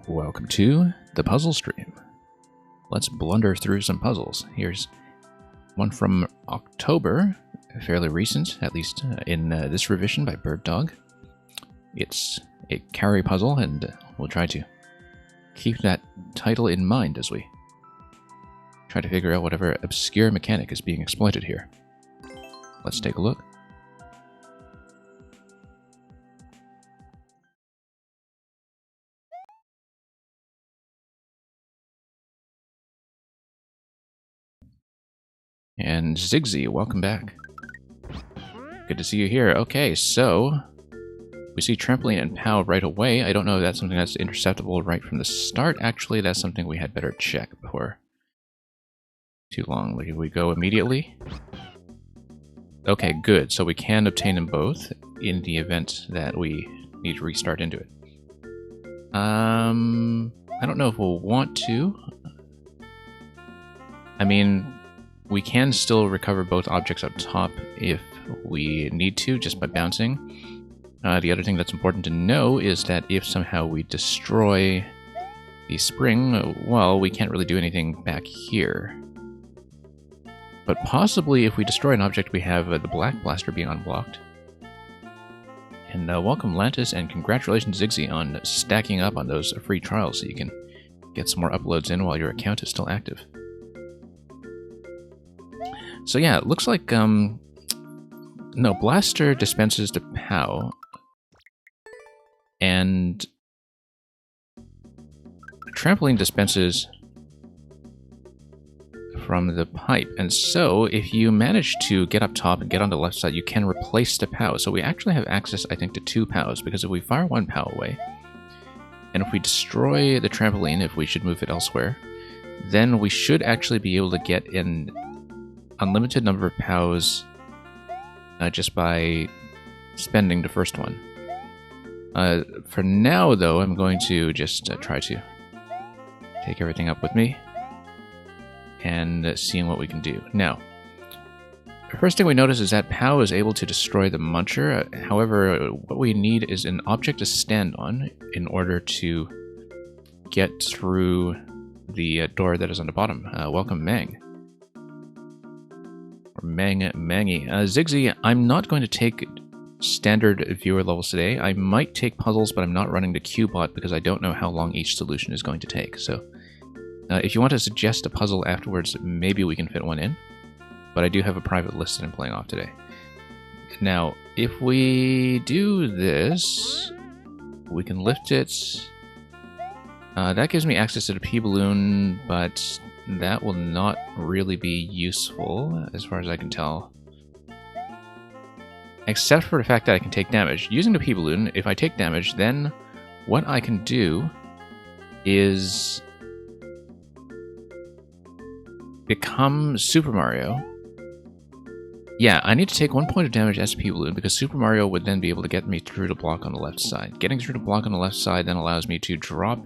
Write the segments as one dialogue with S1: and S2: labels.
S1: Welcome to the puzzle stream. Let's blunder through some puzzles. Here's one from October, fairly recent, at least in this revision by Bird Dog. It's a carry puzzle, and we'll try to keep that title in mind as we try to figure out whatever obscure mechanic is being exploited here. Let's take a look. And Zigzy, welcome back. Good to see you here. Okay, so we see trampoline and POW right away. I don't know if that's something that's interceptable right from the start. Actually, that's something we had better check before too long. Like, if we go immediately. Okay, good. So we can obtain them both in the event that we need to restart into it. I don't know if we'll want to. I mean, we can still recover both objects up top if we need to, just by bouncing. The other thing that's important to know is that if somehow we destroy the spring, well, we can't really do anything back here. But possibly if we destroy an object, we have the Black Blaster being unblocked. And welcome Lantis, and congratulations Zigzy on stacking up on those free trials so you can get some more uploads in while your account is still active. So yeah, it looks like, no, Blaster dispenses to POW, and Trampoline dispenses from the pipe. And so, if you manage to get up top and get on the left side, you can replace the POW. So we actually have access, I think, to 2 POWs, because if we fire 1 POW away, and if we destroy the trampoline, if we should move it elsewhere, then we should actually be able to get an unlimited number of POWs just by spending the first one. For now, though, I'm going to just try to take everything up with me and seeing what we can do. Now, the first thing we notice is that POW is able to destroy the muncher. However, what we need is an object to stand on in order to get through the door that is on the bottom. Welcome, Mang. Or Mangy. Zigzy, I'm not going to take standard viewer levels today. I might take puzzles, but I'm not running the Qbot because I don't know how long each solution is going to take. So, if you want to suggest a puzzle afterwards, maybe we can fit one in. But I do have a private list that I'm playing off today. Now, if we do this, we can lift it. That gives me access to the P-Balloon, but that will not really be useful, as far as I can tell. Except for the fact that I can take damage. Using the P-Balloon, if I take damage, then what I can do is become Super Mario. Yeah, I need to take 1 point of damage as a P-Balloon, because Super Mario would then be able to get me through the block on the left side. Getting through the block on the left side then allows me to drop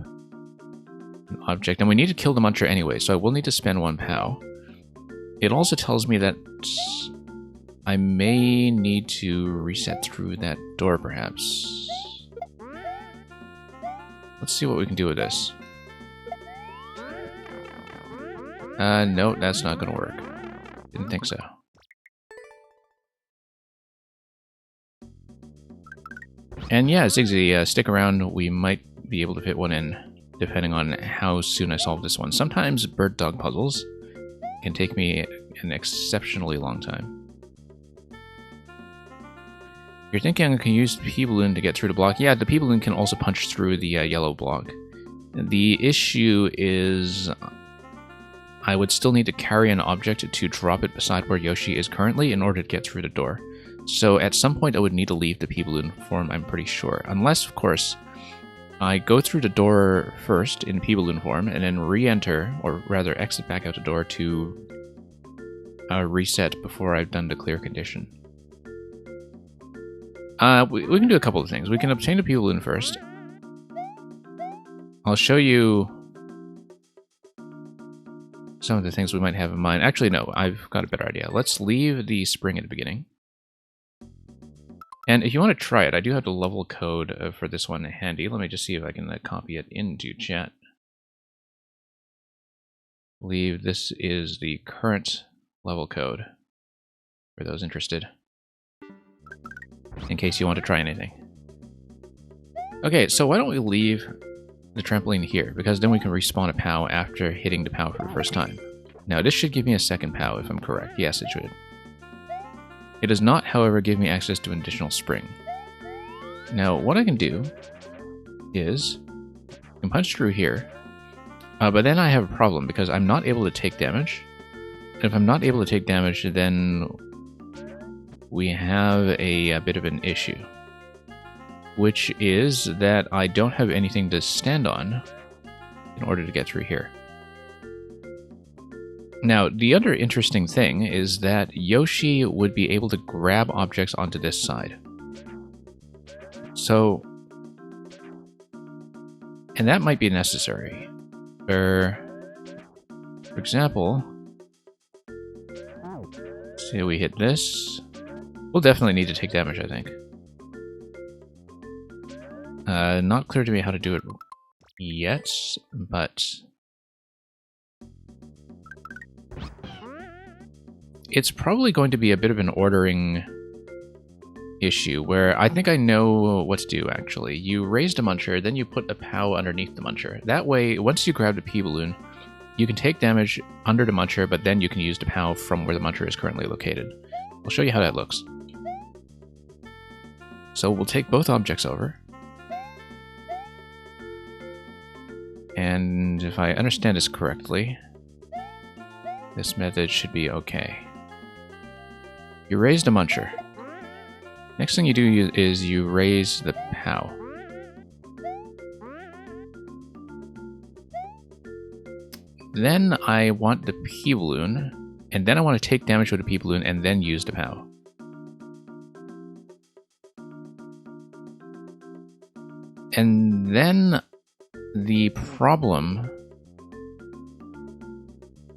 S1: an object, and we need to kill the muncher anyway, so I will need to spend 1 POW. It also tells me that I may need to reset through that door, perhaps. Let's see what we can do with this. No, that's not gonna work. Didn't think so. And yeah, Zigzy, stick around. We might be able to fit one in, depending on how soon I solve this one. Sometimes Bird Dog puzzles can take me an exceptionally long time. You're thinking I can use the P-Balloon to get through the block? Yeah, the P-Balloon can also punch through the yellow block. The issue is I would still need to carry an object to drop it beside where Yoshi is currently in order to get through the door. So at some point I would need to leave the P-Balloon form, I'm pretty sure. Unless, of course, I go through the door first in P-Balloon form and then re-enter, or rather exit back out the door to reset before I've done the clear condition. We can do a couple of things. We can obtain the P-Balloon first. I'll show you some of the things we might have in mind. Actually, no, I've got a better idea. Let's leave the spring at the beginning. And if you want to try it, I do have the level code for this one handy. Let me just see if I can copy it into chat. I believe this is the current level code for those interested, in case you want to try anything. Okay, so why don't we leave the trampoline here, because then we can respawn a POW after hitting the POW for the first time. Now, this should give me a second POW if I'm correct. Yes, it should. It does not, however, give me access to an additional spring. Now, what I can do is I can punch through here, but then I have a problem because I'm not able to take damage. And if I'm not able to take damage, then we have a bit of an issue, which is that I don't have anything to stand on in order to get through here. Now, the other interesting thing is that Yoshi would be able to grab objects onto this side. So, and that might be necessary. For example, say we hit this. We'll definitely need to take damage, I think. Not clear to me how to do it yet, but it's probably going to be a bit of an ordering issue, where I think I know what to do, actually. You raised a Muncher, then you put a POW underneath the Muncher. That way, once you grab the P-Balloon, you can take damage under the Muncher, but then you can use the POW from where the Muncher is currently located. I'll show you how that looks. So we'll take both objects over. And if I understand this correctly, this method should be okay. You raised a Muncher. Next thing you do is you raise the POW. Then I want the P-Balloon, and then I want to take damage with the P-Balloon and then use the POW. And then the problem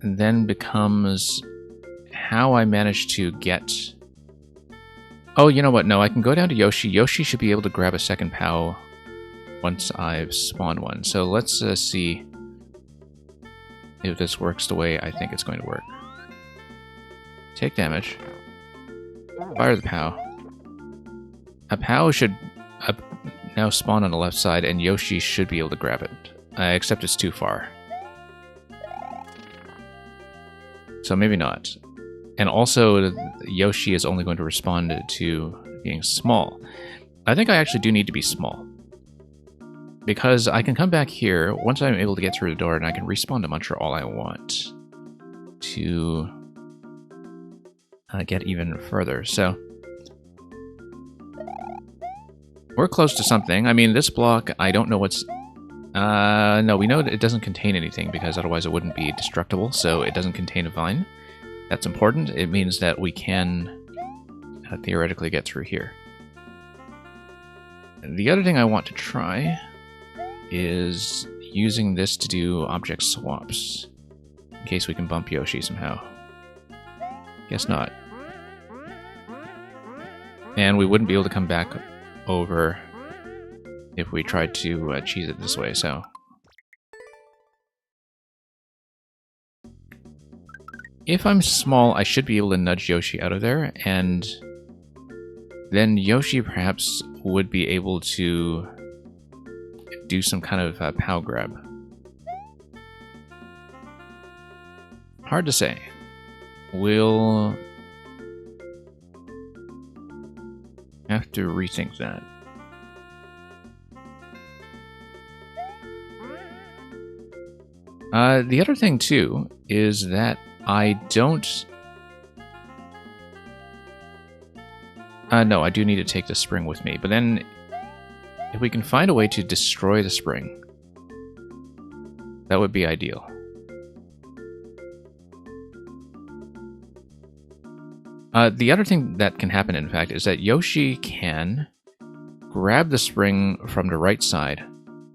S1: then becomes how I manage to get... Oh, you know what? No, I can go down to Yoshi. Yoshi should be able to grab a second POW once I've spawned one. So let's see if this works the way I think it's going to work. Take damage. Fire the POW. A POW should now spawn on the left side, and Yoshi should be able to grab it. Except it's too far. So maybe not. And also, Yoshi is only going to respond to being small. I think I actually do need to be small. Because I can come back here, once I'm able to get through the door, and I can respawn to Muncher all I want to get even further. So, we're close to something. I mean, this block, I don't know what's... no, we know that it doesn't contain anything, because otherwise it wouldn't be destructible, so it doesn't contain a vine. That's important. It means that we can theoretically get through here. The other thing I want to try is using this to do object swaps, in case we can bump Yoshi somehow. Guess not. And we wouldn't be able to come back over if we tried to cheese it this way, so... If I'm small, I should be able to nudge Yoshi out of there, and then Yoshi perhaps would be able to do some kind of POW grab. Hard to say. We'll have to rethink that. The other thing, too, is that I don't... no, I do need to take the spring with me, but then if we can find a way to destroy the spring, that would be ideal. The other thing that can happen, in fact, is that Yoshi can grab the spring from the right side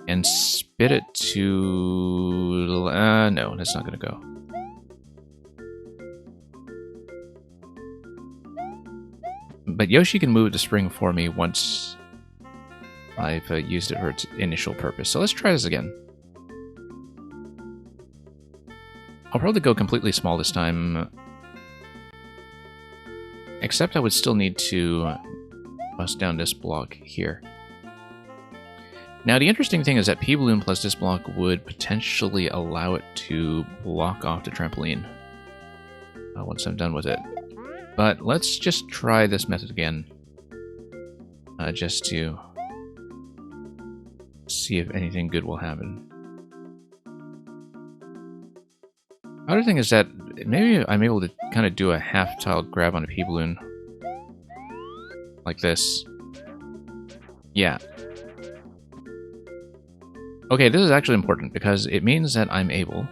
S1: and spit it to... no, that's not going to go. But Yoshi can move the spring for me once I've used it for its initial purpose. So let's try this again. I'll probably go completely small this time. Except I would still need to bust down this block here. Now the interesting thing is that P-Balloon plus this block would potentially allow it to block off the trampoline once I'm done with it. But let's just try this method again. Just to see if anything good will happen. Other thing is that maybe I'm able to kind of do a half-tile grab on a P-Balloon. Like this. Yeah. Okay, this is actually important because it means that I'm able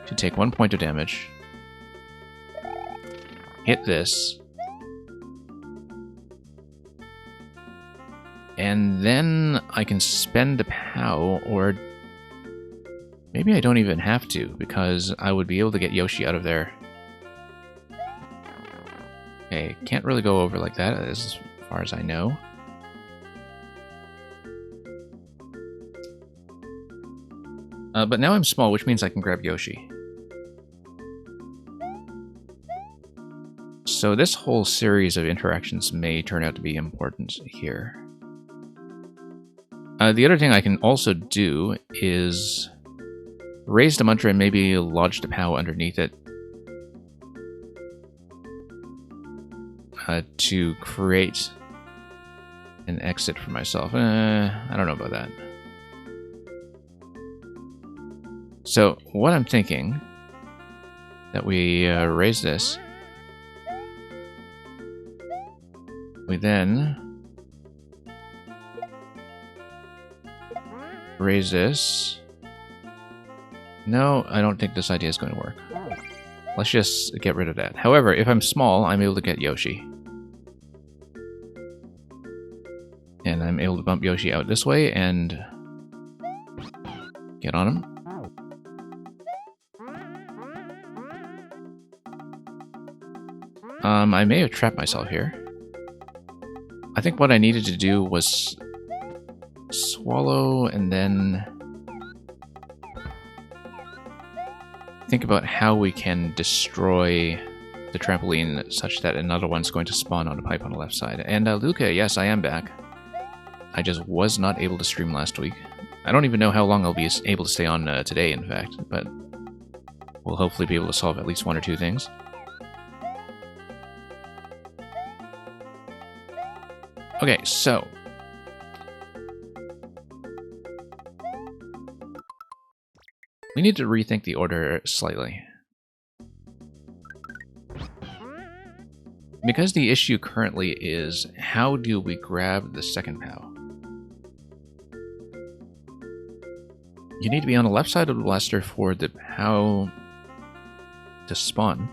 S1: to take 1 point of damage, hit this, and then I can spend a POW, or maybe I don't even have to, because I would be able to get Yoshi out of there. Okay, can't really go over like that, as far as I know. But now I'm small, which means I can grab Yoshi. So this whole series of interactions may turn out to be important here. The other thing I can also do is raise the Muncher and maybe lodge the POW underneath it to create an exit for myself. I don't know about that. So what I'm thinking, that we raise this, we then raise this. No, I don't think this idea is going to work. Let's just get rid of that. However, if I'm small, I'm able to get Yoshi. And I'm able to bump Yoshi out this way and get on him. I may have trapped myself here. I think what I needed to do was swallow and then think about how we can destroy the trampoline such that another one's going to spawn on the pipe on the left side. And Luca, yes, I am back. I just was not able to stream last week. I don't even know how long I'll be able to stay on today, in fact, but we'll hopefully be able to solve at least one or two things. Okay, so we need to rethink the order slightly. Because the issue currently is, how do we grab the second POW? You need to be on the left side of the blaster for the POW to spawn.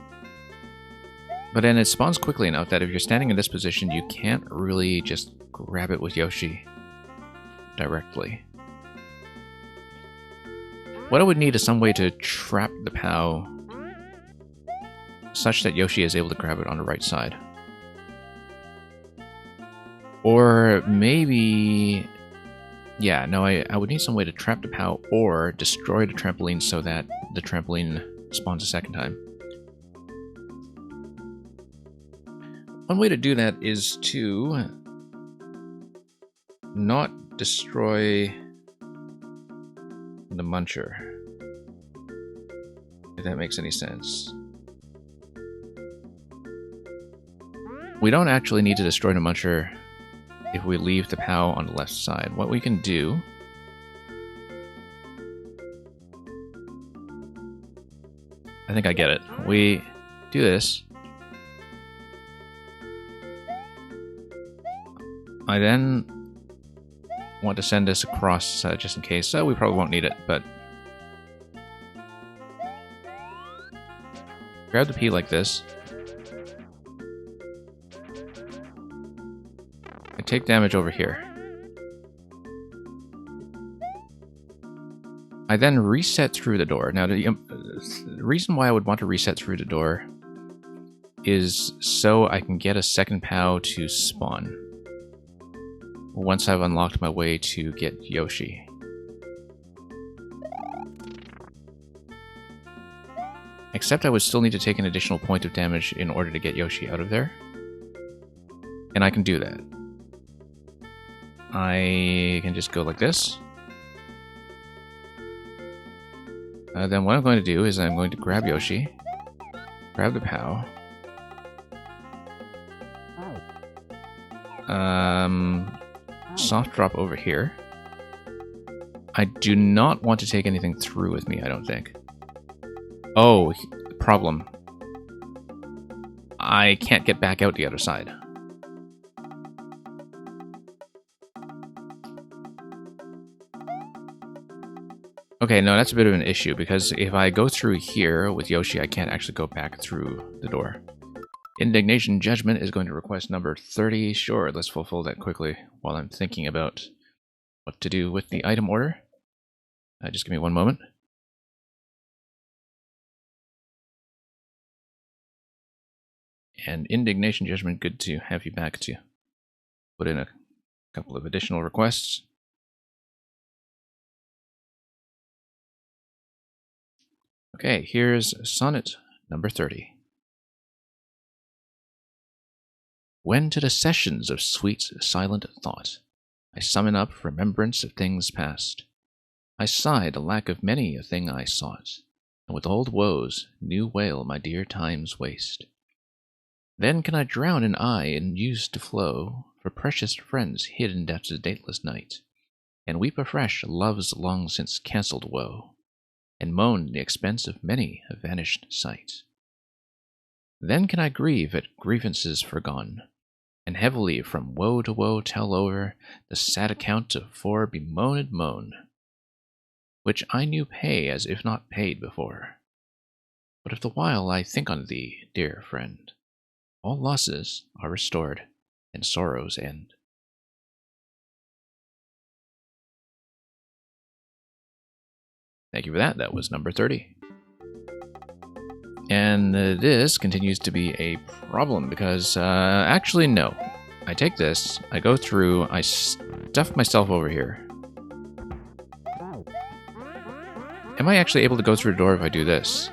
S1: But then it spawns quickly enough that if you're standing in this position, you can't really just grab it with Yoshi directly. What I would need is some way to trap the POW such that Yoshi is able to grab it on the right side. Or maybe... yeah, no, I would need some way to trap the POW or destroy the trampoline so that the trampoline spawns a second time. One way to do that is to not destroy the Muncher, if that makes any sense. We don't actually need to destroy the Muncher if we leave the POW on the left side. What we can do I think I get it. We do this. I then want to send this across just in case. So we probably won't need it, but grab the P like this. I take damage over here. I then reset through the door. Now, the reason why I would want to reset through the door is so I can get a second POW to spawn once I've unlocked my way to get Yoshi. Except I would still need to take an additional point of damage in order to get Yoshi out of there. And I can do that. I can just go like this. Then what I'm going to do is I'm going to grab Yoshi, grab the POW. Soft drop over here. I do not want to take anything through with me, I don't think. Oh, problem. I can't get back out the other side. Okay, no, that's a bit of an issue, because if I go through here with Yoshi, I can't actually go back through the door. Indignation Judgment is going to request number 30. Sure, let's fulfill that quickly while I'm thinking about what to do with the item order. Just give me one moment. And Indignation Judgment, good to have you back to put in a couple of additional requests. Okay, here's sonnet number 30. When to the sessions of sweet, silent thought I summon up remembrance of things past, I sigh the lack of many a thing I sought, and with old woes new wail my dear time's waste. Then can I drown an eye in use to flow for precious friends hid in death's dateless night, and weep afresh love's long since cancelled woe, and moan the expense of many a vanished sight. Then can I grieve at grievances forgone, and heavily from woe to woe tell over the sad account of fore bemoaned moan, which I knew pay as if not paid before. But if the while I think on thee, dear friend, all losses are restored, and sorrows end. Thank you for that. That was number 30. And this continues to be a problem because, actually, no. I take this, I go through, I stuff myself over here. Am I actually able to go through the door if I do this?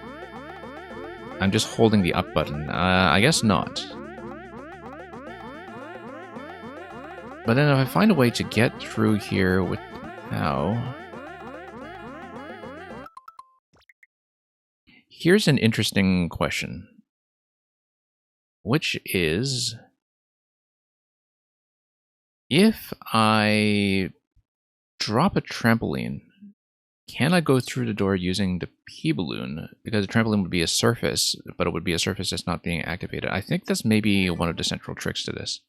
S1: I'm just holding the up button. I guess not. But then if I find a way to get through here with how... Here's an interesting question, which is, if I drop a trampoline, can I go through the door using the P-balloon? Because the trampoline would be a surface, but it would be a surface that's not being activated. I think that's maybe one of the central tricks to this.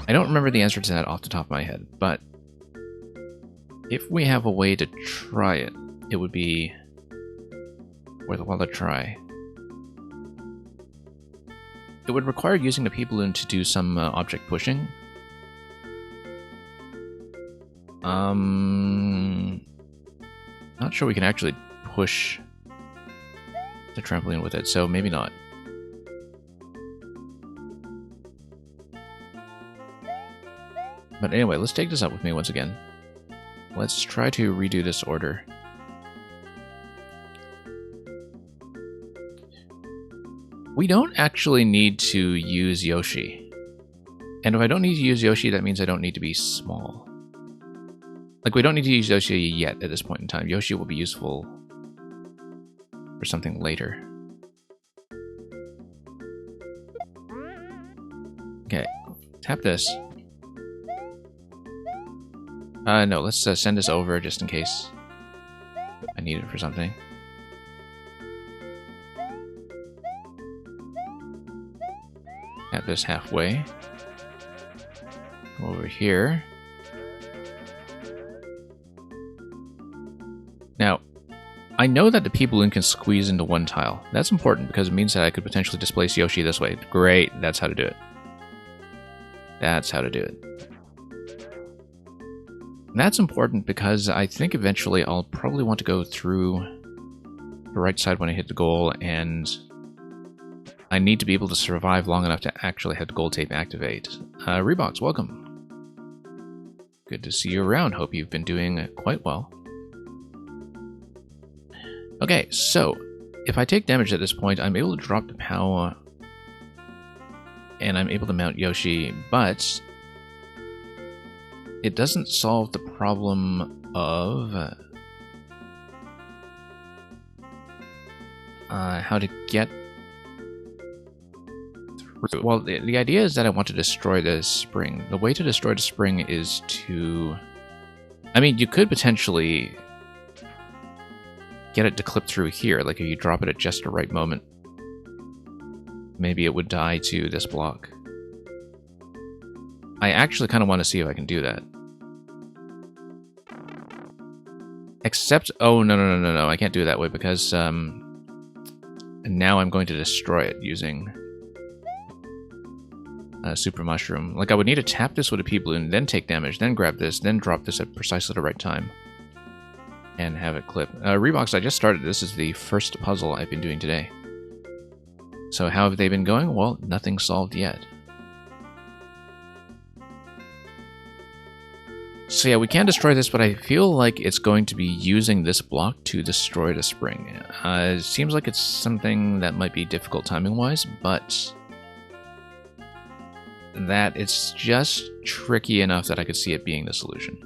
S1: I don't remember the answer to that off the top of my head, but if we have a way to try it, it would be worthwhile to try. It would require using the P-balloon to do some object pushing. Not sure we can actually push the trampoline with it, so maybe not. But anyway, let's take this up with me once again. Let's try to redo this order. We don't actually need to use Yoshi. And if I don't need to use Yoshi, that means I don't need to be small. Like, we don't need to use Yoshi yet at this point in time. Yoshi will be useful for something later. Okay, tap this. No, let's send this over just in case I need it for something. Tap this halfway. Come over here. Now, I know that the P-balloon can squeeze into one tile. That's important because it means that I could potentially displace Yoshi this way. Great, that's how to do it. That's how to do it. And that's important because I think eventually I'll probably want to go through right side when I hit the goal, and I need to be able to survive long enough to actually have the gold tape activate. Reeboks, welcome. Good to see you around. Hope you've been doing quite well. Okay, so if I take damage at this point, I'm able to drop the POW, and I'm able to mount Yoshi, but it doesn't solve the problem of how to get through. Well, the idea is that I want to destroy the spring. The way to destroy the spring is to... I mean, you could potentially get it to clip through here, like if you drop it at just the right moment. Maybe it would die to this block. I actually kind of want to see if I can do that. Except, oh, no, I can't do it that way because now I'm going to destroy it using Super Mushroom. Like, I would need to tap this with a P-Balloon, then take damage, then grab this, then drop this at precisely the right time. And have it clip. Reeboks, I just started. This is the first puzzle I've been doing today. So how have they been going? Well, nothing solved yet. So yeah, we can destroy this, but I feel like it's going to be using this block to destroy the spring. It seems like it's something that might be difficult timing-wise, but that it's just tricky enough that I could see it being the solution.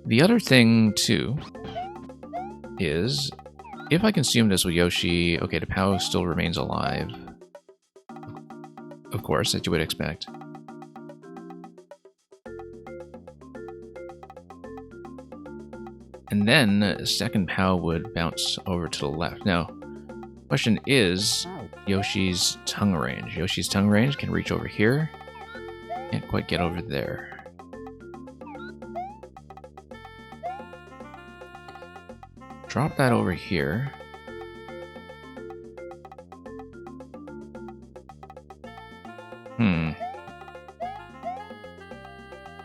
S1: The other thing, too, is if I consume this with Yoshi, okay, the POW still remains alive. Of course, as you would expect. And then the second POW would bounce over to the left. Now, question is Yoshi's tongue range. Yoshi's tongue range can reach over here. Can't quite get over there. Drop that over here.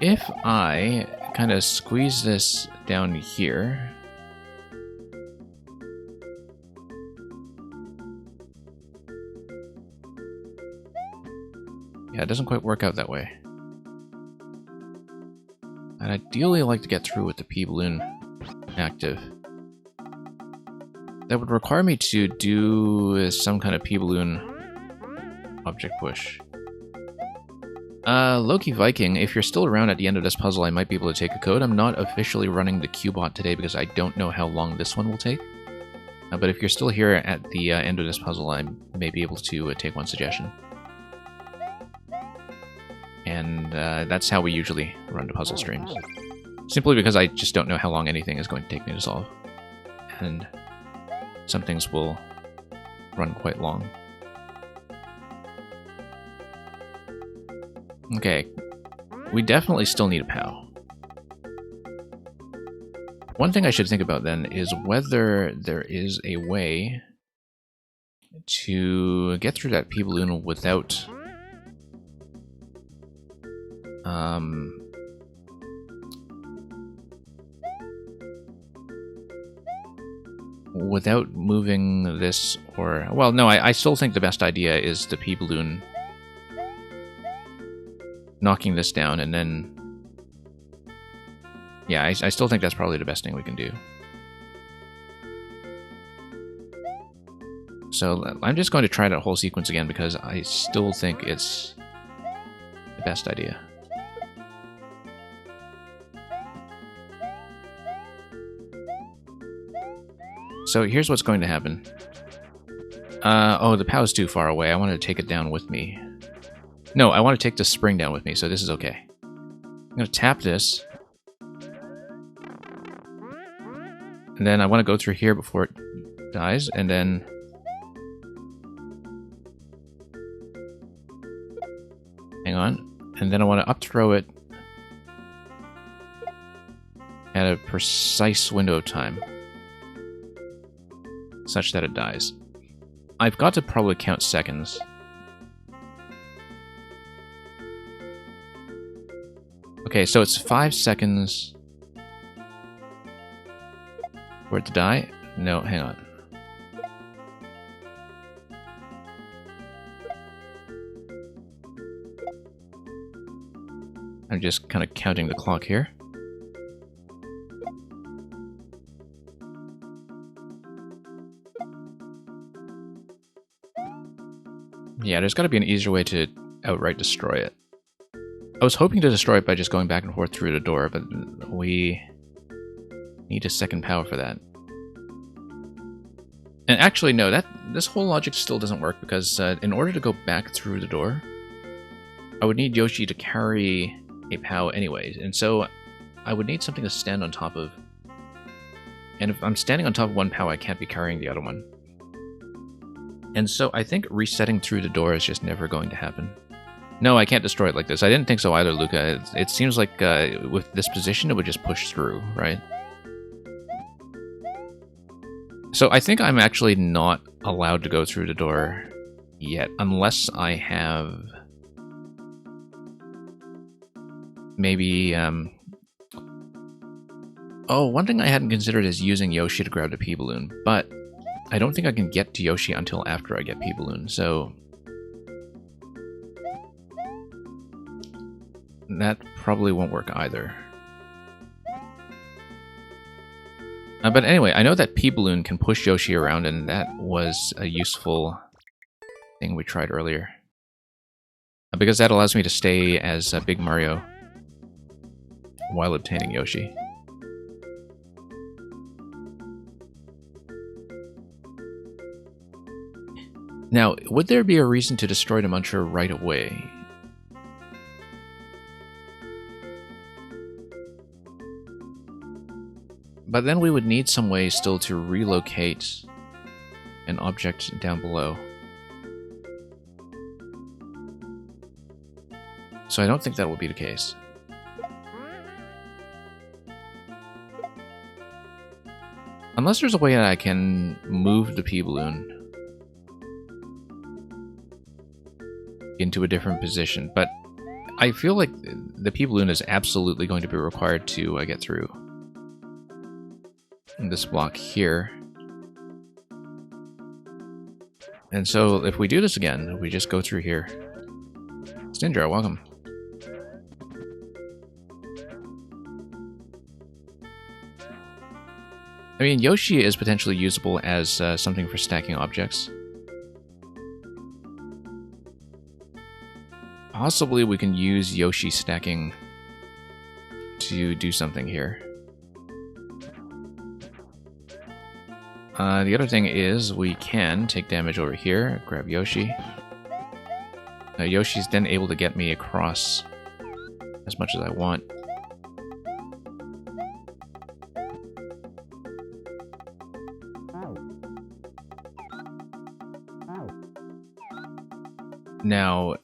S1: If I kind of squeeze this down here, yeah, it doesn't quite work out that way. I'd ideally like to get through with the P-Balloon active. That would require me to do some kind of P-Balloon object push. Loki Viking, if you're still around at the end of this puzzle, I might be able to take a code. I'm not officially running the Qbot today because I don't know how long this one will take. But if you're still here at the end of this puzzle, I may be able to take one suggestion. And that's how we usually run the puzzle streams. Simply because I just don't know how long anything is going to take me to solve. And some things will run quite long. Okay, we definitely still need a POW. One thing I should think about then is whether there is a way to get through that P-Balloon without without moving this, or... Well, no, I still think the best idea is the P-Balloon knocking this down, and then... Yeah, I still think that's probably the best thing we can do. So I'm just going to try that whole sequence again because I still think it's the best idea. So here's what's going to happen. Oh, the POW's too far away. I wanted to take it down with me. No, I want to take the spring down with me, so this is okay. I'm going to tap this. And then I want to go through here before it dies, and then... Hang on. And then I want to up-throw it at a precise window of time, such that it dies. I've got to probably count seconds. Okay, so it's 5 seconds for it to die. No, hang on. I'm just kind of counting the clock here. Yeah, there's got to be an easier way to outright destroy it. I was hoping to destroy it by just going back and forth through the door, but we need a second power for that. And actually, no, this whole logic still doesn't work, because in order to go back through the door, I would need Yoshi to carry a POW anyways, and so I would need something to stand on top of. And if I'm standing on top of one POW, I can't be carrying the other one. And so I think resetting through the door is just never going to happen. No, I can't destroy it like this. I didn't think so either, Luca. It seems like with this position, it would just push through, right? So I think I'm actually not allowed to go through the door yet, unless I have maybe... Oh, one thing I hadn't considered is using Yoshi to grab the P-Balloon, but I don't think I can get to Yoshi until after I get P-Balloon, so that probably won't work either. But anyway, I know that P-Balloon can push Yoshi around, and that was a useful thing we tried earlier. Because that allows me to stay as Big Mario while obtaining Yoshi. Now, would there be a reason to destroy the Muncher right away? But then we would need some way still to relocate an object down below. So I don't think that will be the case. Unless there's a way that I can move the P-Balloon into a different position, but I feel like the P-Balloon is absolutely going to be required to get through this block here. And so if we do this again, we just go through here. Stindra, welcome. I mean, Yoshi is potentially usable as something for stacking objects. Possibly we can use Yoshi stacking to do something here. The other thing is we can take damage over here, grab Yoshi. Yoshi's then able to get me across as much as I want. Now,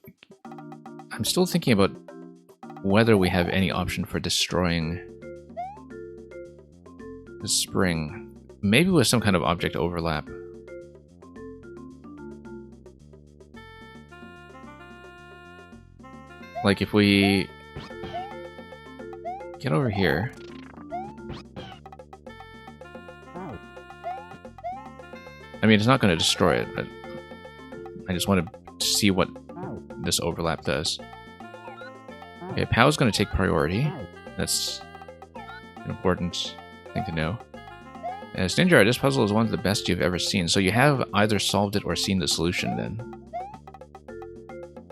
S1: I'm still thinking about whether we have any option for destroying the spring. Maybe with some kind of object overlap. Like if we get over here. I mean, it's not going to destroy it, but I just want to see what this overlap does. Okay, POW's going to take priority. That's an important thing to know. Stinjar, this puzzle is one of the best you've ever seen, so you have either solved it or seen the solution then.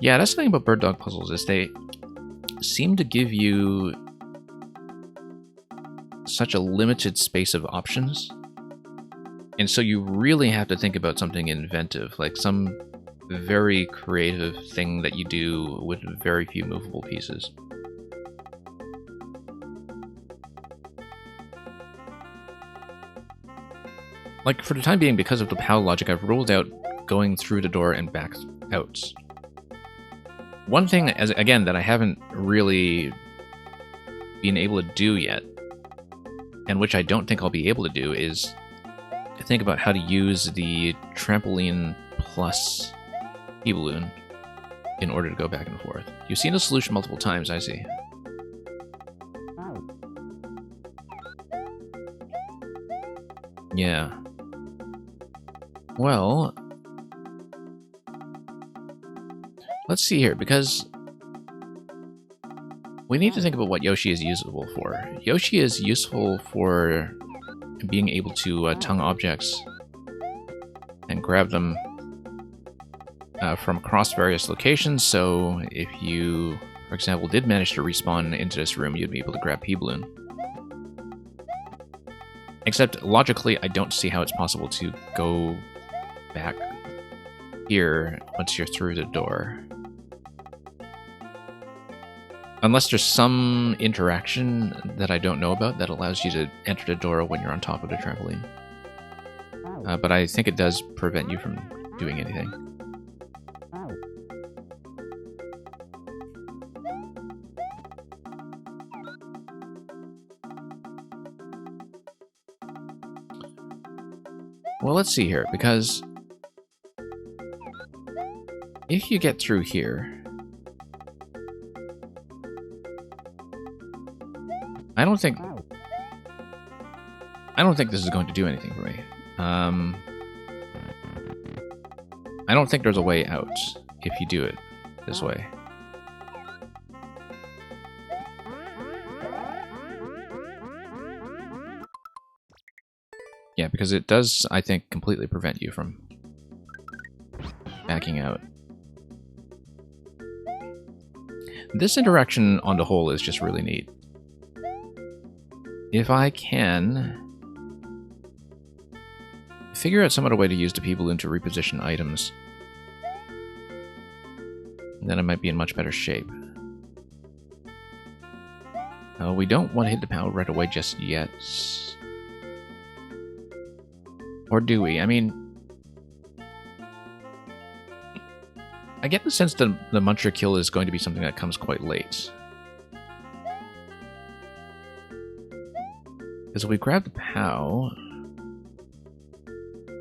S1: Yeah, that's the thing about Bird Dog puzzles, is they seem to give you such a limited space of options. And so you really have to think about something inventive, like some very creative thing that you do with very few movable pieces. Like, for the time being, because of the POW logic, I've ruled out going through the door and back out. One thing, again, that I haven't really been able to do yet, and which I don't think I'll be able to do, is to think about how to use the trampoline plus P-Balloon in order to go back and forth. You've seen the solution multiple times, I see. Yeah. Well, let's see here, because we need to think about what Yoshi is usable for. Yoshi is useful for being able to tongue objects and grab them from across various locations, so if you, for example, did manage to respawn into this room, you'd be able to grab P-Balloon. Except, logically, I don't see how it's possible to go back here once you're through the door. Unless there's some interaction that I don't know about that allows you to enter the door when you're on top of the trampoline. But I think it does prevent you from doing anything. Well, let's see here, because if you get through here, I don't think this is going to do anything for me. I don't think there's a way out if you do it this way. Yeah, because it does, I think, completely prevent you from backing out. This interaction on the whole is just really neat. If I can figure out some other way to use the P-Balloon to reposition items, then I might be in much better shape. We don't want to hit the POW right away just yet. Or do we? I mean, I get the sense that the Muncher kill is going to be something that comes quite late. Because if we grab the POW...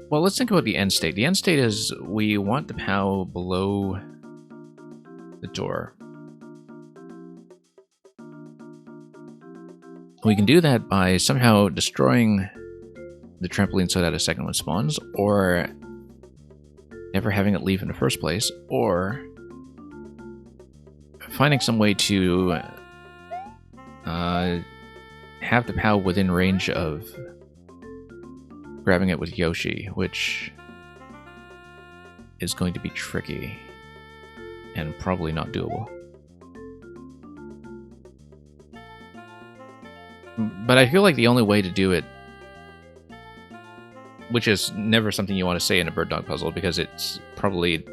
S1: Well, let's think about the end state. The end state is we want the POW below the door. We can do that by somehow destroying the trampoline so that a second one spawns, or never having it leave in the first place, or finding some way to have the POW within range of grabbing it with Yoshi, which is going to be tricky and probably not doable. But I feel like the only way to do it, which is never something you want to say in a bird dog puzzle, because it's probably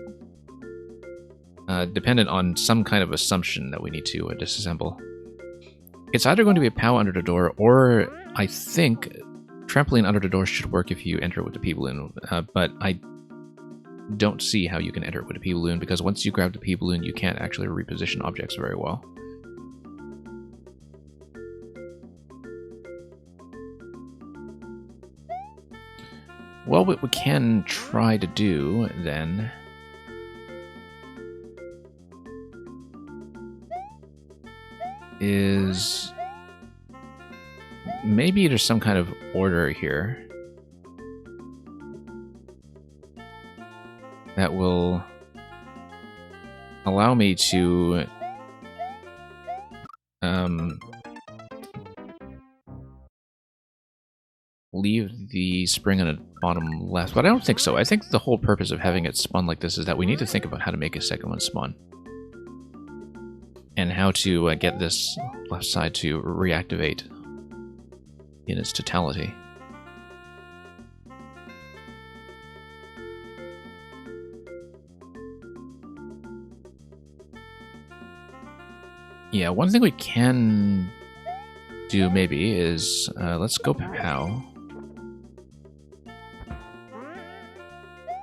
S1: dependent on some kind of assumption that we need to disassemble. It's either going to be a POW under the door, or I think trampoline under the door should work if you enter it with the P-Balloon, but I don't see how you can enter it with a P-Balloon, because once you grab the P-Balloon, you can't actually reposition objects very well. Well, what we can try to do, then, is maybe there's some kind of order here that will allow me to leave the spring on the bottom left, but I don't think so. I think the whole purpose of having it spawn like this is that we need to think about how to make a second one spawn. And how to get this left side to reactivate in its totality. Yeah, one thing we can do maybe is, let's go POW.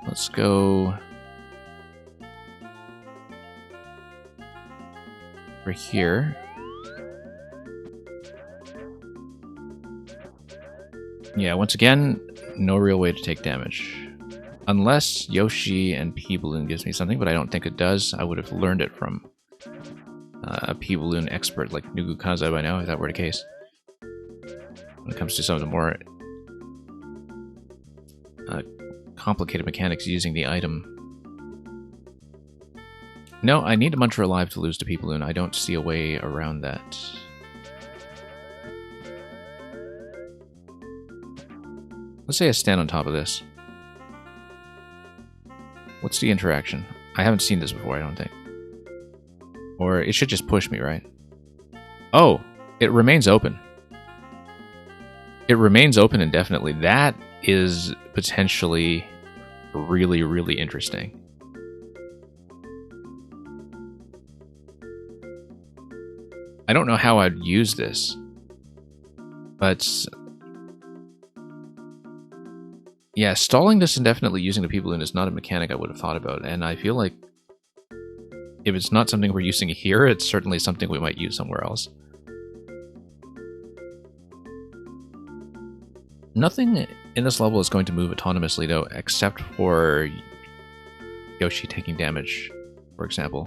S1: Let's go over here. Yeah, once again, no real way to take damage. Unless Yoshi and P-Balloon gives me something, but I don't think it does. I would have learned it from a P-Balloon expert like Nugu Kaza by now, if that were the case. When it comes to some of the more complicated mechanics using the item. No, I need a Muncher alive to lose to People, and I don't see a way around that. Let's say I stand on top of this. What's the interaction? I haven't seen this before, I don't think. Or it should just push me, right? Oh, it remains open. It remains open indefinitely. That is potentially really, really interesting. I don't know how I'd use this, but yeah, stalling this indefinitely using the People-Loon is not a mechanic I would have thought about, and I feel like if it's not something we're using here, it's certainly something we might use somewhere else. Nothing in this level is going to move autonomously, though, except for Yoshi taking damage, for example.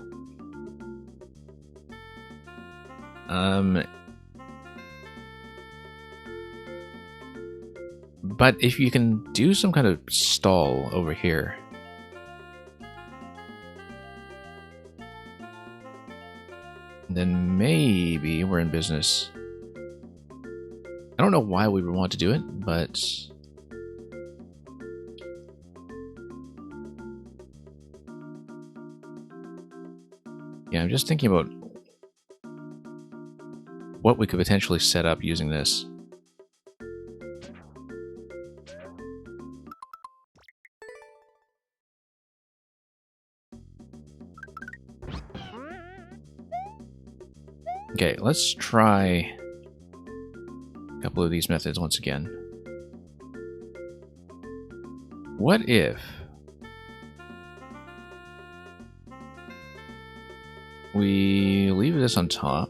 S1: But if you can do some kind of stall over here, then maybe we're in business. I don't know why we would want to do it, but yeah, I'm just thinking about what we could potentially set up using this. Okay, let's try a couple of these methods once again. What if we leave this on top,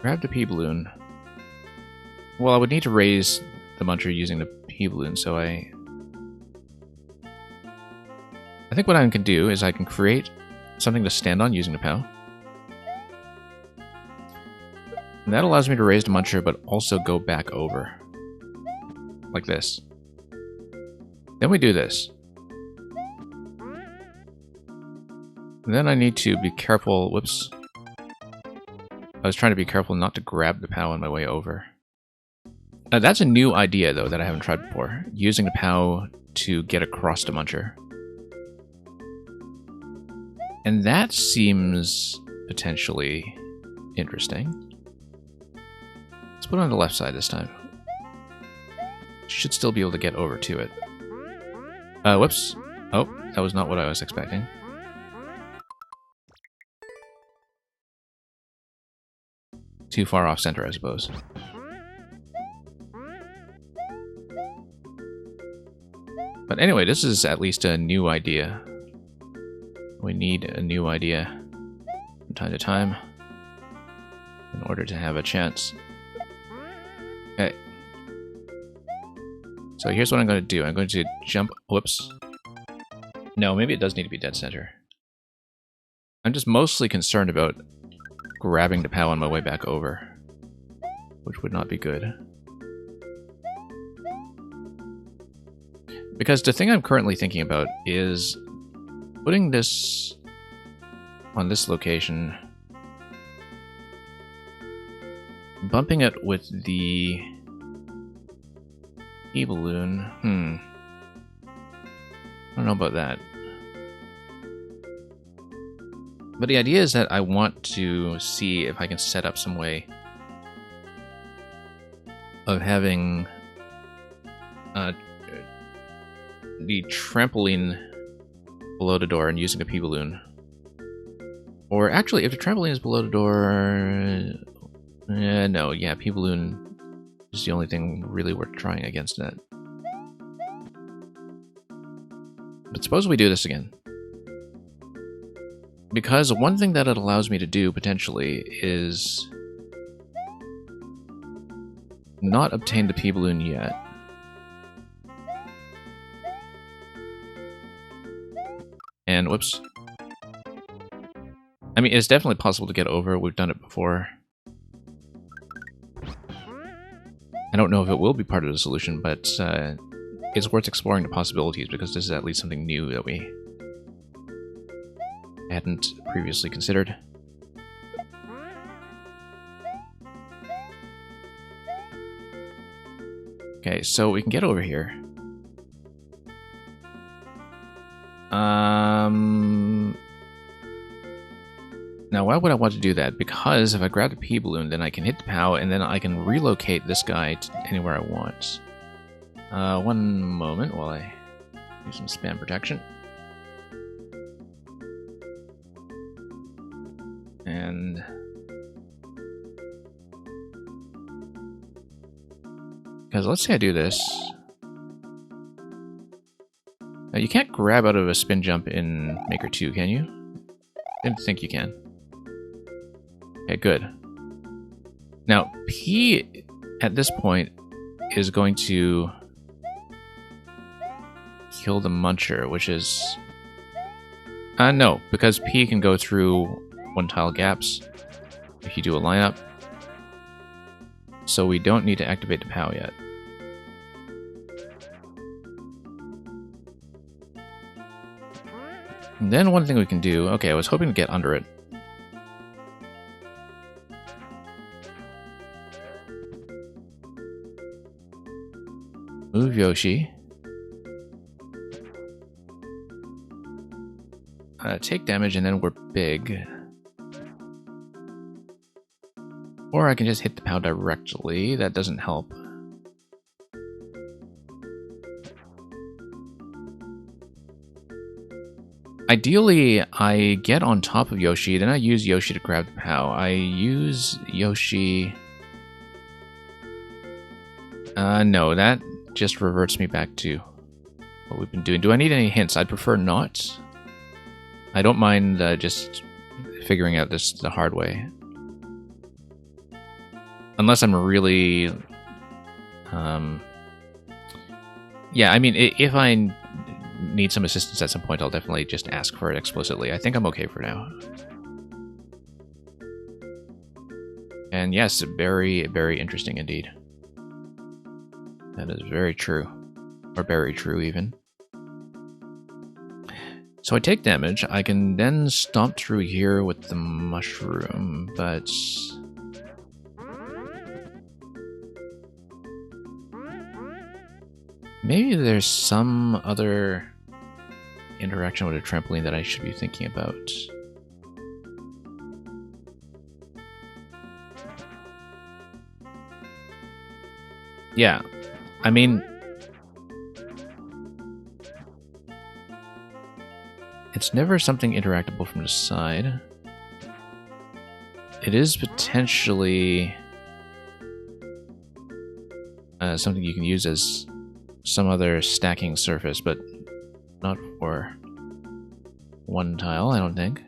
S1: grab the P-Balloon? Well, I would need to raise the Muncher using the P-Balloon, so I think what I can do is I can create something to stand on using the POW. And that allows me to raise the Muncher, but also go back over. Like this. Then we do this. And then I need to be careful. Whoops. I was trying to be careful not to grab the POW on my way over. That's a new idea, though, that I haven't tried before. Using the POW to get across the Muncher. And that seems potentially interesting. Let's put it on the left side this time. Should still be able to get over to it. Whoops. Oh, that was not what I was expecting. Too far off center, I suppose. But anyway, this is at least a new idea. We need a new idea from time to time in order to have a chance. Okay. So here's what I'm going to do. I'm going to jump... Whoops. No, maybe it does need to be dead center. I'm just mostly concerned about grabbing the POW on my way back over, which would not be good. Because the thing I'm currently thinking about is putting this on this location, bumping it with the E-Balloon. I don't know about that. But the idea is that I want to see if I can set up some way of having the trampoline below the door and using the P-Balloon. Or actually, if the trampoline is below the door... no, yeah, P-Balloon is the only thing really worth trying against that. But suppose we do this again. Because one thing that it allows me to do, potentially, is not obtain the P-Balloon yet. And, whoops. I mean, it's definitely possible to get over. We've done it before. I don't know if it will be part of the solution, but it's worth exploring the possibilities because this is at least something new that we hadn't previously considered. Okay, so we can get over here. Now, why would I want to do that? Because if I grab the P-Balloon, then I can hit the POW, and then I can relocate this guy to anywhere I want. One moment while I do some spam protection. And... because let's say I do this. Now, you can't grab out of a spin jump in Maker 2, can you? Didn't think you can. Okay, good. Now, P at this point is going to kill the Muncher, which is... no, because P can go through one-tile gaps if you do a lineup. So we don't need to activate the POW yet. And then one thing we can do... okay, I was hoping to get under it. Move Yoshi. Take damage and then we're big. Or I can just hit the POW directly. That doesn't help. Ideally, I get on top of Yoshi, then I use Yoshi to grab the POW. I use Yoshi... no, that just reverts me back to what we've been doing. Do I need any hints? I'd prefer not. I don't mind just figuring out this the hard way. Unless I'm really... yeah, I mean, if I need some assistance at some point, I'll definitely just ask for it explicitly. I think I'm okay for now. And yes, very, very interesting indeed. That is very true. Or very true, even. So I take damage. I can then stomp through here with the mushroom, but... maybe there's some other interaction with a trampoline that I should be thinking about. Yeah, I mean... it's never something interactable from the side. It is potentially... something you can use as some other stacking surface, but not for one tile, I don't think.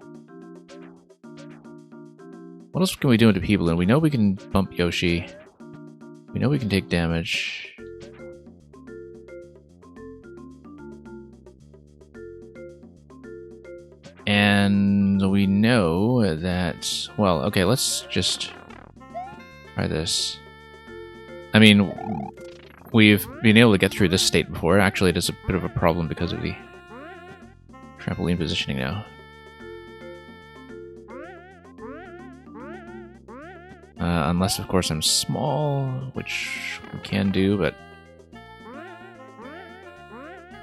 S1: What else can we do with the P-Balloon? We know we can bump Yoshi. We know we can take damage. And we know that... well, okay, let's just try this. I mean... we've been able to get through this state before. Actually, it is a bit of a problem because of the trampoline positioning now. Unless, of course, I'm small, which we can do, but...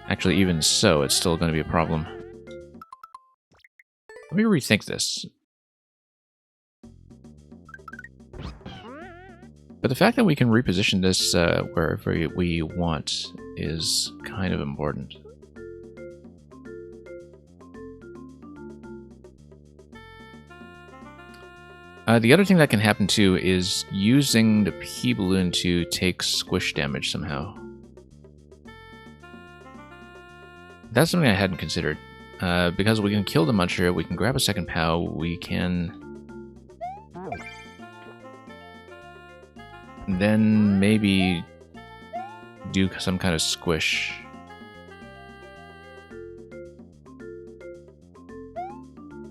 S1: actually, even so, it's still going to be a problem. Let me rethink this. But the fact that we can reposition this wherever we want is kind of important. The other thing that can happen too is using the P-Balloon to take squish damage somehow. That's something I hadn't considered. Because we can kill the Muncher, we can grab a second POW, we can... then maybe do some kind of squish.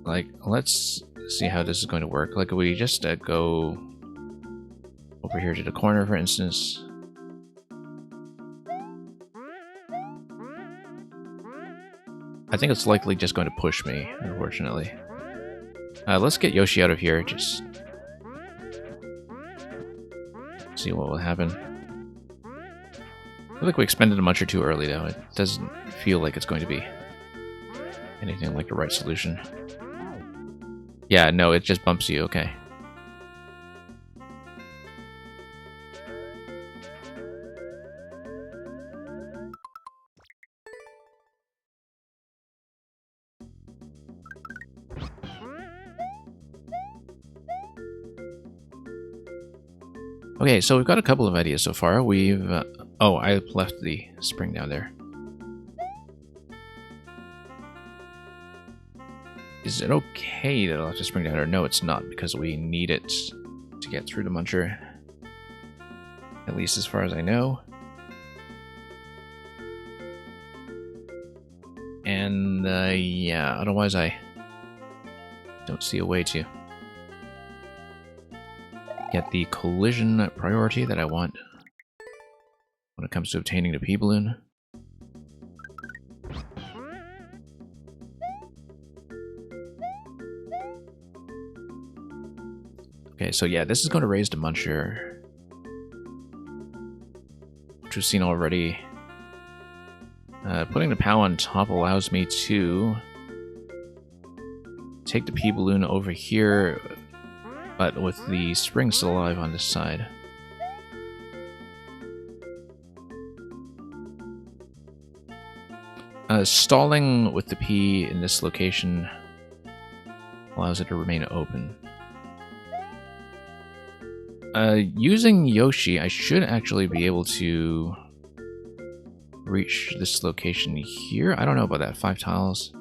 S1: Like, let's see how this is going to work. Like, we just go over here to the corner, for instance. I think it's likely just going to push me, unfortunately. Let's get Yoshi out of here, just see what will happen. I feel like we expended a muncher too early, though. It doesn't feel like it's going to be anything like the right solution. Yeah, no, it just bumps you, okay. Okay, so we've got a couple of ideas so far. We've... oh, I left the spring down there. Is it okay that I left the spring down there? No, it's not, because we need it to get through the muncher. At least as far as I know. And, yeah, otherwise I don't see a way to get the collision priority that I want when it comes to obtaining the P-balloon. Okay, so yeah, this is going to raise the muncher, which we've seen already. Putting the POW on top allows me to take the P-balloon over here, but with the spring still alive on this side. Stalling with the P in this location allows it to remain open. Using Yoshi, I should actually be able to reach this location here. I don't know about that. 5 tiles.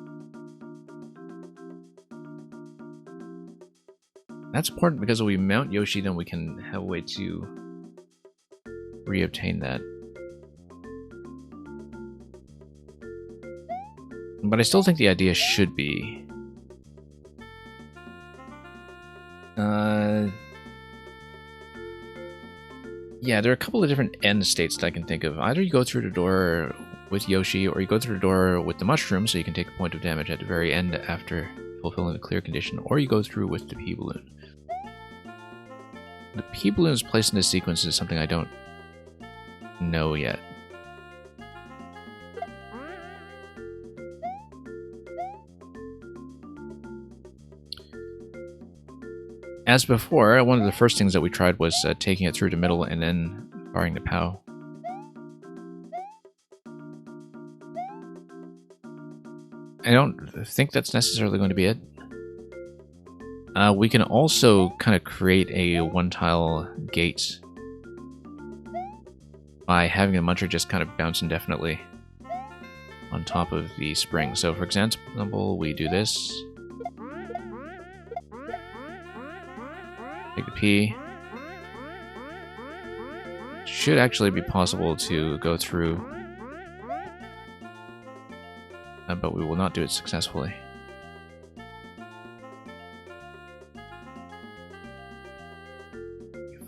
S1: That's important because if we mount Yoshi, then we can have a way to reobtain that. But I still think the idea should be... yeah, there are a couple of different end states that I can think of. Either you go through the door with Yoshi, or you go through the door with the mushroom, so you can take a point of damage at the very end after fulfilling the clear condition, or you go through with the P-balloon. The P-balloon's place in this sequence is something I don't know yet. As before, one of the first things that we tried was taking it through the middle and then firing the POW. I don't think that's necessarily going to be it. We can also kind of create a one-tile gate by having the muncher just kind of bounce indefinitely on top of the spring. So for example, we do this. Take the P. Should actually be possible to go through, but we will not do it successfully.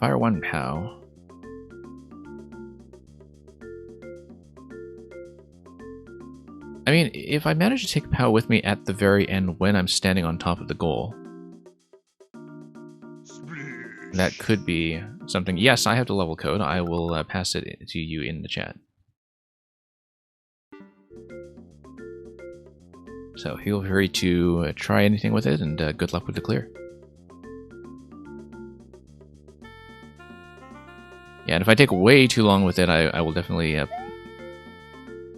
S1: Fire 1 POW. I mean, if I manage to take POW with me at the very end when I'm standing on top of the goal, that could be something. Yes, I have the level code. I will pass it to you in the chat. So feel free to try anything with it, and good luck with the clear. Yeah, and if I take way too long with it, I will definitely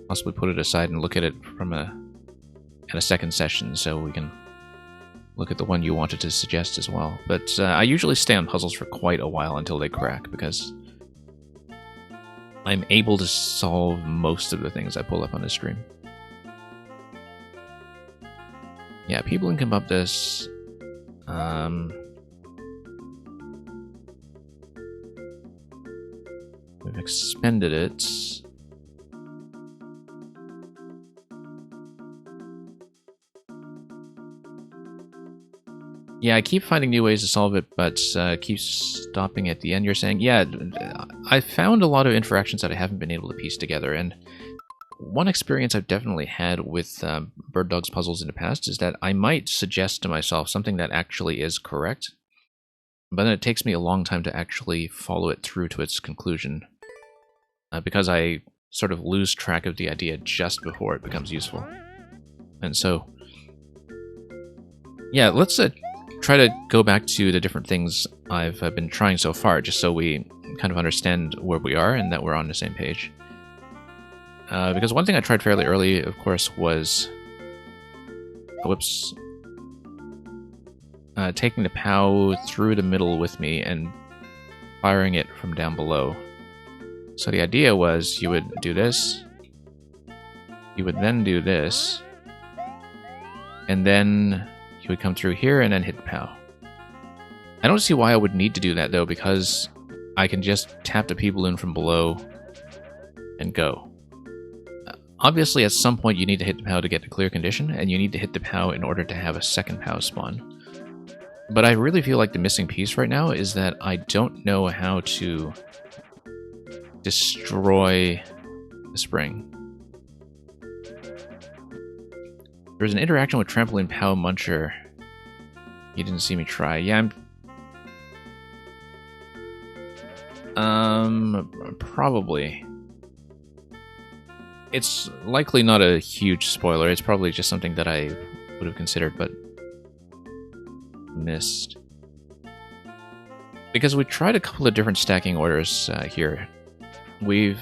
S1: possibly put it aside and look at it from a second session, so we can look at the one you wanted to suggest as well. But I usually stay on puzzles for quite a while until they crack, because I'm able to solve most of the things I pull up on the stream. Yeah, people can bump this. We've expended it. Yeah, I keep finding new ways to solve it, but keep stopping at the end, you're saying? Yeah, I found a lot of interactions that I haven't been able to piece together, and one experience I've definitely had with Bird Dog's puzzles in the past is that I might suggest to myself something that actually is correct, but then it takes me a long time to actually follow it through to its conclusion, because I sort of lose track of the idea just before it becomes useful. And so, yeah, let's try to go back to the different things I've been trying so far, just so we kind of understand where we are and that we're on the same page. Because one thing I tried fairly early, of course, was... Whoops. Taking the POW through the middle with me and firing it from down below. So the idea was you would do this, you would then do this, and then you would come through here and then hit the POW. I don't see why I would need to do that, though, because I can just tap the P-balloon from below and go. Obviously, at some point you need to hit the POW to get the clear condition, and you need to hit the POW in order to have a second POW spawn. But I really feel like the missing piece right now is that I don't know how to destroy the spring. There's an interaction with Trampoline POW Muncher. You didn't see me try. Yeah, probably. It's likely not a huge spoiler. It's probably just something that I would have considered, but missed. Because we tried a couple of different stacking orders here. We've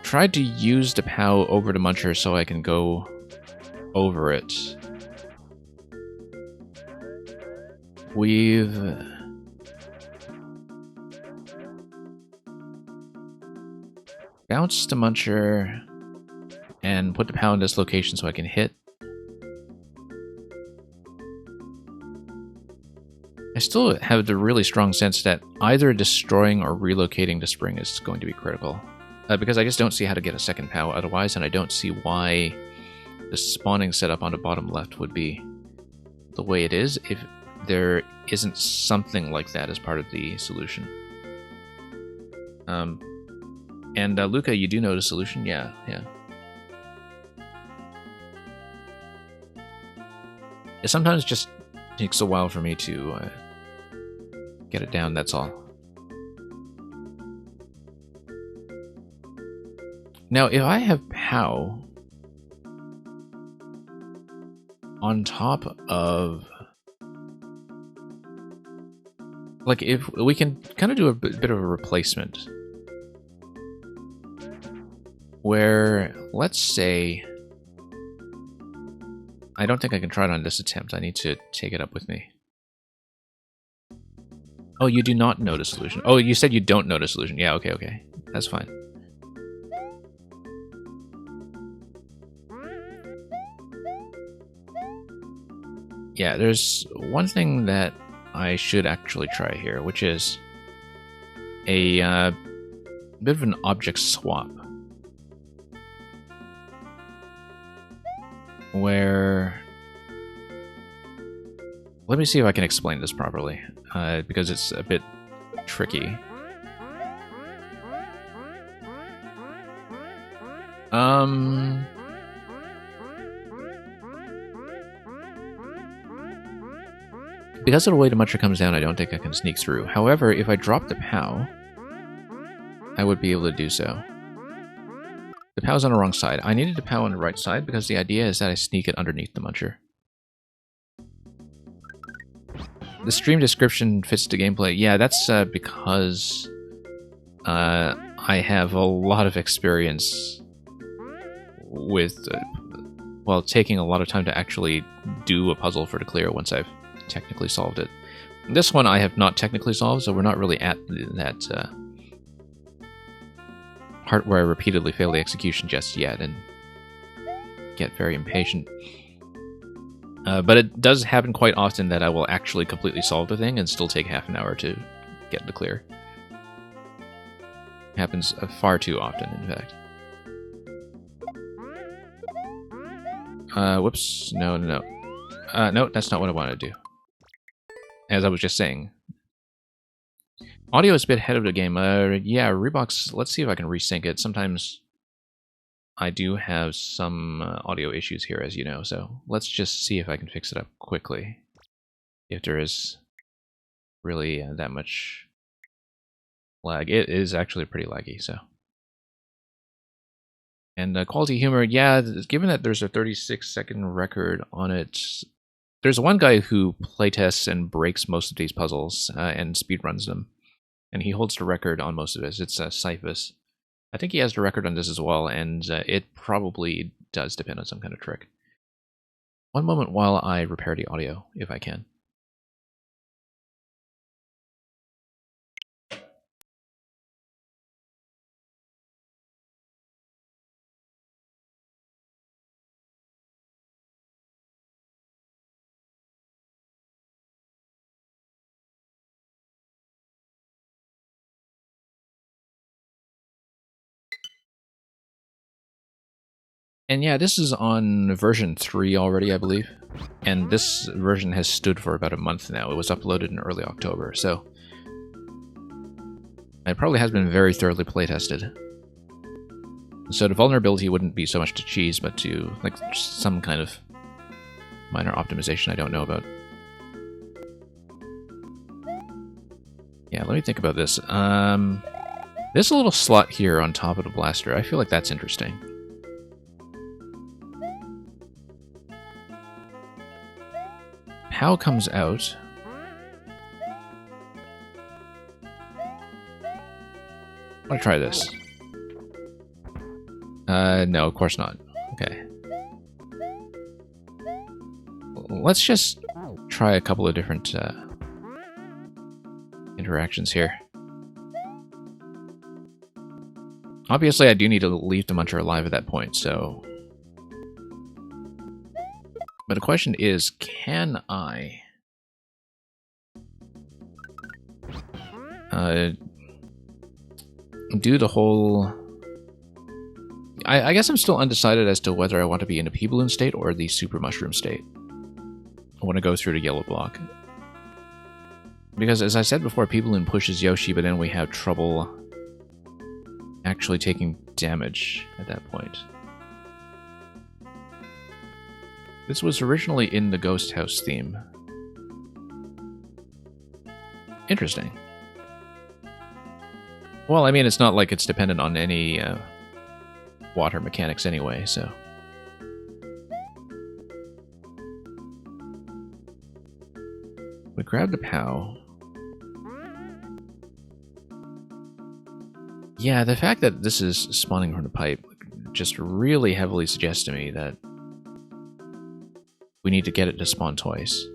S1: tried to use the POW over the Muncher so I can go over it. We've bounced the Muncher and put the POW in this location so I can hit. I still have the really strong sense that either destroying or relocating the spring is going to be critical. Because I just don't see how to get a second POW otherwise, and I don't see why the spawning setup on the bottom left would be the way it is if there isn't something like that as part of the solution. And Luca, you do know the solution? Yeah. It sometimes just takes a while for me to get it down, that's all. Now, if I have POW on top of... Like, if we can kind of do a bit of a replacement. Where, let's say... I don't think I can try it on this attempt. I need to take it up with me. Oh, you do not know the solution. Oh, you said you don't know the solution. Yeah, okay. That's fine. Yeah, there's one thing that I should actually try here, which is a bit of an object swap. Where... Let me see if I can explain this properly, because it's a bit tricky. Because of the way the Muncher comes down, I don't think I can sneak through. However, if I drop the POW, I would be able to do so. The POW's on the wrong side. I needed the POW on the right side because the idea is that I sneak it underneath the Muncher. The stream description fits the gameplay. Yeah, that's because I have a lot of experience with, well, taking a lot of time to actually do a puzzle for the clear once I've technically solved it. This one I have not technically solved, so we're not really at that part where I repeatedly fail the execution just yet and get very impatient. But it does happen quite often that I will actually completely solve the thing and still take half an hour to get the clear. It happens far too often, in fact. Whoops. No. No, that's not what I wanted to do. As I was just saying. Audio is a bit ahead of the game. Yeah, Reebox, let's see if I can resync it. Sometimes I do have some audio issues here, as you know, so let's just see if I can fix it up quickly. If there is really that much lag. It is actually pretty laggy, so. And Quality Humor, yeah, given that there's a 36-second record on it, there's one guy who playtests and breaks most of these puzzles and speedruns them. And he holds the record on most of it. It's Cyphus. I think he has the record on this as well, and it probably does depend on some kind of trick. One moment while I repair the audio, if I can. And yeah, this is on version 3 already, I believe. And this version has stood for about a month now. It was uploaded in early October, so it probably has been very thoroughly playtested. So the vulnerability wouldn't be so much to cheese, but to like some kind of minor optimization I don't know about. Yeah, let me think about this. This little slot here on top of the blaster, I feel like that's interesting. POW comes out. I want to try this. No, of course not. Okay. Let's just try a couple of different interactions here. Obviously, I do need to leave the Muncher alive at that point, so... But the question is, can I... do the whole... I guess I'm still undecided as to whether I want to be in the Pea Balloon state or the Super Mushroom state. I want to go through the yellow block. Because, as I said before, Pea Balloon pushes Yoshi, but then we have trouble actually taking damage at that point. This was originally in the Ghost House theme. Interesting. Well, I mean, it's not like it's dependent on any water mechanics anyway, so... We grab the POW. Yeah, the fact that this is spawning from the pipe just really heavily suggests to me that we need to get it to spawn twice.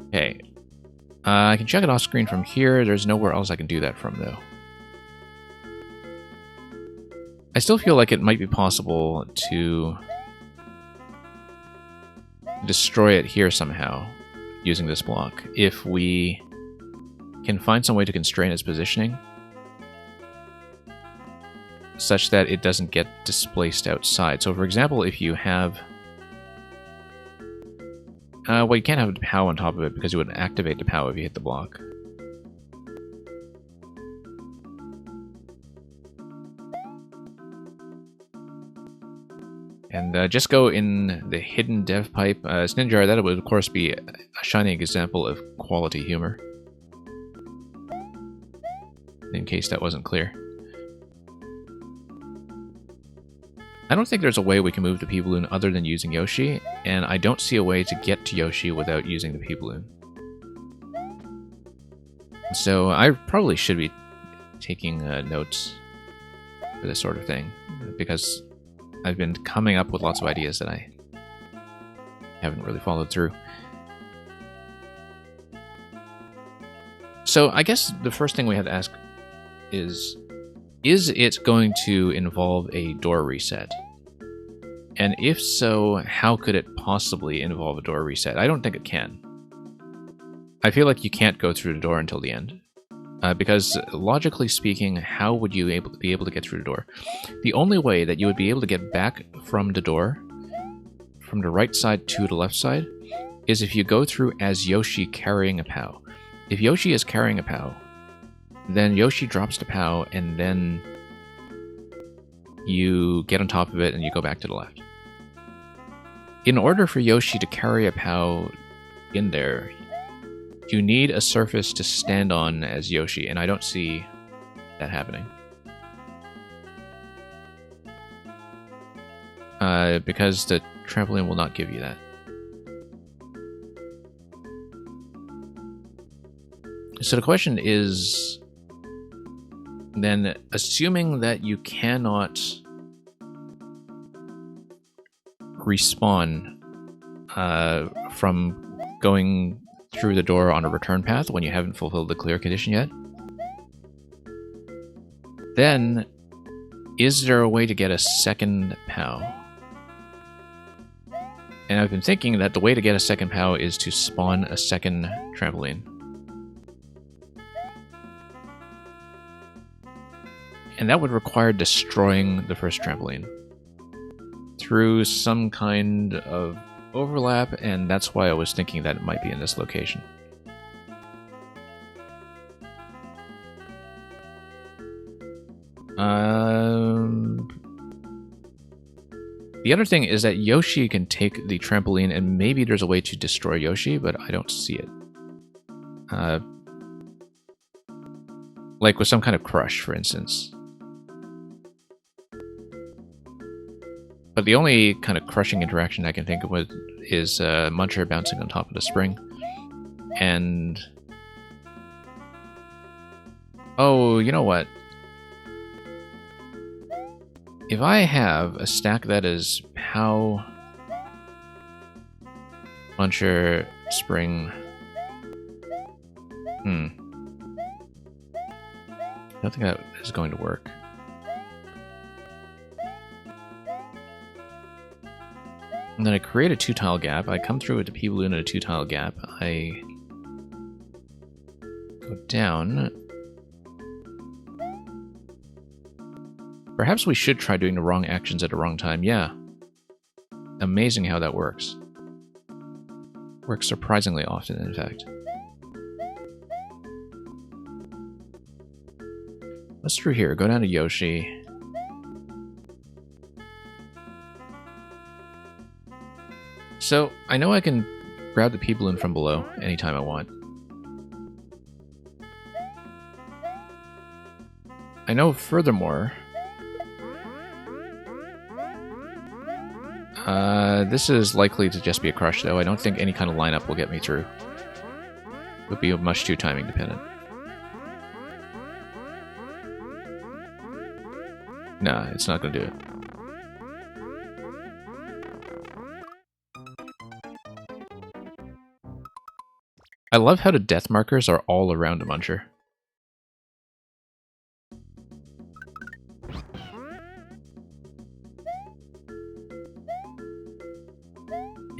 S1: Okay. I can check it off screen from here. There's nowhere else I can do that from, though. I still feel like it might be possible to destroy it here somehow using this block if we can find some way to constrain its positioning such that it doesn't get displaced outside. So, for example, if you have... well, you can't have the POW on top of it because it would activate the POW if you hit the block. And just go in the hidden dev pipe. Sninjar, that would of course be a shining example of quality humor. In case that wasn't clear. I don't think there's a way we can move the Pea Balloon other than using Yoshi, and I don't see a way to get to Yoshi without using the Pea Balloon. So I probably should be taking notes for this sort of thing, because I've been coming up with lots of ideas that I haven't really followed through. So I guess the first thing we have to ask is it going to involve a door reset? And if so, how could it possibly involve a door reset? I don't think it can. I feel like you can't go through the door until the end. Because logically speaking, how would you be able to get through the door? The only way that you would be able to get back from the door, from the right side to the left side, is if you go through as Yoshi carrying a POW. If Yoshi is carrying a POW, Then Yoshi drops to POW, and then you get on top of it and you go back to the left. In order for Yoshi to carry a POW in there, you need a surface to stand on as Yoshi, and I don't see that happening. Because the trampoline will not give you that. So the question is, then, assuming that you cannot respawn from going through the door on a return path when you haven't fulfilled the clear condition yet, then is there a way to get a second POW? And I've been thinking that the way to get a second POW is to spawn a second trampoline. And that would require destroying the first trampoline through some kind of overlap, and that's why I was thinking that it might be in this location. The other thing is that Yoshi can take the trampoline, and maybe there's a way to destroy Yoshi, but I don't see it. Like with some kind of crush, for instance. But the only kind of crushing interaction I can think of with is Muncher bouncing on top of the spring. And... oh, you know what? If I have a stack that is POW, Muncher, spring... I don't think that is going to work. And then I create a 2-tile gap. I come through with the P-balloon in a 2-tile gap. I go down. Perhaps we should try doing the wrong actions at the wrong time. Yeah. Amazing how that works. Works surprisingly often, in fact. Let's through here. Go down to Yoshi. So, I know I can grab the P-balloon from below anytime I want. I know, furthermore, this is likely to just be a crush, though. I don't think any kind of lineup will get me through. It would be much too timing dependent. Nah, it's not going to do it. I love how the death markers are all around a Muncher.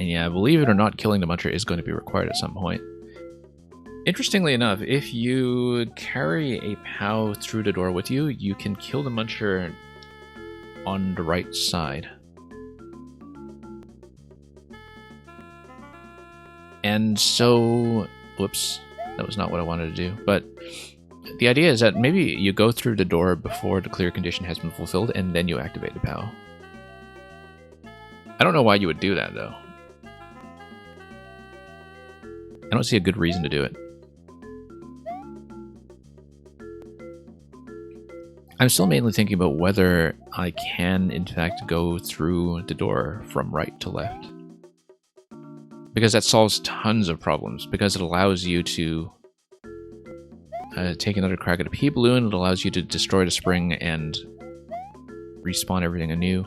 S1: And yeah, believe it or not, killing the Muncher is going to be required at some point. Interestingly enough, if you carry a POW through the door with you, you can kill the Muncher on the right side. And so... whoops, that was not what I wanted to do. But the idea is that maybe you go through the door before the clear condition has been fulfilled, and then you activate the POW. I don't know why you would do that, though. I don't see a good reason to do it. I'm still mainly thinking about whether I can, in fact, go through the door from right to left. Because that solves tons of problems, because it allows you to take another crack at a P-balloon, it allows you to destroy the spring and respawn everything anew.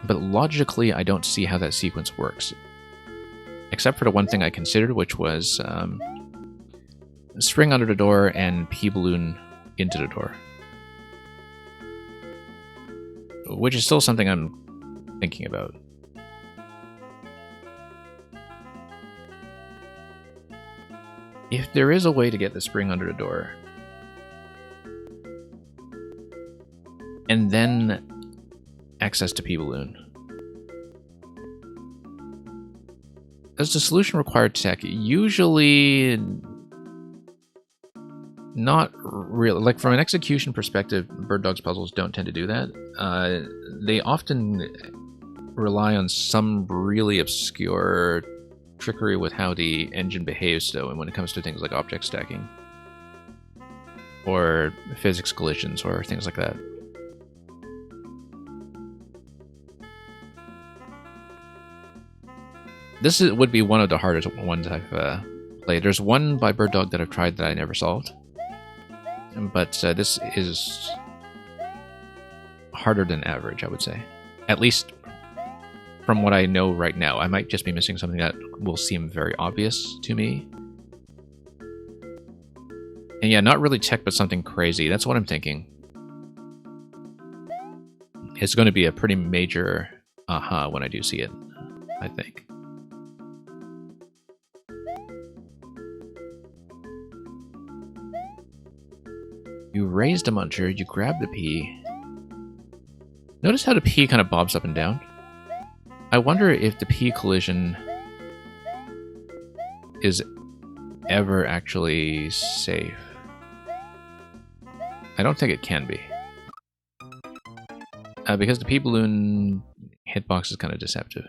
S1: But logically, I don't see how that sequence works. Except for the one thing I considered, which was spring under the door and P-balloon into the door. Which is still something I'm thinking about. If there is a way to get the spring under the door, and then access to P-balloon, does the solution require tech? Usually not really. Like, from an execution perspective, Bird Dog's puzzles don't tend to do that. They often rely on some really obscure trickery with how the engine behaves, though, and when it comes to things like object stacking or physics collisions or things like that. This would be one of the hardest ones I've played. There's one by Bird Dog that I've tried that I never solved, but this is harder than average, I would say. At least from what I know right now. I might just be missing something that will seem very obvious to me. And yeah, not really tech, but something crazy. That's what I'm thinking. It's going to be a pretty major aha when I do see it, I think. You raised a muncher, you grab the P. Notice how the P kind of bobs up and down? I wonder if the P collision is ever actually safe. I don't think it can be. Because the P balloon hitbox is kind of deceptive.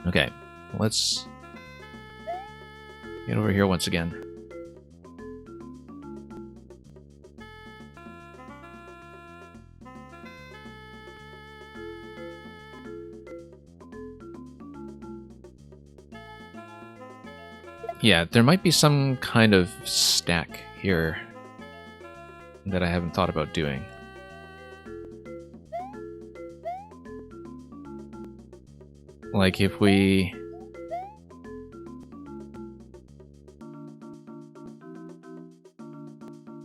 S1: Okay, let's get over here once again. Yeah, there might be some kind of stack here that I haven't thought about doing. Like if we...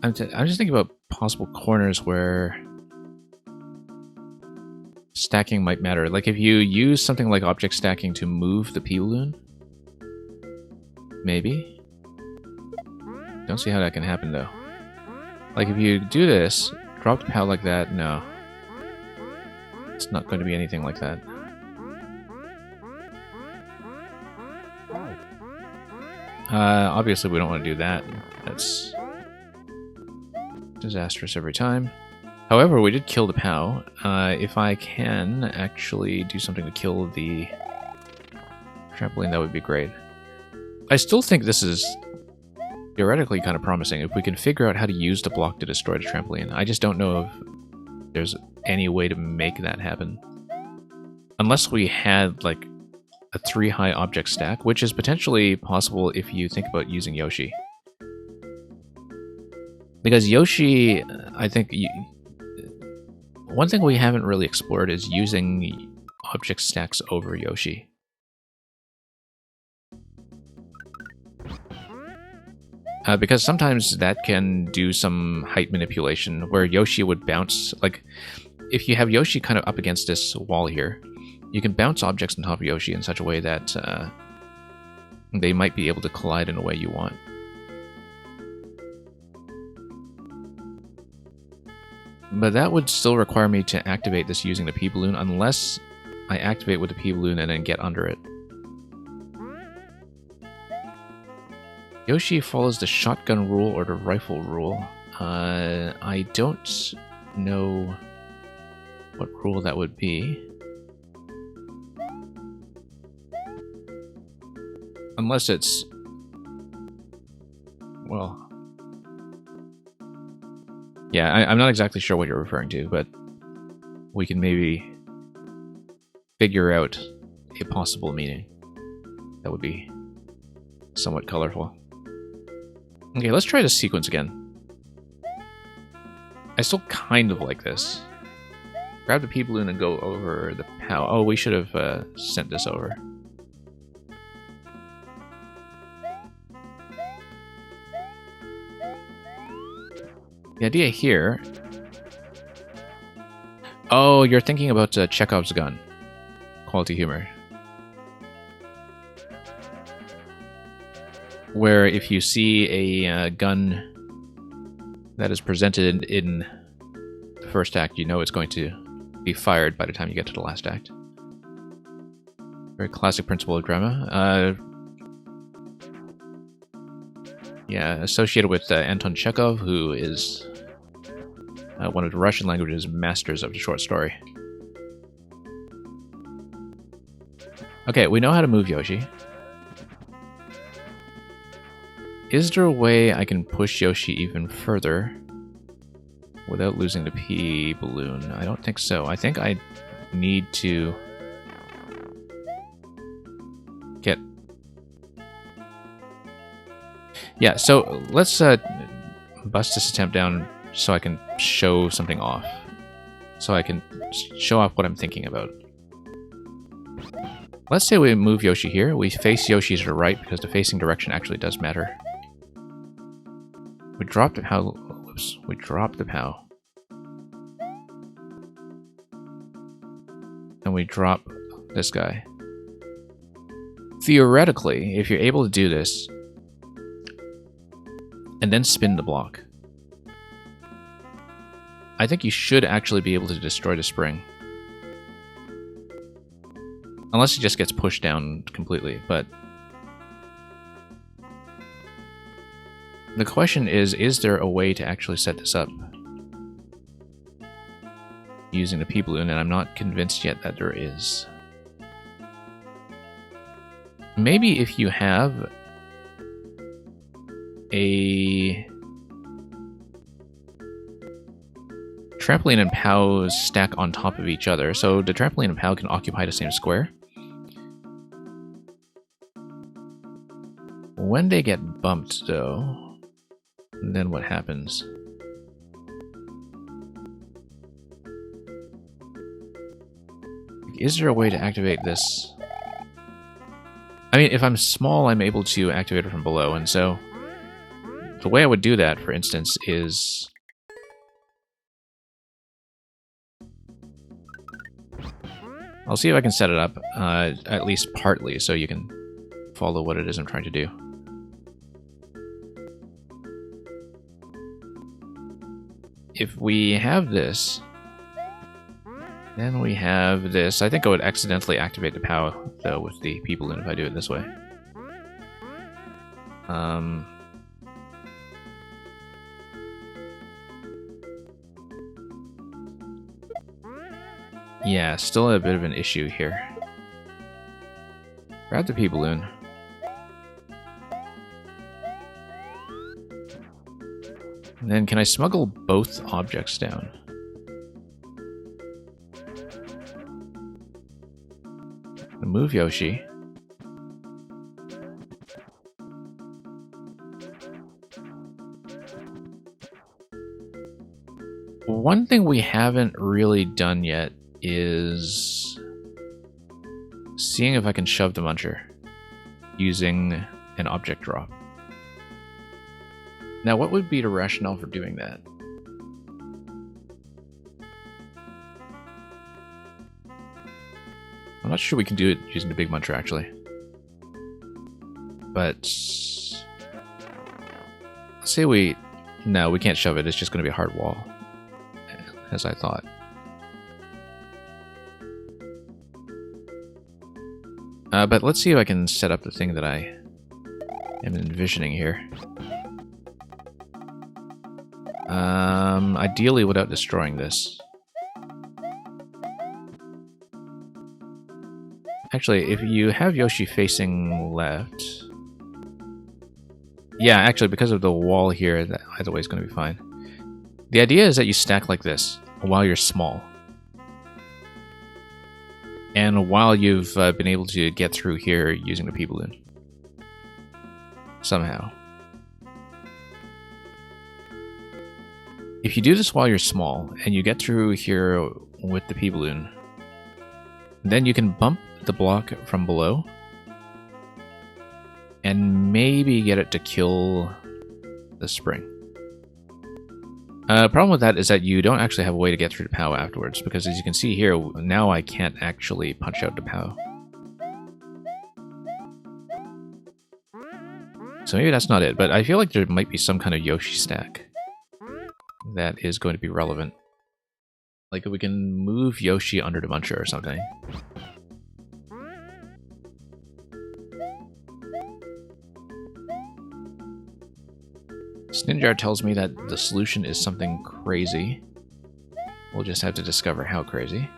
S1: I'm just thinking about possible corners where stacking might matter. Like if you use something like object stacking to move the P-balloon, maybe? Don't see how that can happen though. Like if you do this, drop the POW like that, no. It's not going to be anything like that. Obviously we don't want to do that. That's disastrous every time. However, we did kill the POW. If I can actually do something to kill the trampoline, that would be great. I still think this is theoretically kind of promising if we can figure out how to use the block to destroy the trampoline. I just don't know if there's any way to make that happen. Unless we had, like, a 3-high object stack, which is potentially possible if you think about using Yoshi. Because Yoshi, I think... one thing we haven't really explored is using object stacks over Yoshi. Because sometimes that can do some height manipulation where Yoshi would bounce. Like, if you have Yoshi kind of up against this wall here, you can bounce objects on top of Yoshi in such a way that they might be able to collide in a way you want. But that would still require me to activate this using the P-balloon, unless I activate with the P-balloon and then get under it. Yoshi follows the shotgun rule or the rifle rule. I don't know what rule that would be. Unless it's... well... yeah, I'm not exactly sure what you're referring to, but we can maybe figure out a possible meaning. That would be somewhat colorful. Okay, let's try this sequence again. I still kind of like this. Grab the P-balloon and go over the POW. Oh, we should have sent this over. The idea here... oh, you're thinking about Chekhov's gun. Quality humor. Where if you see a gun that is presented in the first act, you know it's going to be fired by the time you get to the last act. Very classic principle of drama. Yeah, associated with Anton Chekhov, who is one of the Russian language's masters of the short story. Okay, we know how to move Yoshi. Is there a way I can push Yoshi even further without losing the P balloon? I don't think so. I think I need to get... Yeah, so let's bust this attempt down so I can show something off. So I can show off what I'm thinking about. Let's say we move Yoshi here. We face Yoshi to the right because the facing direction actually does matter. We drop the POW. Whoops. We drop the POW. And we drop this guy. Theoretically, if you're able to do this, and then spin the block, I think you should actually be able to destroy the spring. Unless he just gets pushed down completely, but... The question is there a way to actually set this up using the P-balloon, and I'm not convinced yet that there is. Maybe if you have a trampoline and POW stack on top of each other, so the trampoline and POW can occupy the same square. When they get bumped, though, then what happens? Is there a way to activate this? I mean, if I'm small, I'm able to activate it from below, and so the way I would do that, for instance, is... I'll see if I can set it up, at least partly, so you can follow what it is I'm trying to do. If we have this, then we have this. I think I would accidentally activate the POW, though, with the P-balloon if I do it this way. Yeah, still a bit of an issue here. Grab the P-balloon. And then can I smuggle both objects down? Move Yoshi. One thing we haven't really done yet is seeing if I can shove the Muncher using an object drop. Now, what would be the rationale for doing that? I'm not sure we can do it using the Big Muncher, actually. But... let's say we... No, we can't shove it. It's just going to be a hard wall. As I thought. But let's see if I can set up the thing that I am envisioning here. Ideally without destroying this. Actually, if you have Yoshi facing left... Yeah, actually, because of the wall here, that either way is going to be fine. The idea is that you stack like this while you're small. And while you've been able to get through here using the P-balloon. Somehow. If you do this while you're small, and you get through here with the P-balloon, then you can bump the block from below, and maybe get it to kill the spring. Problem with that is that you don't actually have a way to get through the POW afterwards, because as you can see here, now I can't actually punch out the POW. So maybe that's not it, but I feel like there might be some kind of Yoshi stack. that is going to be relevant. Like we can move Yoshi under the Muncher or something. Snidjar tells me that the solution is something crazy. We'll just have to discover how crazy.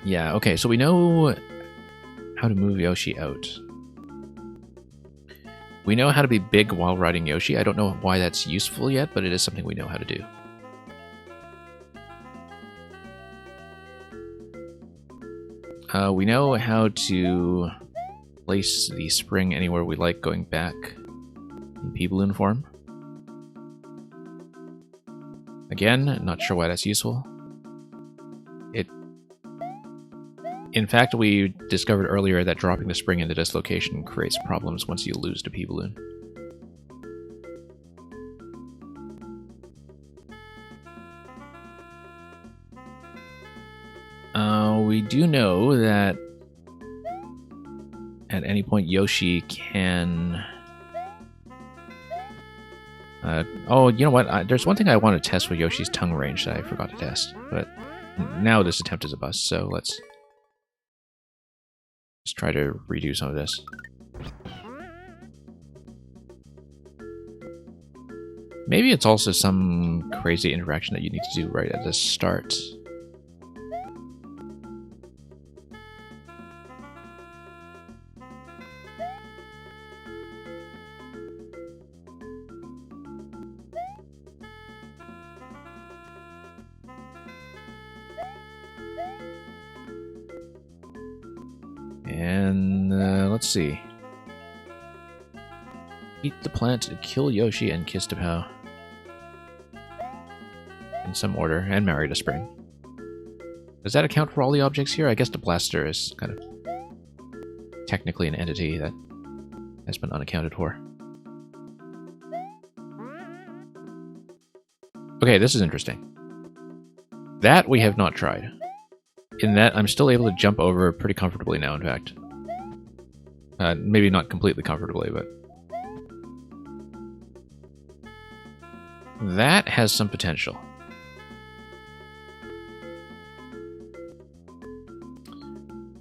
S1: Yeah, okay, so we know how to move Yoshi out. We know how to be big while riding Yoshi. I don't know why that's useful yet, but it is something we know how to do. We know how to place the spring anywhere we like going back in P-Balloon form. Again, not sure why that's useful. In fact, we discovered earlier that dropping the spring into this location creates problems once you lose the P-Balloon. We do know that at any point Yoshi can... oh, you know what? There's one thing I want to test with Yoshi's tongue range that I forgot to test, but now this attempt is a bust, so let's just try to redo some of this. Maybe it's also some crazy interaction that you need to do right at the start. And let's see. Eat the plant, kill Yoshi, and kiss Tapao. In some order, and marry the spring. Does that account for all the objects here? I guess the blaster is kind of technically an entity that has been unaccounted for. Okay, this is interesting. That we have not tried. In that, I'm still able to jump over pretty comfortably now, in fact. Maybe not completely comfortably, but... that has some potential.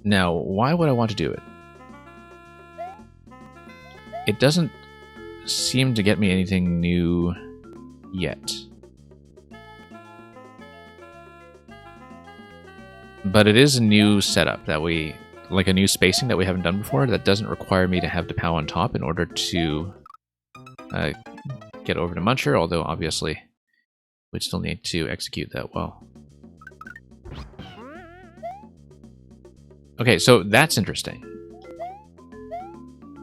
S1: Now, why would I want to do it? It doesn't seem to get me anything new yet. But it is a new setup that we... like a new spacing that we haven't done before that doesn't require me to have the POW on top in order to get over to Muncher, although obviously we'd still need to execute that well. Okay, so that's interesting.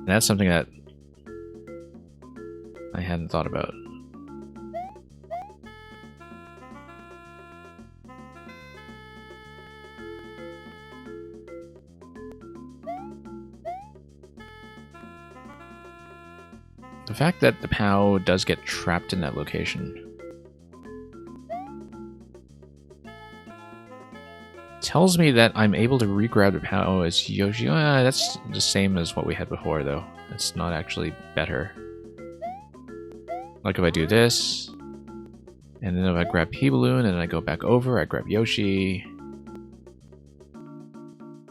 S1: That's something that I hadn't thought about. The fact that the POW does get trapped in that location tells me that I'm able to re-grab the POW as Yoshi. That's the same as what we had before, though. It's not actually better. Like if I do this, and then if I grab P-Balloon and then I go back over, I grab Yoshi,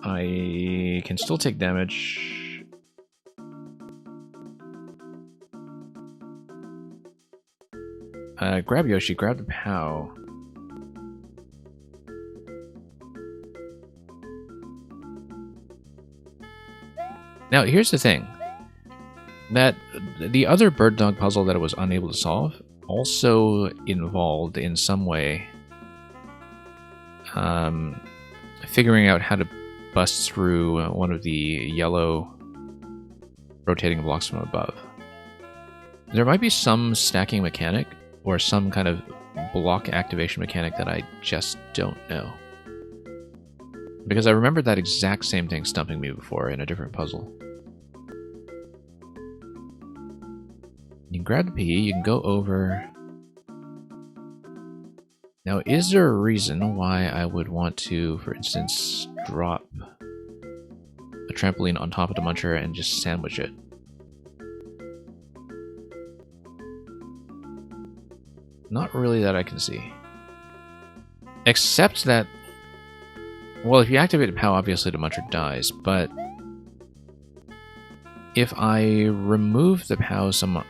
S1: I can still take damage. Grab Yoshi, grab the POW. Now, here's the thing. That the other bird dog puzzle that I was unable to solve also involved in some way figuring out how to bust through one of the yellow rotating blocks from above. There might be some stacking mechanic or some kind of block activation mechanic that I just don't know. Because I remembered that exact same thing stumping me before in a different puzzle. You can grab the P, you can go over. Now, is there a reason why I would want to, for instance, drop trampoline on top of the Muncher and just sandwich it. Not really that I can see. Except that, well, if you activate a POW, obviously the Muncher dies, but if I remove the POW some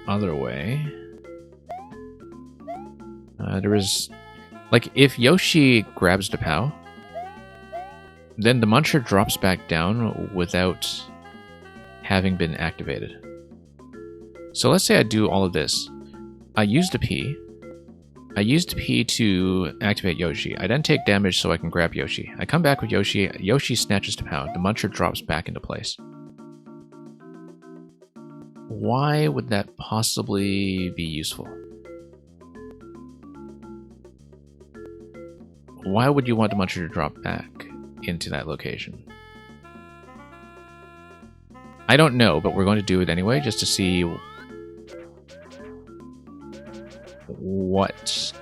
S1: other way, there is, like, if Yoshi grabs the POW, then the Muncher drops back down without having been activated. So let's say I do all of this. I use the P. I use the P to activate Yoshi. I then take damage so I can grab Yoshi. I come back with Yoshi. Yoshi snatches the POW. The Muncher drops back into place. Why would that possibly be useful? Why would you want the Muncher to drop back into that location? I don't know, but we're going to do it anyway, just to see what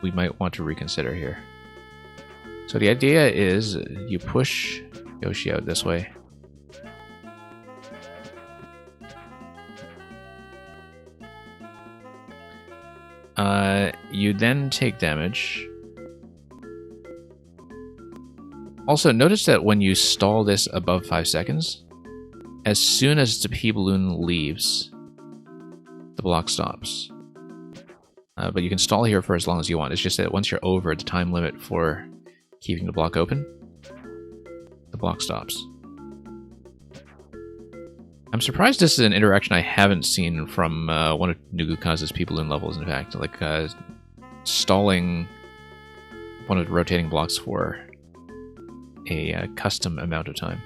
S1: we might want to reconsider here. So the idea is you push Yoshi out this way. You then take damage. Also, notice that when you stall this above 5 seconds, as soon as the P-balloon leaves, the block stops. But you can stall here for as long as you want. It's just that once you're over the time limit for keeping the block open, the block stops. I'm surprised this is an interaction I haven't seen from one of Nugukaza's P-balloon levels, in fact. Like, stalling one of the rotating blocks for a custom amount of time.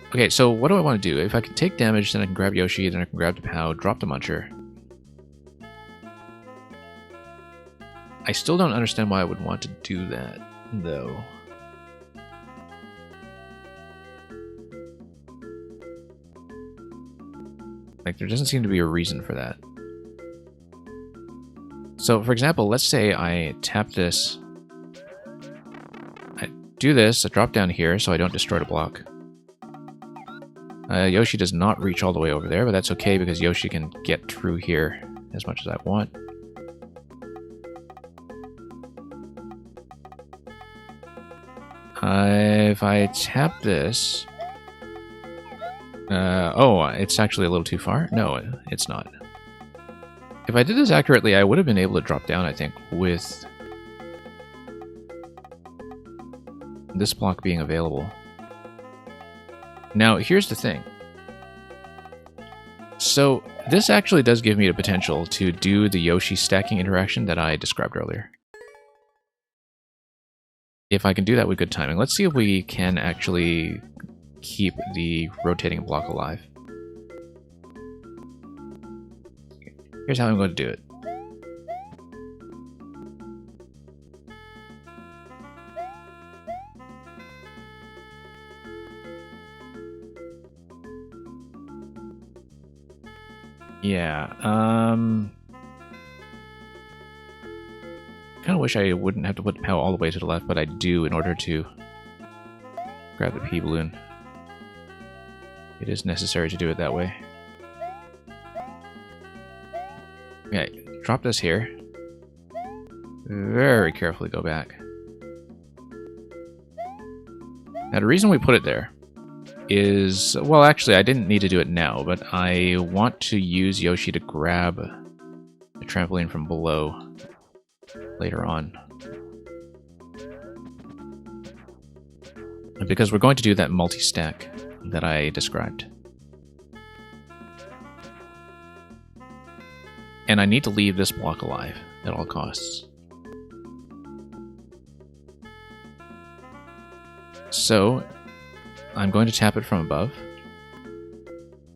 S1: Okay, so what do I want to do? If I can take damage, then I can grab Yoshi, then I can grab the POW, drop the Muncher. I still don't understand why I would want to do that, though. Like, there doesn't seem to be a reason for that. So, for example, let's say I tap this. I do this, I drop down here so I don't destroy the block. Yoshi does not reach all the way over there, but that's okay because Yoshi can get through here as much as I want. If I tap this... oh, it's actually a little too far? No, it's not. If I did this accurately, I would have been able to drop down, I think, with this block being available. Now, here's the thing. So, this actually does give me the potential to do the Yoshi stacking interaction that I described earlier. If I can do that with good timing. Let's see if we can actually keep the rotating block alive. Here's how I'm going to do it. Yeah, kind of wish I wouldn't have to put the POW all the way to the left, but I do in order to grab the P-balloon. It is necessary to do it that way. Okay, drop this here. Very carefully go back. Now the reason we put it there is, well, actually I didn't need to do it now, but I want to use Yoshi to grab the trampoline from below later on. Because we're going to do that multi-stack that I described. And I need to leave this block alive at all costs. So, I'm going to tap it from above.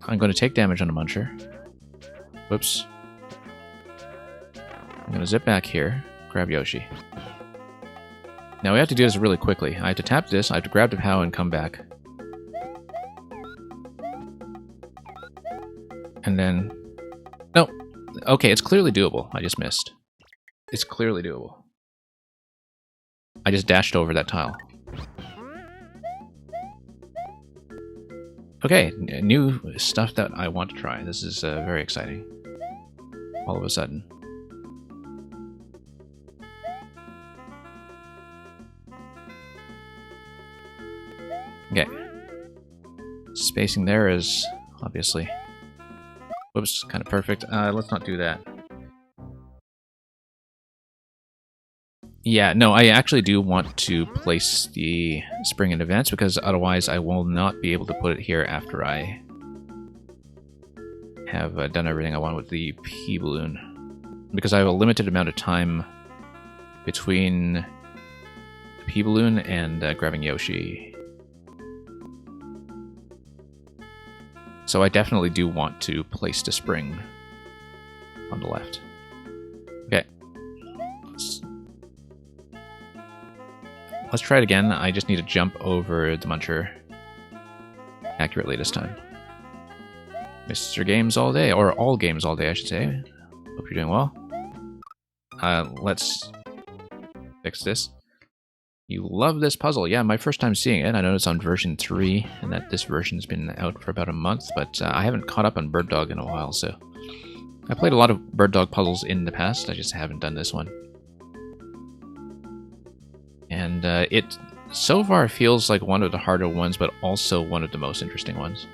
S1: I'm going to take damage on the Muncher. Whoops. I'm going to zip back here, grab Yoshi. Now we have to do this really quickly. I have to tap this, I have to grab the POW and come back. And then... No! Okay, it's clearly doable. I just missed. It's clearly doable. I just dashed over that tile. Okay, new stuff that I want to try. This is very exciting. All of a sudden. Okay. Spacing there is obviously... Whoops, kind of perfect. Let's not do that. Yeah, no, I actually do want to place the spring in advance because otherwise I will not be able to put it here after I have done everything I want with the P-balloon. Because I have a limited amount of time between the P-balloon and grabbing Yoshi. So I definitely do want to place the spring on the left. Okay. Let's try it again. I just need to jump over the Muncher accurately this time. Mr. Games all day, or all games all day, I should say. Hope you're doing well. Let's fix this. You love this puzzle. Yeah, my first time seeing it. I know it's on version 3, and that this version's been out for about a month, but I haven't caught up on Bird Dog in a while, so... I played a lot of Bird Dog puzzles in the past, I just haven't done this one. And it so far feels like one of the harder ones, but also one of the most interesting ones.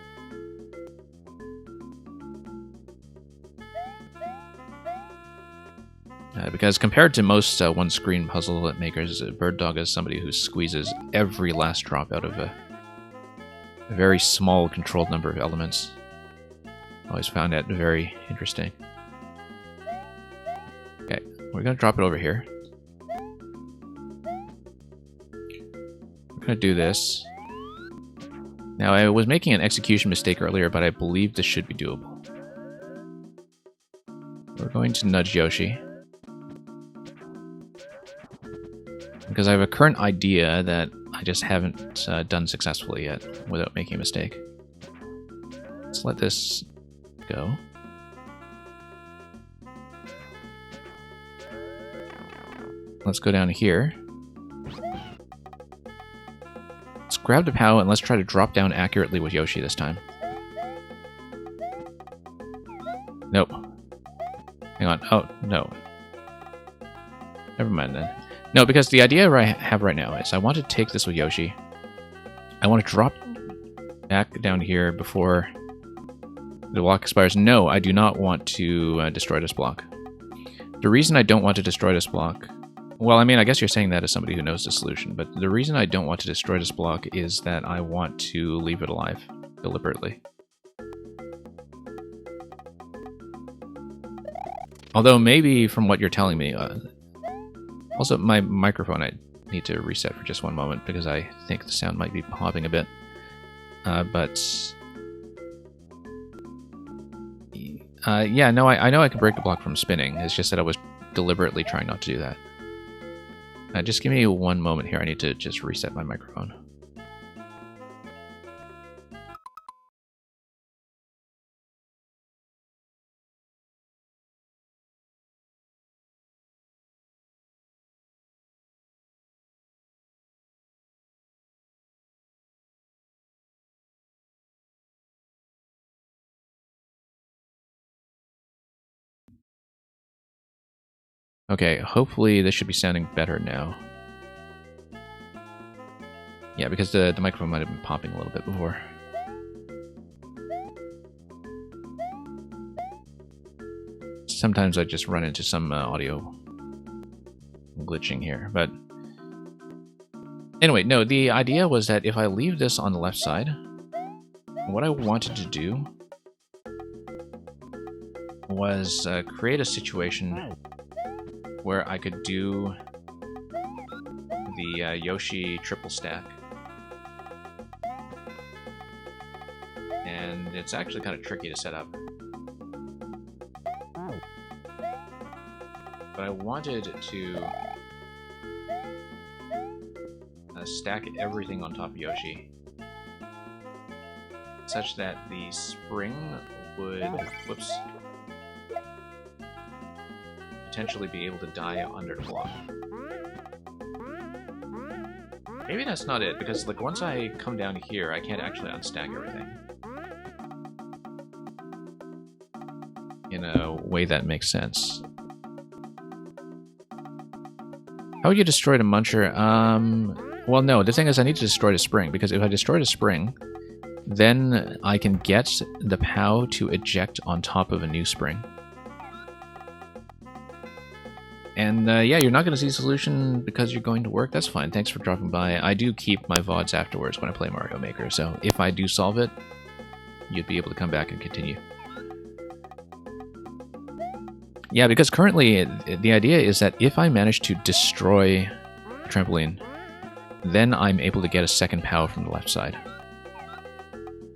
S1: Because compared to most one-screen puzzle makers, Bird Dog is somebody who squeezes every last drop out of a very small, controlled number of elements. Always found that very interesting. Okay, we're going to drop it over here. We're going to do this. Now, I was making an execution mistake earlier, but I believe this should be doable. We're going to nudge Yoshi. Because I have a current idea that I just haven't done successfully yet without making a mistake. Let's let this go. Let's go down here. Let's grab the POW and let's try to drop down accurately with Yoshi this time. Nope. Hang on. Oh, no. Never mind then. No, because the idea I have right now is I want to take this with Yoshi. I want to drop back down here before the block expires. No, I do not want to destroy this block. The reason I don't want to destroy this block... Well, I mean, I guess you're saying that as somebody who knows the solution, but the reason I don't want to destroy this block is that I want to leave it alive, deliberately. Although maybe from what you're telling me... Also, my microphone I need to reset for just one moment because I think the sound might be popping a bit. Yeah, no, I know I can break the block from spinning. It's just that I was deliberately trying not to do that. Just give me one moment here. I need to just reset my microphone. Okay, hopefully this should be sounding better now. Yeah, because the microphone might have been popping a little bit before. Sometimes I just run into some audio glitching here, but... Anyway, no, the idea was that if I leave this on the left side, what I wanted to do was create a situation where I could do the Yoshi triple stack. And it's actually kind of tricky to set up. But I wanted to stack everything on top of Yoshi, such that the spring would, whoops, potentially be able to die under the block. Maybe that's not it, because like once I come down here, I can't actually unstack everything in a way that makes sense. How would you destroy the muncher? Well, no, the thing is I need to destroy the spring, because if I destroy the spring, then I can get the POW to eject on top of a new spring. And yeah, you're not going to see the solution because you're going to work. That's fine. Thanks for dropping by. I do keep my VODs afterwards when I play Mario Maker, so if I do solve it, you'd be able to come back and continue. Yeah, because currently the idea is that if I manage to destroy the trampoline, then I'm able to get a second POW from the left side.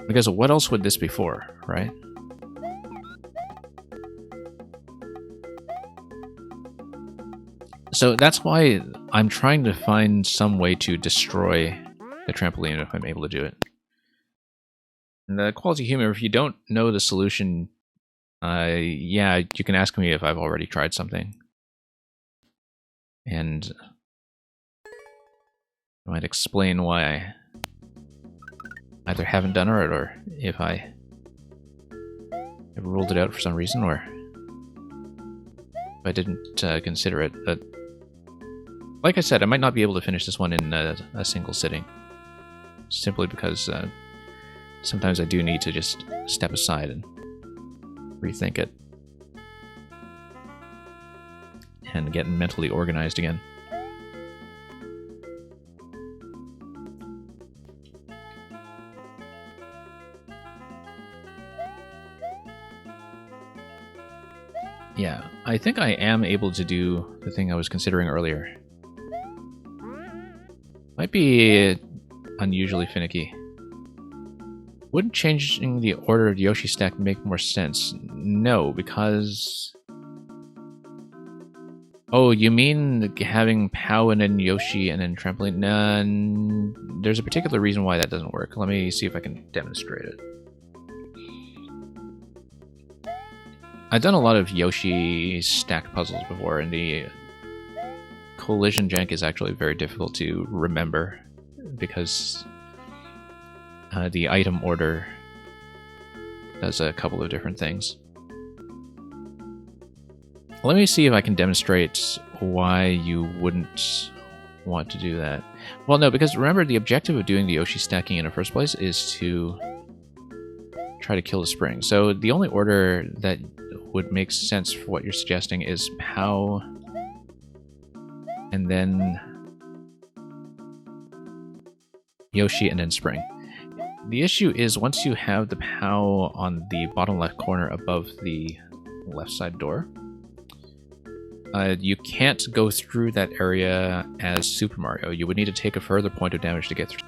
S1: Because what else would this be for, right? So that's why I'm trying to find some way to destroy the trampoline if I'm able to do it. And the quality humor, if you don't know the solution, yeah, you can ask me if I've already tried something. And I might explain why I either haven't done it or if I have ruled it out for some reason or if I didn't consider it. But like I said, I might not be able to finish this one in a single sitting. Simply because sometimes I do need to just step aside and rethink it. And get mentally organized again. Yeah, I think I am able to do the thing I was considering earlier. Might be unusually finicky. Wouldn't changing the order of the Yoshi stack make more sense? No, because... Oh, you mean having POW and then Yoshi and then trampoline? No, there's a particular reason why that doesn't work. Let me see if I can demonstrate it. I've done a lot of Yoshi stack puzzles before, and the collision jank is actually very difficult to remember because the item order does a couple of different things. Let me see if I can demonstrate why you wouldn't want to do that. Well, no, because remember, the objective of doing the Yoshi stacking in the first place is to try to kill the spring. So the only order that would make sense for what you're suggesting is POW and then Yoshi and then spring. The issue is once you have the POW on the bottom left corner above the left side door, you can't go through that area as Super Mario. You would need to take a further point of damage to get through.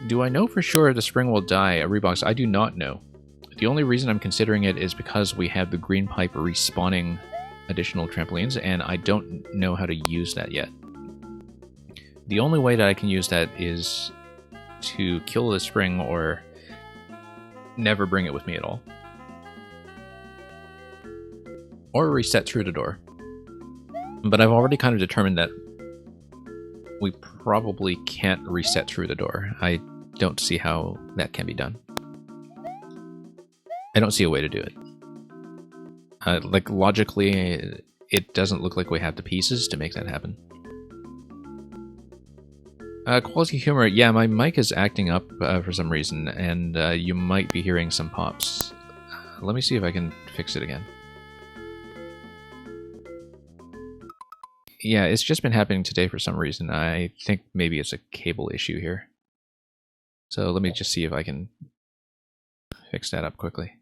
S1: Do I know for sure the spring will die at Rebox? I do not know. The only reason I'm considering it is because we have the green pipe respawning additional trampolines, and I don't know how to use that yet. The only way that I can use that is to kill the spring or never bring it with me at all. Or reset through the door. But I've already kind of determined that we probably can't reset through the door. I don't see how that can be done. I don't see a way to do it. Like, logically, it doesn't look like we have the pieces to make that happen. Quality humor, yeah, my mic is acting up for some reason, and you might be hearing some pops. Let me see if I can fix it again. Yeah, it's just been happening today for some reason. I think maybe it's a cable issue here. So let me just see if I can fix that up quickly.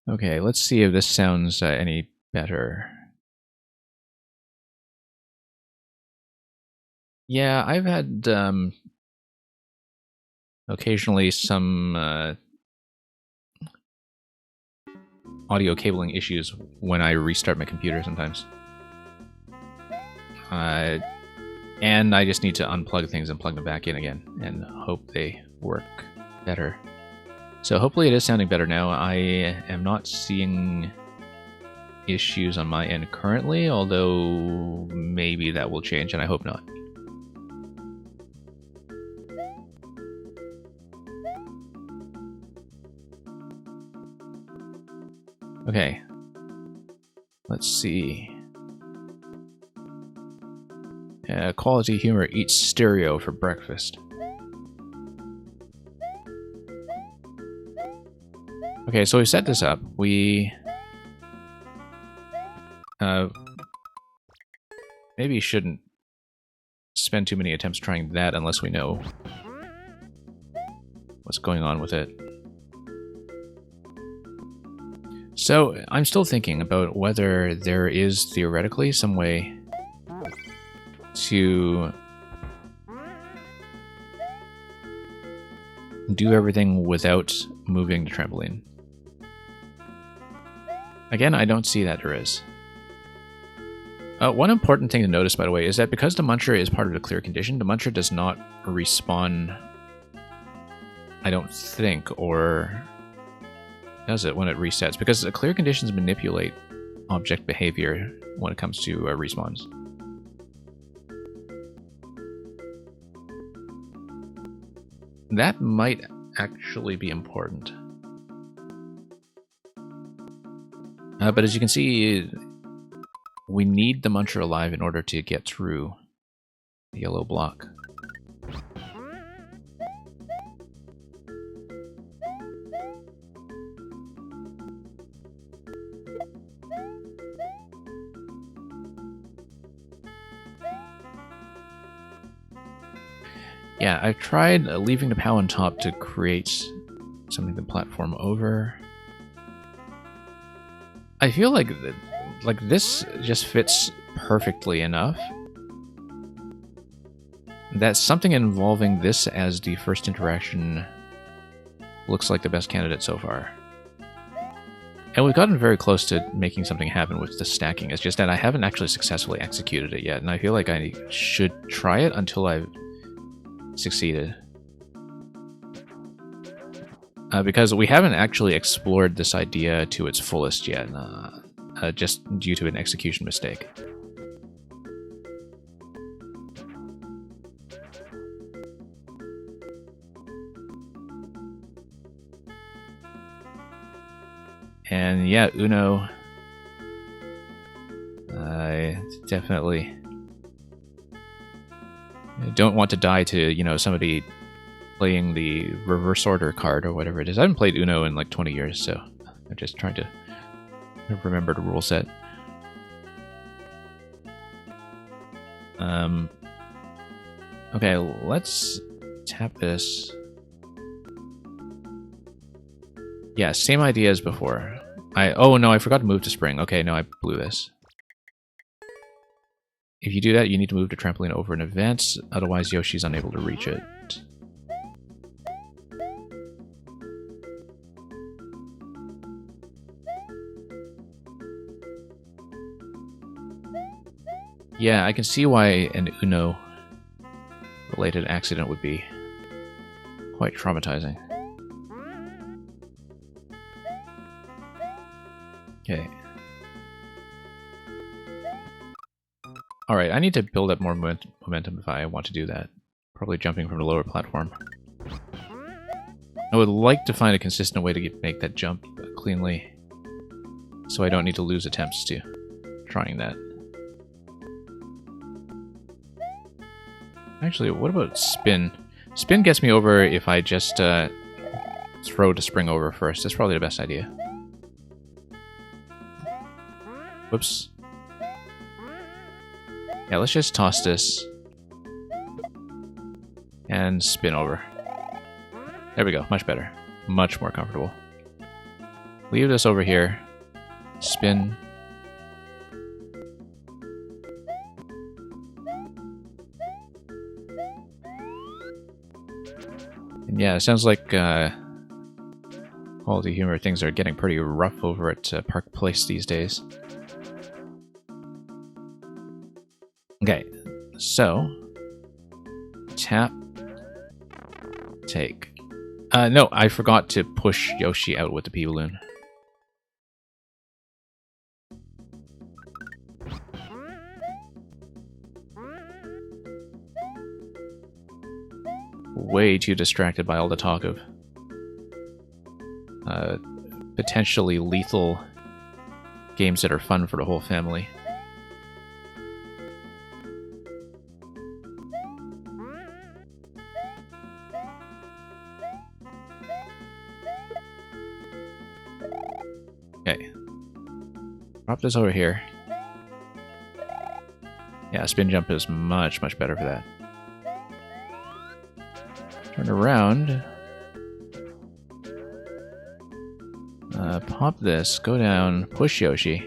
S1: Okay, let's see if this sounds any better. Yeah, I've had occasionally some audio cabling issues when I restart my computer sometimes. And I just need to unplug things and plug them back in again and hope they work better. So hopefully it is sounding better now. I am not seeing issues on my end currently, although maybe that will change, and I hope not. Okay. Let's see. Quality Humor eats stereo for breakfast. Okay, so we set this up. We maybe shouldn't spend too many attempts trying that unless we know what's going on with it. So I'm still thinking about whether there is theoretically some way to do everything without moving the trampoline. Again, I don't see that there is. One important thing to notice, by the way, is that because the Muncher is part of the clear condition, the Muncher does not respawn, I don't think, or does it when it resets? Because the clear conditions manipulate object behavior when it comes to respawns. That might actually be important. But as you can see, we need the Muncher alive in order to get through the yellow block. Yeah, I've tried leaving the POW on top to create something to platform over. I feel like this just fits perfectly enough that something involving this as the first interaction looks like the best candidate so far. And we've gotten very close to making something happen with the stacking. It's just that I haven't actually successfully executed it yet, and I feel like I should try it until I've succeeded. Because we haven't actually explored this idea to its fullest yet, just due to an execution mistake. And yeah, Uno, I definitely don't want to die to, you know, somebody playing the reverse order card or whatever it is. I haven't played Uno in like 20 years, so I'm just trying to remember the rule set. Okay, let's tap this. Yeah, same idea as before. Oh no, I forgot to move to spring. Okay, no, I blew this. If you do that, you need to move the trampoline over in advance, otherwise Yoshi's unable to reach it. Yeah, I can see why an Uno-related accident would be quite traumatizing. Okay. Alright, I need to build up more momentum if I want to do that. Probably jumping from the lower platform. I would like to find a consistent way to make that jump cleanly, so I don't need to lose attempts to trying that. Actually, what about spin? Spin gets me over if I just throw the spring over first. That's probably the best idea. Whoops. Yeah, let's just toss this. And spin over. There we go, much better. Much more comfortable. Leave this over here. Spin. Yeah, it sounds like all the humor things are getting pretty rough over at Park Place these days. Okay, so tap, take. No, I forgot to push Yoshi out with the P-Balloon. Way too distracted by all the talk of potentially lethal games that are fun for the whole family. Okay. Drop this over here. Yeah, spin jump is much, much better for that. Turn around. Pop this, go down, push Yoshi.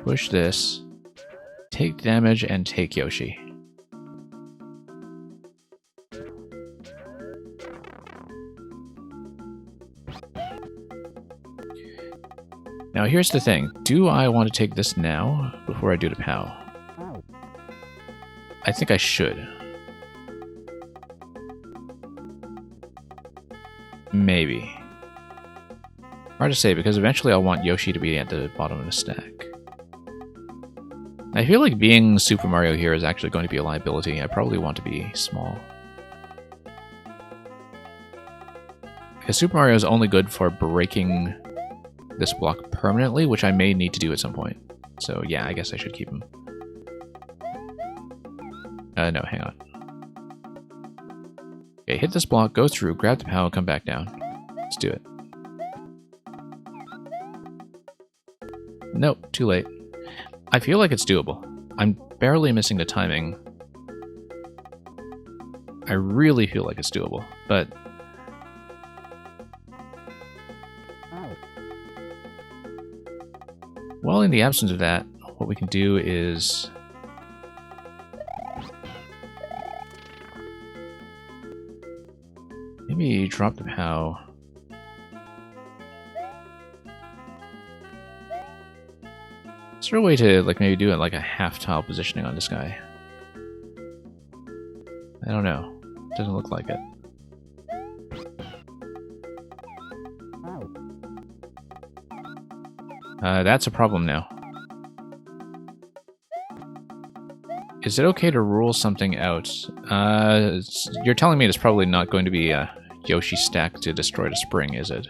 S1: Push this, take damage, and take Yoshi. Now here's the thing, do I want to take this now before I do the POW? I think I should. Maybe. Hard to say, because eventually I'll want Yoshi to be at the bottom of the stack. I feel like being Super Mario here is actually going to be a liability. I probably want to be small. Because Super Mario is only good for breaking this block permanently, which I may need to do at some point. So yeah, I guess I should keep him. No, hang on. Okay, hit this block, go through, grab the POW, come back down. Let's do it. Nope, too late. I feel like it's doable. I'm barely missing the timing. I really feel like it's doable, but... well, in the absence of that, what we can do is... maybe drop the POW. Is there a way to like maybe do it like a half tile positioning on this guy? I don't know. Doesn't look like it. That's a problem now. Is it okay to rule something out? You're telling me it's probably not going to be a Yoshi stack to destroy the spring, is it?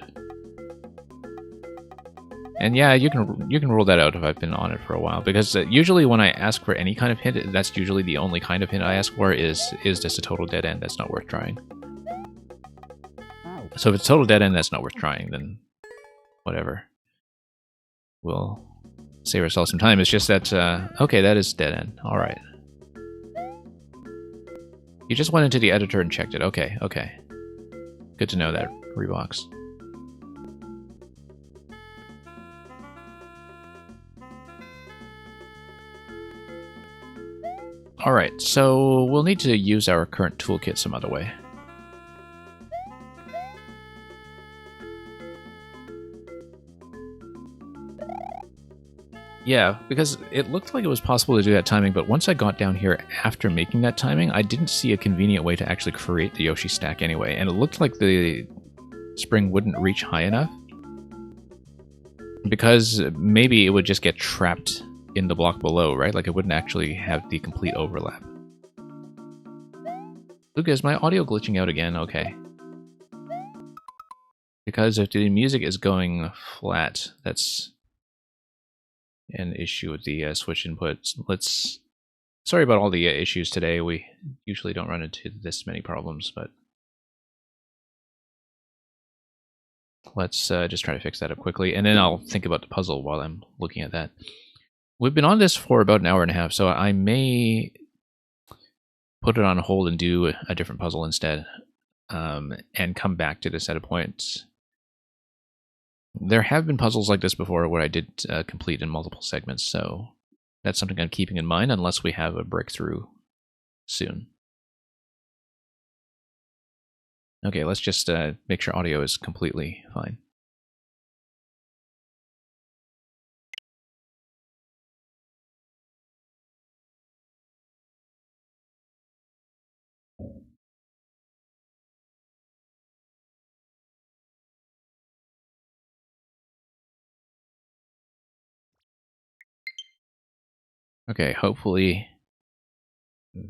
S1: And yeah, you can rule that out if I've been on it for a while, because usually when I ask for any kind of hint, that's usually the only kind of hint I ask for is this a total dead end that's not worth trying? So if it's total dead end that's not worth trying, then whatever. We'll save ourselves some time. It's just that, okay, that is dead end. Alright. You just went into the editor and checked it. Okay, okay. Good to know that, Rebox. Alright, so we'll need to use our current toolkit some other way. Yeah, because it looked like it was possible to do that timing, but once I got down here after making that timing, I didn't see a convenient way to actually create the Yoshi stack anyway, and it looked like the spring wouldn't reach high enough. Because maybe it would just get trapped in the block below, right? Like it wouldn't actually have the complete overlap. Luca, is my audio glitching out again? Okay. Because if the music is going flat, that's an issue with the switch inputs. Sorry about all the issues today. We usually don't run into this many problems, but let's just try to fix that up quickly, and then I'll think about the puzzle while I'm looking at that. We've been on this for about an hour and a half, so I may put it on hold and do a different puzzle instead, and come back to this at a point. There have been puzzles like this before where I did complete in multiple segments, so that's something I'm keeping in mind unless we have a breakthrough soon. Okay, let's just make sure audio is completely fine. Okay, hopefully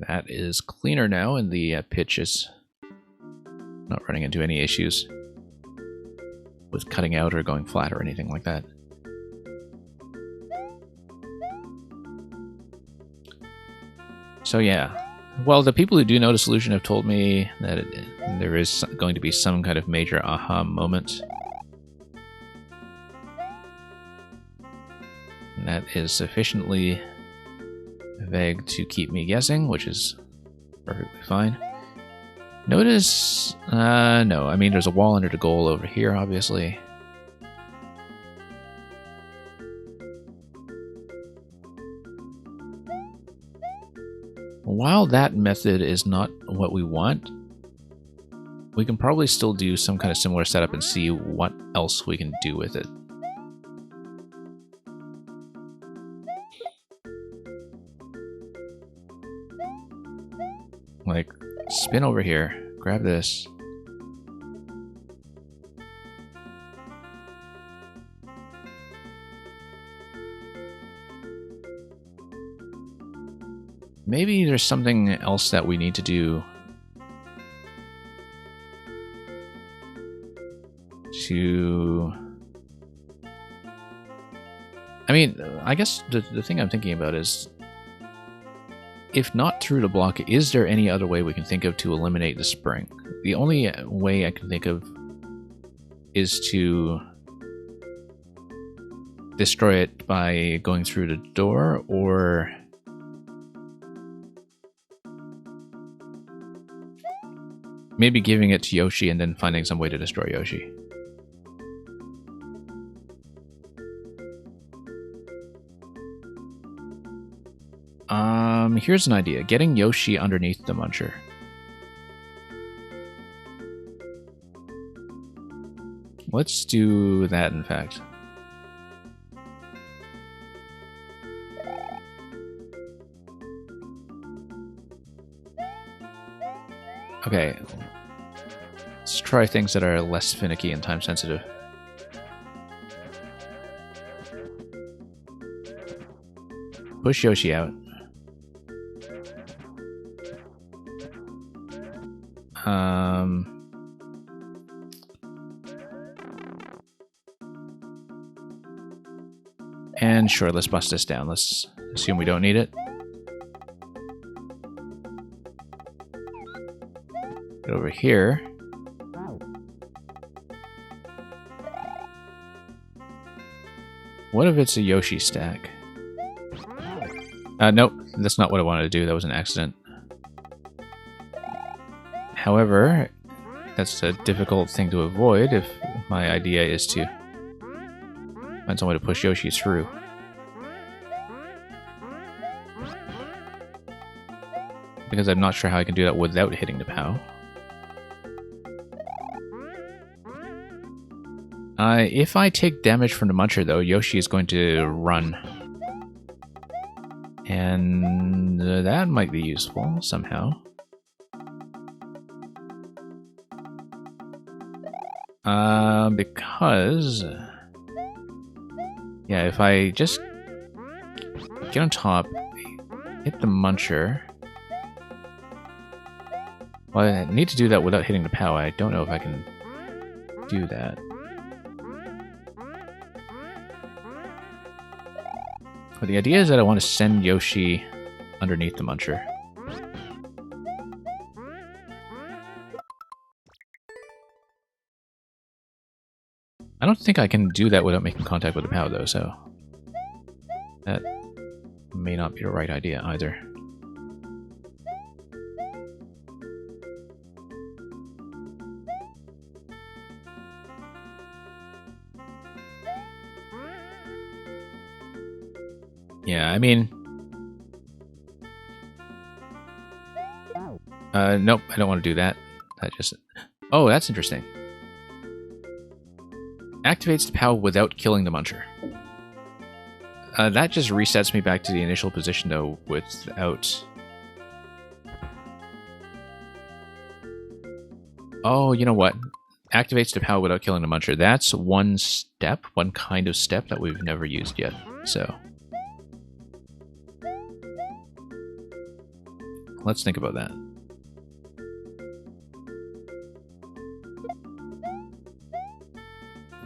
S1: that is cleaner now and the pitch is not running into any issues with cutting out or going flat or anything like that. So yeah, well, the people who do know the solution have told me that there is going to be some kind of major aha moment. And that is sufficiently vague to keep me guessing, which is perfectly fine. Notice, no, I mean, there's a wall under the goal over here, obviously. While that method is not what we want, we can probably still do some kind of similar setup and see what else we can do with it. Like, spin over here, grab this. Maybe there's something else that we need to do to... I mean, I guess the thing I'm thinking about is, if not through the block, is there any other way we can think of to eliminate the spring? The only way I can think of is to destroy it by going through the door, or maybe giving it to Yoshi and then finding some way to destroy Yoshi. Here's an idea. Getting Yoshi underneath the Muncher. Let's do that, in fact. Okay. Let's try things that are less finicky and time sensitive. Push Yoshi out. And sure, let's bust this down. Let's assume we don't need it. Get over here. What if it's a Yoshi stack? Nope, that's not what I wanted to do. That was an accident. However, that's a difficult thing to avoid if my idea is to find some way to push Yoshi through. Because I'm not sure how I can do that without hitting the POW. If I take damage from the Muncher, though, Yoshi is going to run. And that might be useful somehow. Because... yeah, if I just get on top, hit the Muncher... well, I need to do that without hitting the POW. I don't know if I can do that. But the idea is that I want to send Yoshi underneath the Muncher. I don't think I can do that without making contact with the POW, though, so... that may not be the right idea, either. Yeah, I mean, Nope, I don't want to do that. That just... Oh, that's interesting. Activates the POW without killing the Muncher. That just resets me back to the initial position, though, without... Oh, you know what? Activates the POW without killing the Muncher. That's one step, one kind of step that we've never used yet, so... Let's think about that.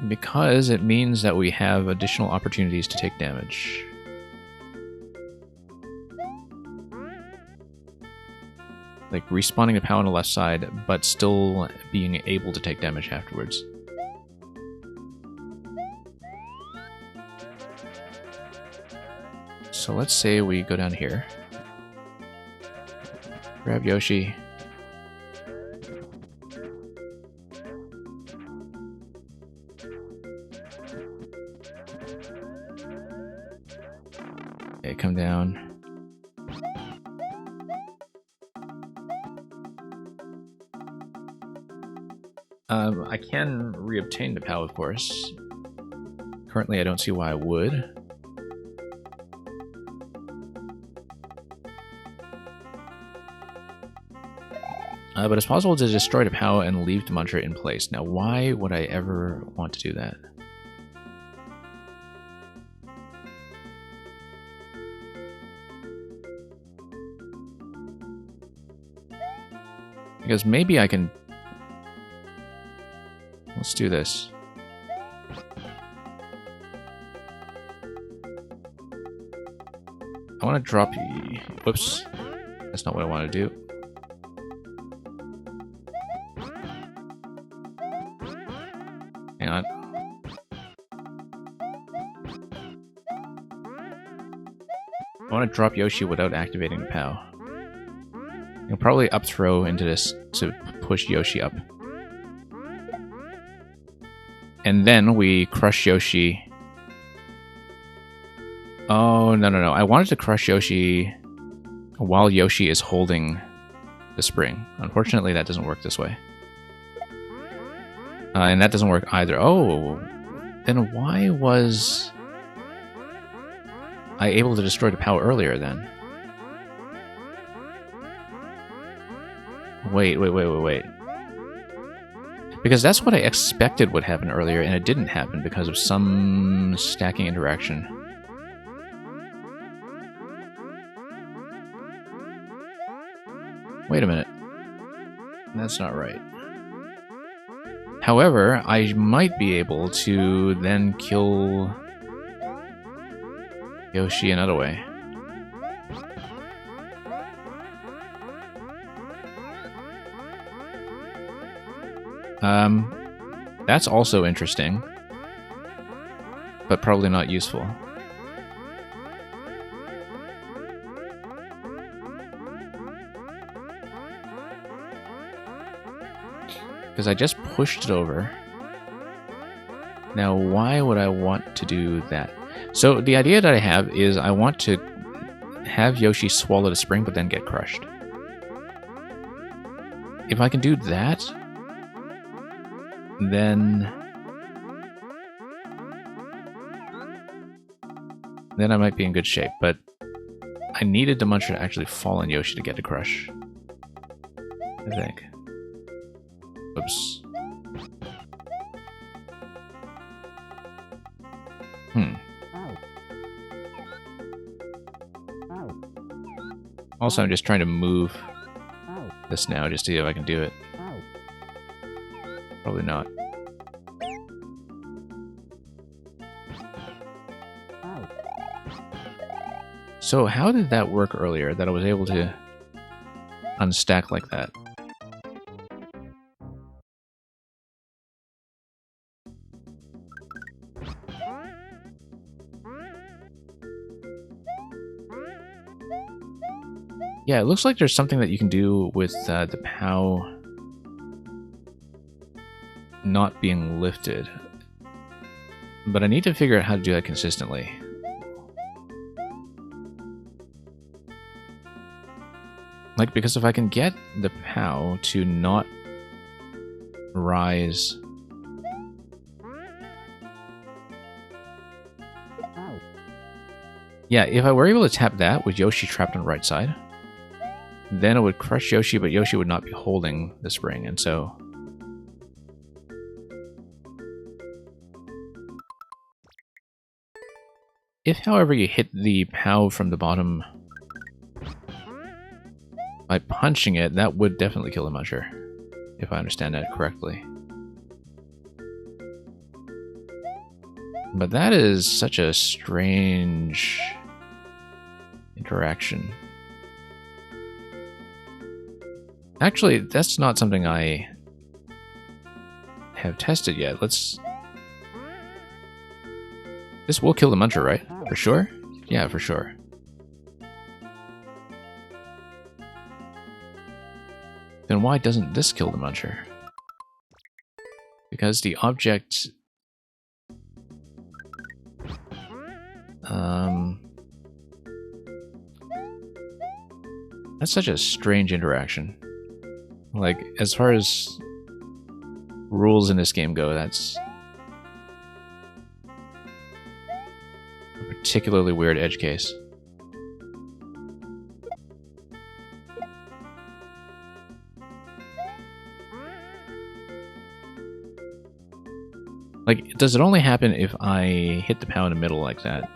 S1: Because it means that we have additional opportunities to take damage. Like respawning the POW on the left side, but still being able to take damage afterwards. So let's say we go down here. Grab Yoshi. Okay, come down. I can reobtain the POW, of course. Currently, I don't see why I would. But it's possible to destroy the POW and leave the Muncher in place. Now, why would I ever want to do that? Because maybe I can... Let's do this. I want to drop... Whoops. That's not what I want to do. Hang on. I want to drop Yoshi without activating the POW. I'll probably up throw into this to push Yoshi up. And then we crush Yoshi. Oh, no, no, no. I wanted to crush Yoshi while Yoshi is holding the spring. Unfortunately, that doesn't work this way. And that doesn't work either. Oh, then why was I able to destroy the POW earlier then? Wait. Because that's what I expected would happen earlier, and it didn't happen because of some stacking interaction. Wait a minute. That's not right. However, I might be able to then kill Yoshi another way. That's also interesting, but probably not useful. Because I just pushed it over. Now, why would I want to do that? So, the idea that I have is I want to have Yoshi swallow the spring, but then get crushed. If I can do that, then I might be in good shape, but I needed the Muncher to actually fall on Yoshi to get the crush, I think. Oops. Also, I'm just trying to move this now just to see if I can do it. Probably not. So how did that work earlier, that I was able to unstack like that? Yeah, it looks like there's something that you can do with the POW not being lifted. But I need to figure out how to do that consistently. Like, because if I can get the POW to not rise... Yeah, if I were able to tap that with Yoshi trapped on the right side, then it would crush Yoshi, but Yoshi would not be holding the spring, and so... If, however, you hit the POW from the bottom by punching it, that would definitely kill the Muncher, if I understand that correctly. But that is such a strange interaction. Actually, that's not something I have tested yet. Let's... This will kill the Muncher, right? For sure? Yeah, for sure. Then why doesn't this kill the Muncher? Because the object... That's such a strange interaction. Like, as far as rules in this game go, that's a particularly weird edge case. Like, does it only happen if I hit the POW in the middle like that?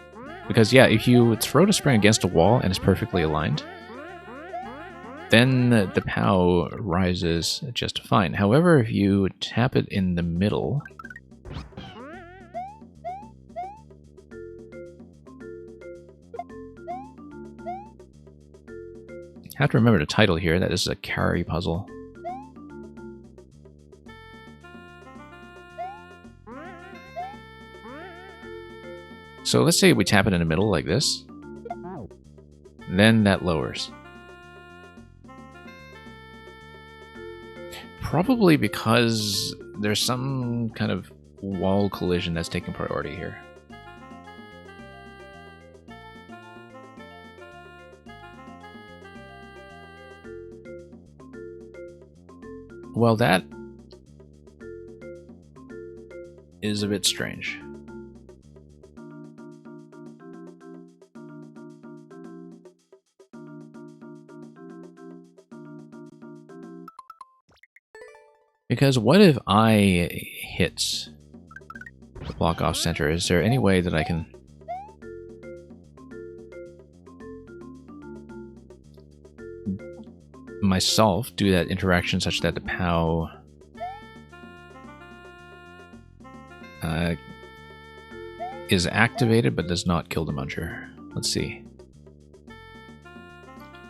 S1: Because, yeah, if you throw the spring against a wall and it's perfectly aligned, then the POW rises just fine. However, if you tap it in the middle... I have to remember the title here, that this is a carry puzzle. So let's say we tap it in the middle like this, then that lowers. Probably because there's some kind of wall collision that's taking priority here. Well, that is a bit strange. Because what if I hit the block off center? Is there any way that I can... myself do that interaction such that the POW is activated but does not kill the Muncher? Let's see.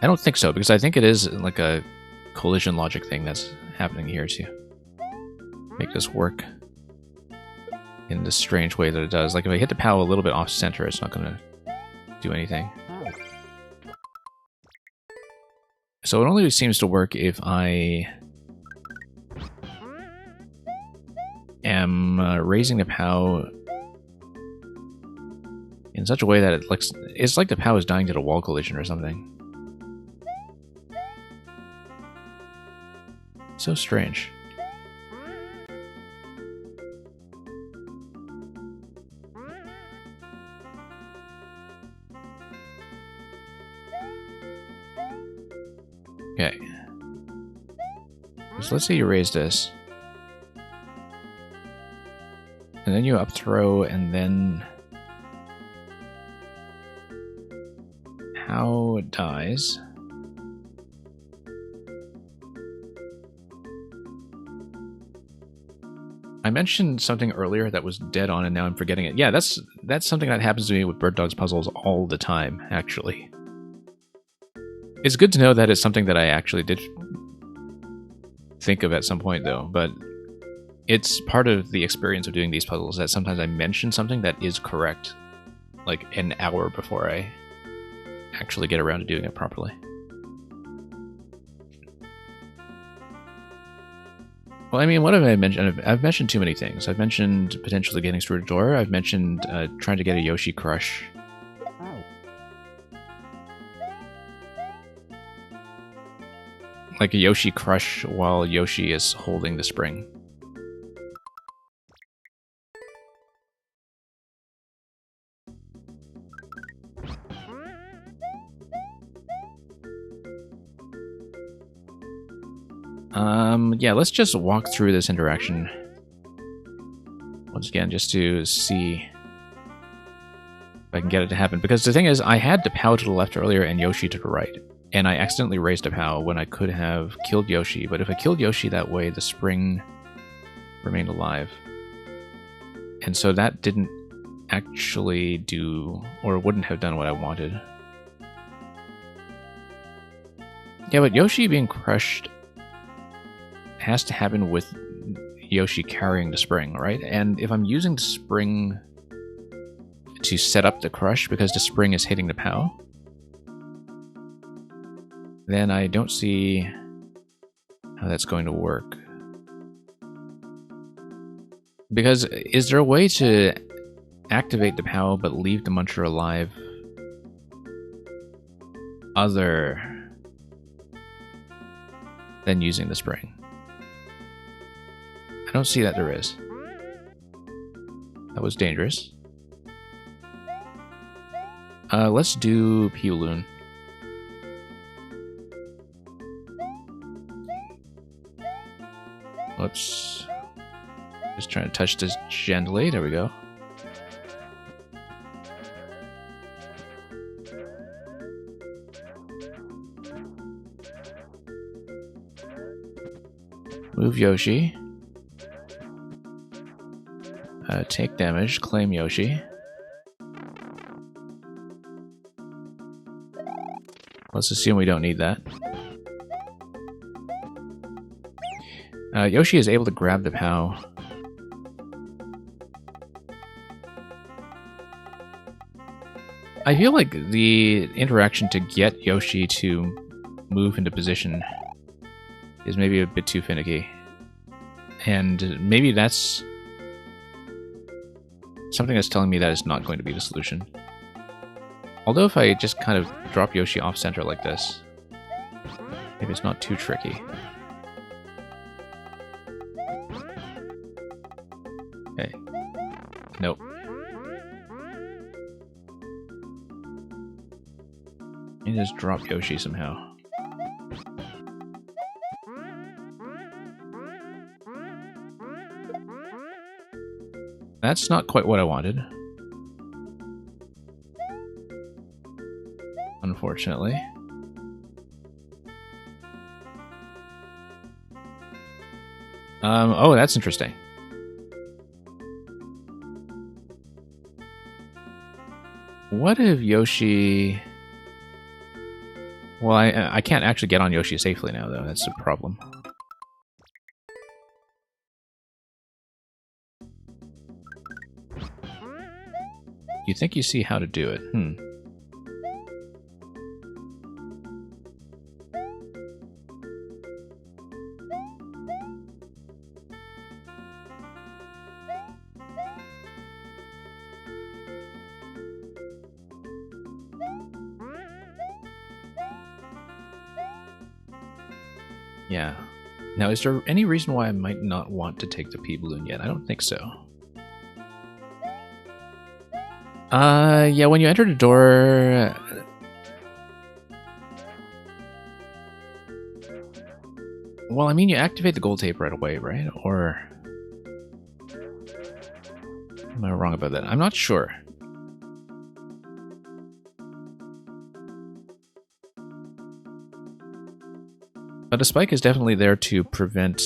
S1: I don't think so, because I think it is like a collision logic thing that's happening here to make this work in this strange way that it does. Like if I hit the POW a little bit off center, it's not going to do anything. So it only seems to work if I am raising the POW in such a way that it looks... It's like the POW is dying to the wall collision or something. So strange. Okay. So let's say you raise this. And then you up throw, and then POW dies. I mentioned something earlier that was dead on, and now I'm forgetting it. Yeah, that's something that happens to me with Bird Dog's puzzles all the time, actually. It's good to know that it's something that I actually did think of at some point, though, but it's part of the experience of doing these puzzles that sometimes I mention something that is correct, like an hour before I actually get around to doing it properly. Well, I mean, what have I mentioned? I've mentioned too many things. I've mentioned potentially getting through the door. I've mentioned trying to get a Yoshi Crush. like a Yoshi crush while Yoshi is holding the spring. Yeah, let's just walk through this interaction once again, just to see if I can get it to happen. Because the thing is, I had the POW to the left earlier and Yoshi to the right, and I accidentally raised a POW when I could have killed Yoshi. But if I killed Yoshi that way, the spring remained alive. And so that didn't actually do, or wouldn't have done what I wanted. Yeah, but Yoshi being crushed has to happen with Yoshi carrying the spring, right? And if I'm using the spring to set up the crush because the spring is hitting the POW, then I don't see how that's going to work. Because is there a way to activate the POW but leave the Muncher alive other than using the spring? I don't see that there is. That was dangerous. Let's do P-Balloon. Whoops. Just trying to touch this gently. There we go. Move Yoshi. Take damage, claim Yoshi. Let's assume we don't need that. Yoshi is able to grab the POW. I feel like the interaction to get Yoshi to move into position is maybe a bit too finicky. And maybe that's something that's telling me that is not going to be the solution. Although if I just kind of drop Yoshi off center like this, maybe it's not too tricky. Okay. Nope. Let me just drop Yoshi somehow. That's not quite what I wanted. Unfortunately. Oh, that's interesting. What if Yoshi... Well, I can't actually get on Yoshi safely now, though. That's a problem. You think you see how to do it? Yeah. Now, is there any reason why I might not want to take the P-Balloon yet? I don't think so. Yeah, when you enter the door... Well, I mean, you activate the gold tape right away, right? Or... Am I wrong about that? I'm not sure. But the spike is definitely there to prevent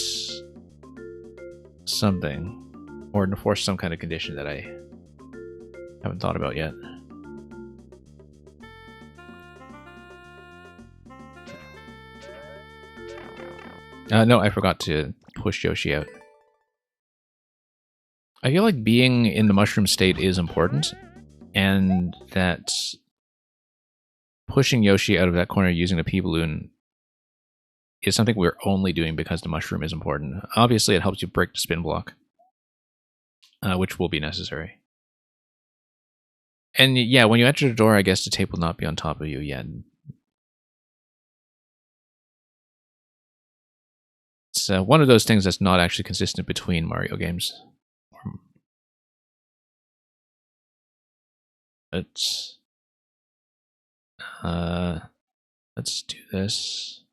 S1: something, or enforce some kind of condition that I haven't thought about yet. No, I forgot to push Yoshi out. I feel like being in the mushroom state is important, and that pushing Yoshi out of that corner using the P-Balloon is something we're only doing because the mushroom is important. Obviously, it helps you break the spin block, which will be necessary. And yeah, when you enter the door, I guess the tape will not be on top of you yet. It's one of those things that's not actually consistent between Mario games. Let's do this.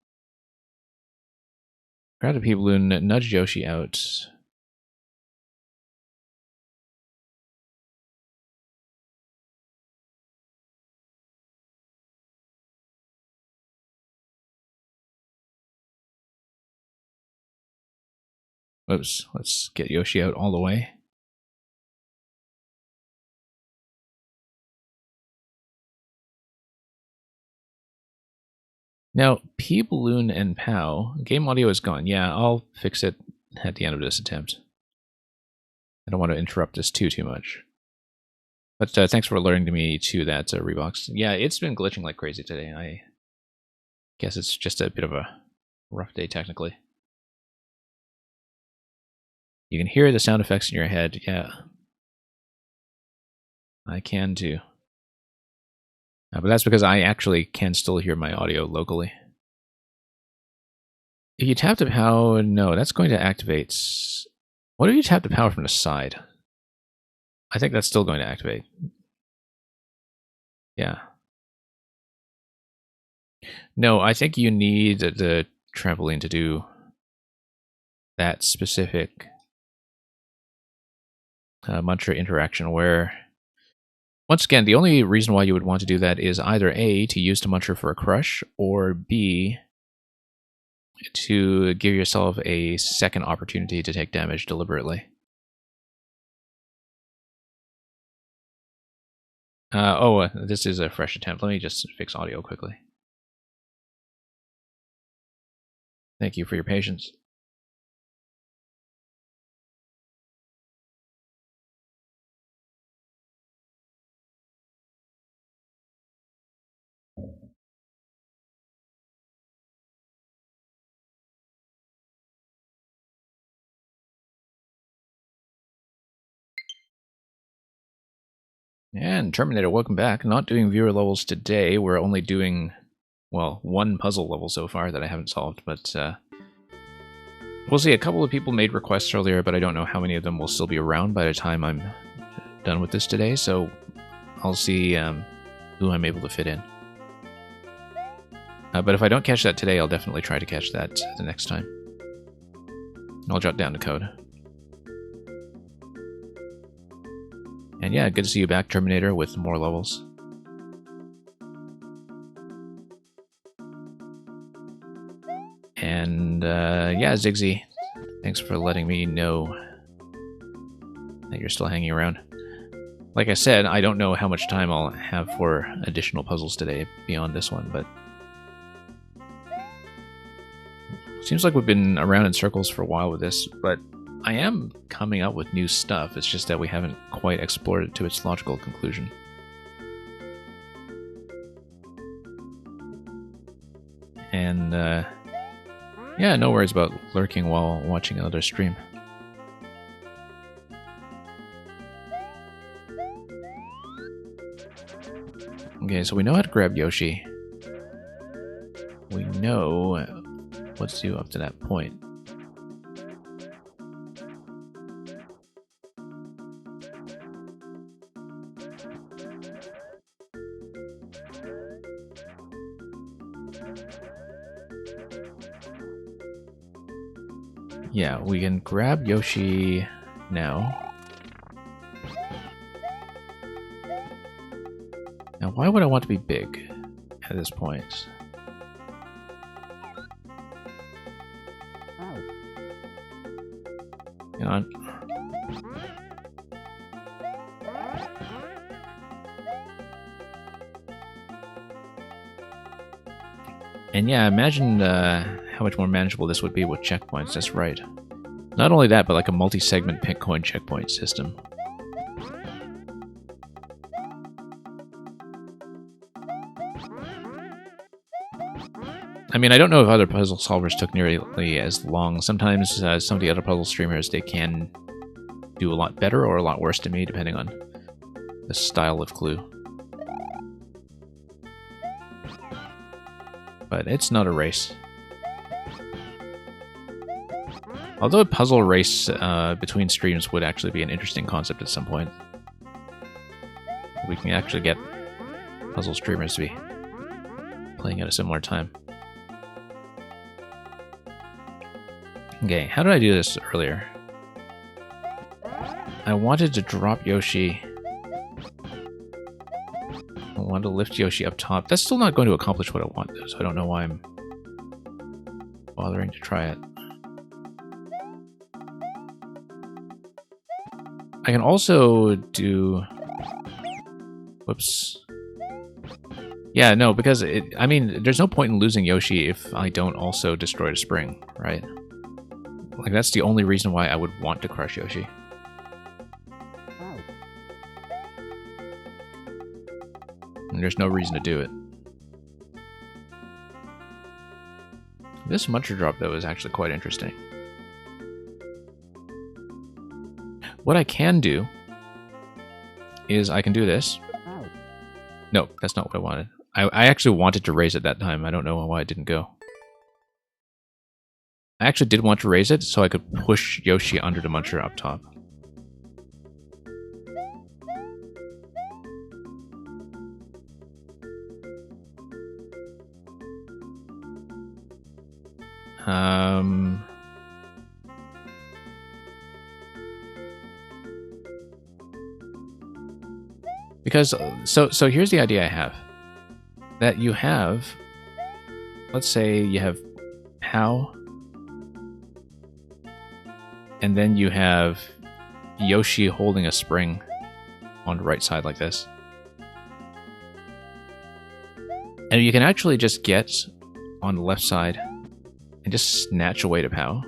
S1: Grab the P-Balloon, nudge Yoshi out. Oops, let's get Yoshi out all the way. Now, P-Balloon and POW, game audio is gone. Yeah, I'll fix it at the end of this attempt. I don't want to interrupt this too much. But thanks for alerting me to that, Reebox. Yeah, it's been glitching like crazy today. I guess it's just a bit of a rough day technically. You can hear the sound effects in your head. Yeah. I can too. But that's because I actually can still hear my audio locally. If you tap the POW, no, that's going to activate. What if you tap the POW from the side? I think that's still going to activate. Yeah. No, I think you need the trampoline to do that specific mantra interaction where, once again, the only reason why you would want to do that is either A, to use the mantra for a crush, or B, to give yourself a second opportunity to take damage deliberately. This is a fresh attempt. Let me just fix audio quickly. Thank you for your patience. And Terminator, welcome back. Not doing viewer levels today. We're only doing, well, one puzzle level so far that I haven't solved, but we'll see. A couple of people made requests earlier, but I don't know how many of them will still be around by the time I'm done with this today, so I'll see who I'm able to fit in. But if I don't catch that today, I'll definitely try to catch that the next time. I'll jot down the code. And yeah, good to see you back, Terminator, with more levels. And yeah, Ziggsy, thanks for letting me know that you're still hanging around. Like I said, I don't know how much time I'll have for additional puzzles today beyond this one, but seems like we've been around in circles for a while with this, but I am coming up with new stuff. It's just that we haven't quite explored it to its logical conclusion. And yeah, no worries about lurking while watching another stream. Okay, so we know how to grab Yoshi. We know what to do up to that point. Yeah, we can grab Yoshi now. Now, why would I want to be big at this point? Hang on. And yeah, imagine how much more manageable this would be with checkpoints, that's right. Not only that, but like a multi-segment Bitcoin checkpoint system. I mean, I don't know if other puzzle solvers took nearly as long. Sometimes some of the other puzzle streamers, they can do a lot better or a lot worse to me, depending on the style of clue. But it's not a race. Although a puzzle race between streams would actually be an interesting concept at some point. We can actually get puzzle streamers to be playing at a similar time. Okay, how did I do this earlier? I wanted to drop Yoshi. I wanted to lift Yoshi up top. That's still not going to accomplish what I want, though, so I don't know why I'm bothering to try it. I can also do... Whoops. Yeah, no, because I mean, there's no point in losing Yoshi if I don't also destroy the spring, right? Like, that's the only reason why I would want to crush Yoshi. And there's no reason to do it. This Muncher drop, though, is actually quite interesting. What I can do is I can do this. No, that's not what I wanted. I actually wanted to raise it that time. I don't know why it didn't go. I actually did want to raise it so I could push Yoshi under the Muncher up top. Because, so here's the idea I have. That you have, let's say you have Pao, and then you have Yoshi holding a spring on the right side like this. And you can actually just get on the left side and just snatch away to Pao.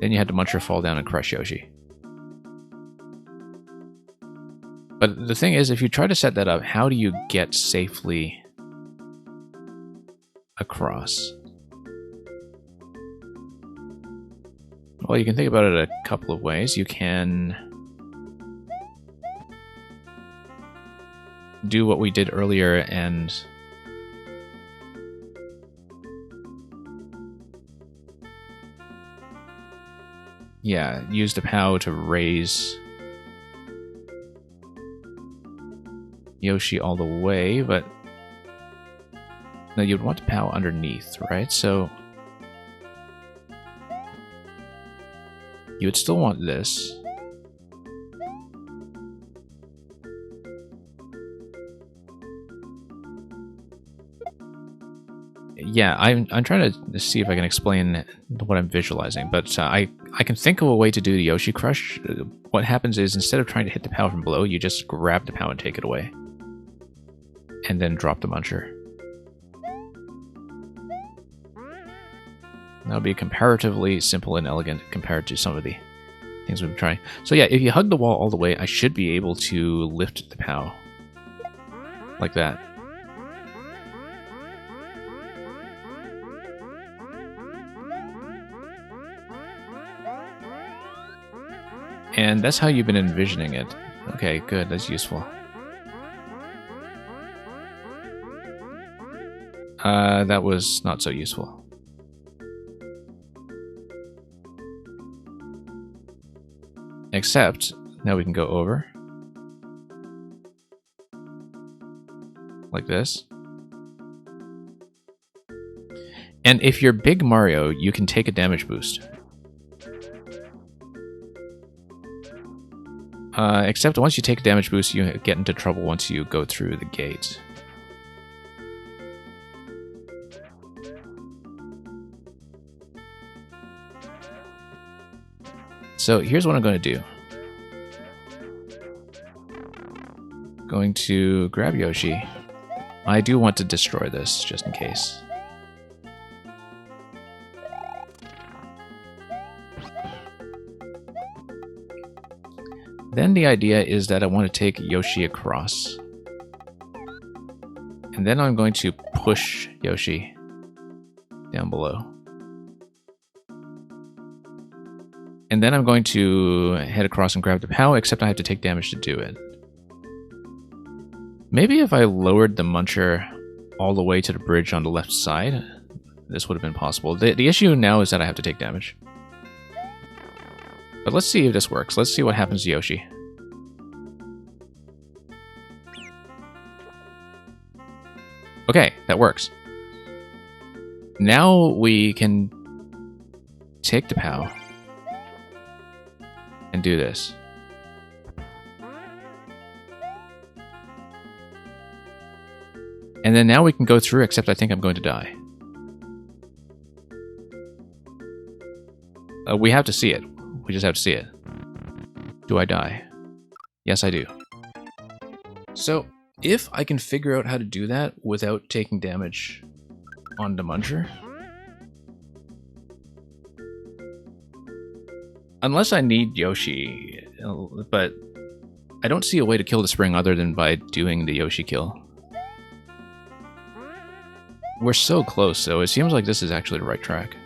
S1: Then you had the Muncher fall down and crush Yoshi. But the thing is, if you try to set that up, how do you get safely across? Well, you can think about it a couple of ways. You can do what we did earlier and use the Pao to raise Yoshi all the way, but no, you'd want to Pao underneath, right? So you would still want this. Yeah, I'm trying to see if I can explain what I'm visualizing, but I can think of a way to do the Yoshi Crush. What happens is, instead of trying to hit the Pao from below, you just grab the Pao and take it away. And then drop the Muncher. That'll be comparatively simple and elegant compared to some of the things we've been trying. So yeah, if you hug the wall all the way, I should be able to lift the Pao. Like that. And that's how you've been envisioning it. Okay, good, that's useful. That was not so useful. Except, now we can go over. Like this. And if you're Big Mario, you can take a damage boost. Except once you take a damage boost, you get into trouble once you go through the gate. So here's what I'm going to do. Going to grab Yoshi. I do want to destroy this, just in case. Then the idea is that I want to take Yoshi across. And then I'm going to push Yoshi down below. And then I'm going to head across and grab the Pao, except I have to take damage to do it. Maybe if I lowered the Muncher all the way to the bridge on the left side, this would have been possible. The issue now is that I have to take damage. But let's see if this works. Let's see what happens to Yoshi. Okay, that works. Now we can take the POW and do this. And then now we can go through, except I think I'm going to die. We have to see it. We just have to see it. Do I die? Yes, I do. So, if I can figure out how to do that without taking damage on the Muncher... Unless I need Yoshi, but I don't see a way to kill the spring other than by doing the Yoshi kill. We're so close, so it seems like this is actually the right track.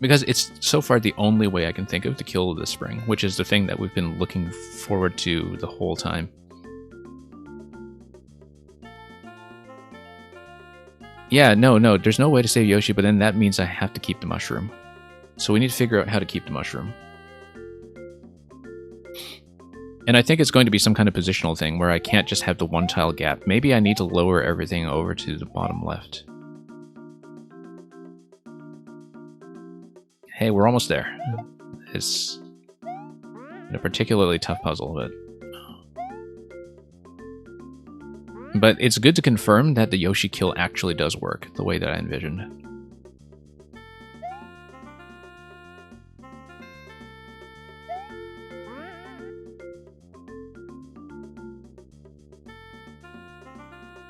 S1: Because it's so far the only way I can think of to kill the spring, which is the thing that we've been looking forward to the whole time. Yeah, no, there's no way to save Yoshi, but then that means I have to keep the mushroom. So we need to figure out how to keep the mushroom. And I think it's going to be some kind of positional thing where I can't just have the one tile gap. Maybe I need to lower everything over to the bottom left. Hey, we're almost there. It's a particularly tough puzzle, but it's good to confirm that the Yoshi kill actually does work the way that I envisioned.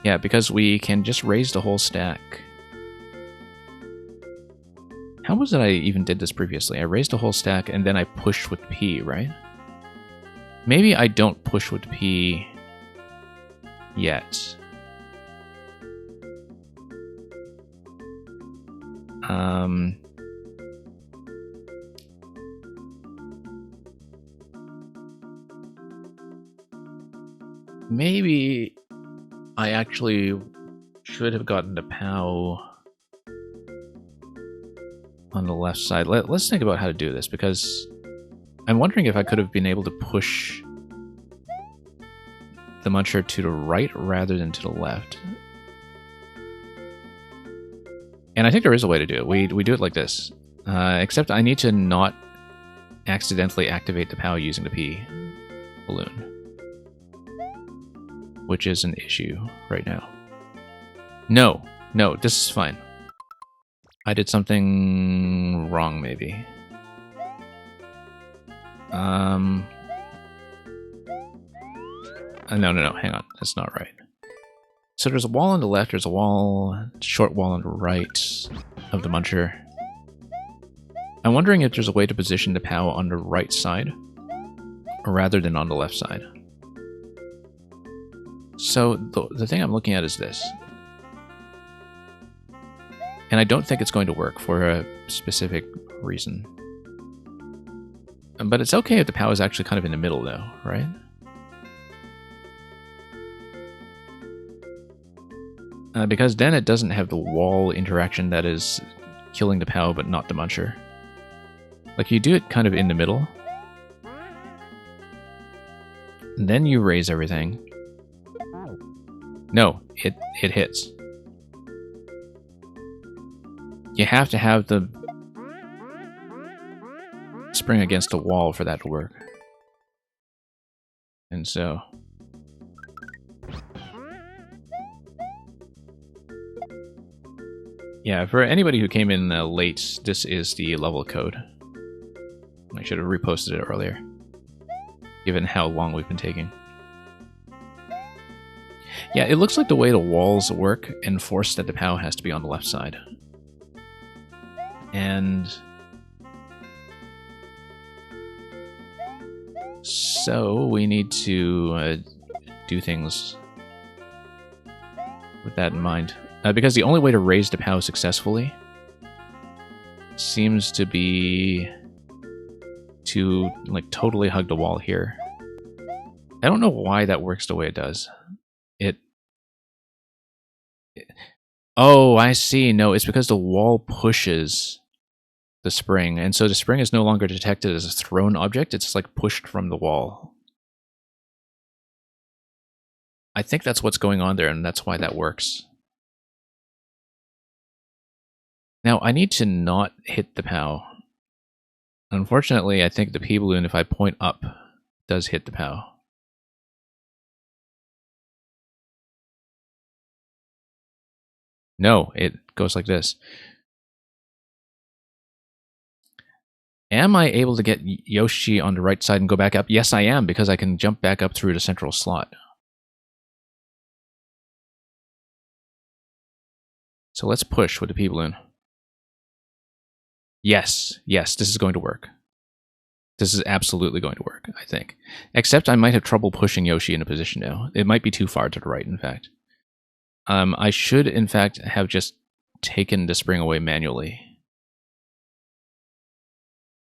S1: Yeah, because we can just raise the whole stack. How was it I even did this previously? I raised a whole stack and then I pushed with P, right? Maybe I don't push with P yet. Maybe I actually should have gotten the POW on the left side. Let's think about how to do this, because I'm wondering if I could have been able to push the Muncher to the right rather than to the left. And I think there is a way to do it. We do it like this. Except I need to not accidentally activate the POW using the P balloon, which is an issue right now. No, this is fine. I did something wrong, maybe. No, hang on. That's not right. So there's a wall on the left, there's a short wall on the right of the Muncher. I'm wondering if there's a way to position the POW on the right side, rather than on the left side. So the thing I'm looking at is this. And I don't think it's going to work for a specific reason. But it's okay if the POW is actually kind of in the middle though, right? Because then it doesn't have the wall interaction that is killing the POW but not the Muncher. Like, you do it kind of in the middle. And then you raise everything. No, it hits. You have to have the spring against the wall for that to work. And so... yeah, for anybody who came in late, this is the level code. I should have reposted it earlier, given how long we've been taking. Yeah, it looks like the way the walls work enforce that the POW has to be on the left side. And... so we need to do things with that in mind. Because the only way to raise the POW successfully seems to be to, like, totally hug the wall here. I don't know why that works the way it does. Oh, I see. No, it's because the wall pushes the spring, and so the spring is no longer detected as a thrown object, it's like pushed from the wall. I think that's what's going on there, and that's why that works. Now, I need to not hit the POW. Unfortunately, I think the P-balloon, if I point up, does hit the POW. No, it goes like this. Am I able to get Yoshi on the right side and go back up? Yes, I am, because I can jump back up through the central slot. So let's push with the P-balloon. Yes, yes, this is going to work. This is absolutely going to work, I think. Except I might have trouble pushing Yoshi into position now. It might be too far to the right, in fact. I should, in fact, have just taken the spring away manually.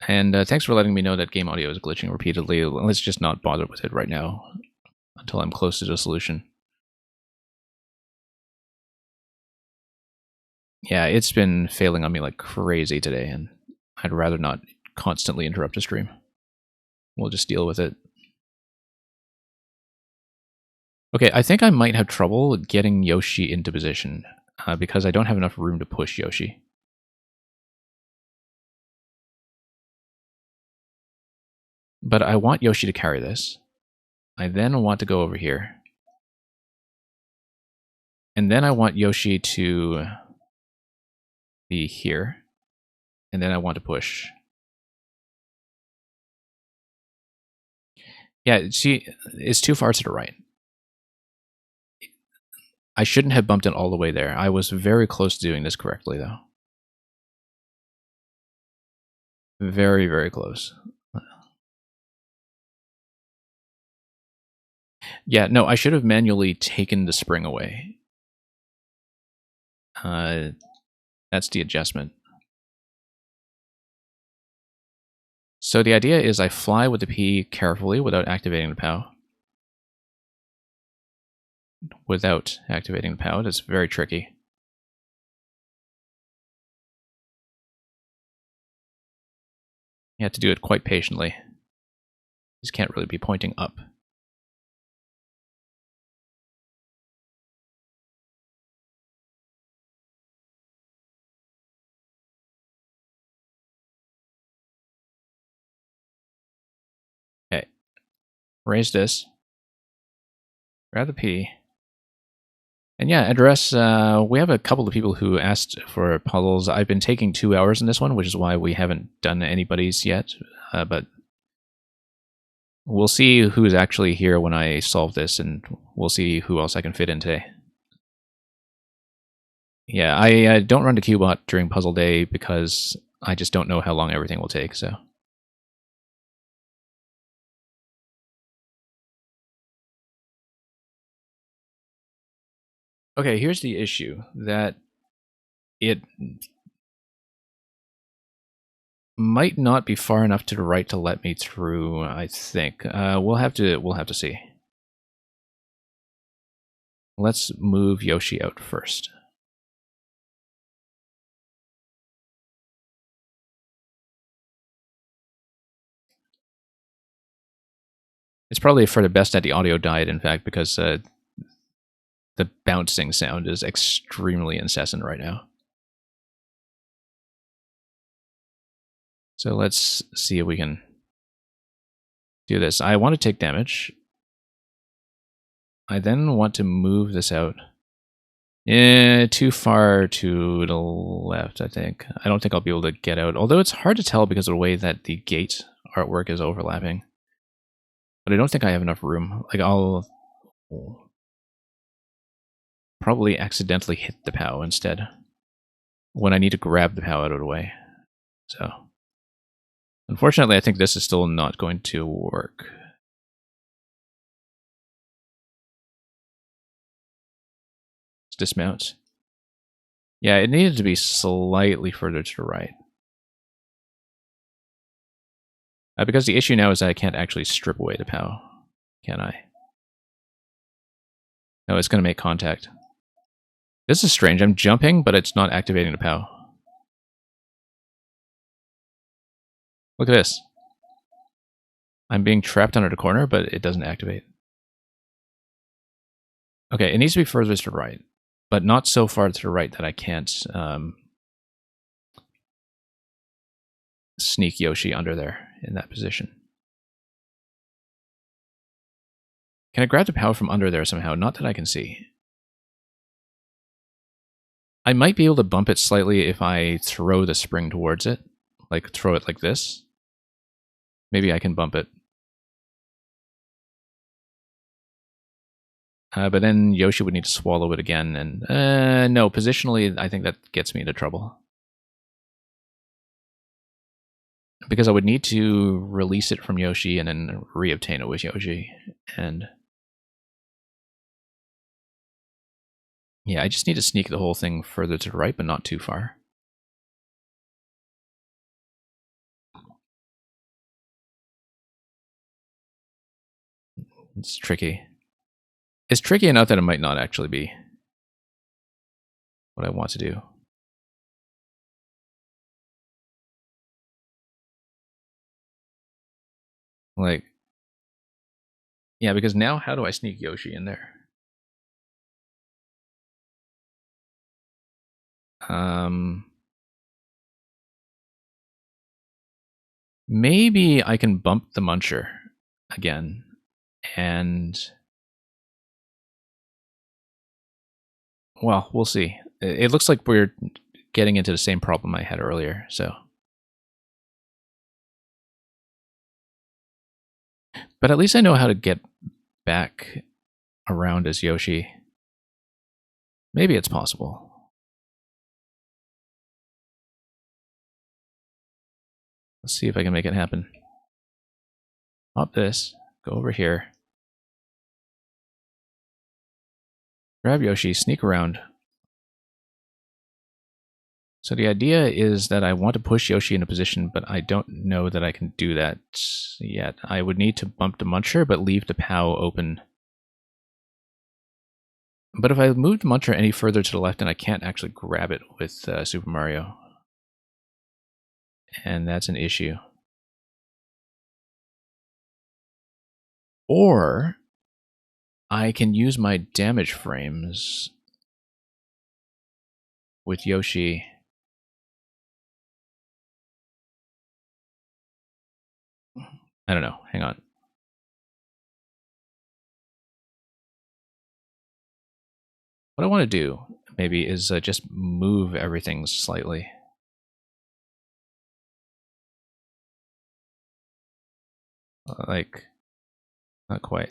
S1: And thanks for letting me know that game audio is glitching repeatedly. Let's just not bother with it right now until I'm close to the solution. Yeah, it's been failing on me like crazy today, and I'd rather not constantly interrupt a stream. We'll just deal with it. Okay, I think I might have trouble getting Yoshi into position because I don't have enough room to push Yoshi. But I want Yoshi to carry this. I then want to go over here. And then I want Yoshi to be here. And then I want to push. Yeah, see, it's too far to the right. I shouldn't have bumped it all the way there. I was very close to doing this correctly, though. Very, very close. Yeah, no, I should have manually taken the spring away. That's the adjustment. So the idea is I fly with the P carefully without activating the POW. Without activating the POW, that's very tricky. You have to do it quite patiently. You just can't really be pointing up. Okay. Raise this. Grab the P. And yeah, address, we have a couple of people who asked for puzzles. I've been taking 2 hours in this one, which is why we haven't done anybody's yet. But we'll see who's actually here when I solve this, and we'll see who else I can fit in today. Yeah, I don't run the Qbot during puzzle day because I just don't know how long everything will take, so. Okay, here's the issue, that it might not be far enough to the right to let me through, I think. We'll have to see. Let's move Yoshi out first. It's probably for the best that the audio died, in fact, because the bouncing sound is extremely incessant right now. So let's see if we can do this. I want to take damage. I then want to move this out. Too far to the left, I think. I don't think I'll be able to get out, although it's hard to tell because of the way that the gate artwork is overlapping. But I don't think I have enough room. Like, I'll probably accidentally hit the POW instead when I need to grab the POW out of the way. So, unfortunately, I think this is still not going to work. Let's dismount. Yeah, it needed to be slightly further to the right. Because the issue now is that I can't actually strip away the POW, can I? No, it's going to make contact. This is strange. I'm jumping, but it's not activating the POW. Look at this. I'm being trapped under the corner, but it doesn't activate. Okay, it needs to be further to the right, but not so far to the right that I can't sneak Yoshi under there in that position. Can I grab the power from under there somehow? Not that I can see. I might be able to bump it slightly if I throw the spring towards it. Like, throw it like this. Maybe I can bump it. But then Yoshi would need to swallow it again, and no, positionally, I think that gets me into trouble. Because I would need to release it from Yoshi and then reobtain it with Yoshi, and yeah, I just need to sneak the whole thing further to the right, but not too far. It's tricky. It's tricky enough that it might not actually be what I want to do. Like, yeah, because now how do I sneak Yoshi in there? Maybe I can bump the Muncher again, and well, we'll see. It looks like we're getting into the same problem I had earlier, so. But at least I know how to get back around as Yoshi. Maybe it's possible. Let's see if I can make it happen. Pop this, go over here. Grab Yoshi, sneak around. So the idea is that I want to push Yoshi in a position, but I don't know that I can do that yet. I would need to bump the Muncher, but leave the POW open. But if I move the Muncher any further to the left, then I can't actually grab it with Super Mario. And that's an issue. Or I can use my damage frames with Yoshi. I don't know. Hang on. What I want to do, maybe, is just move everything slightly. Like, not quite.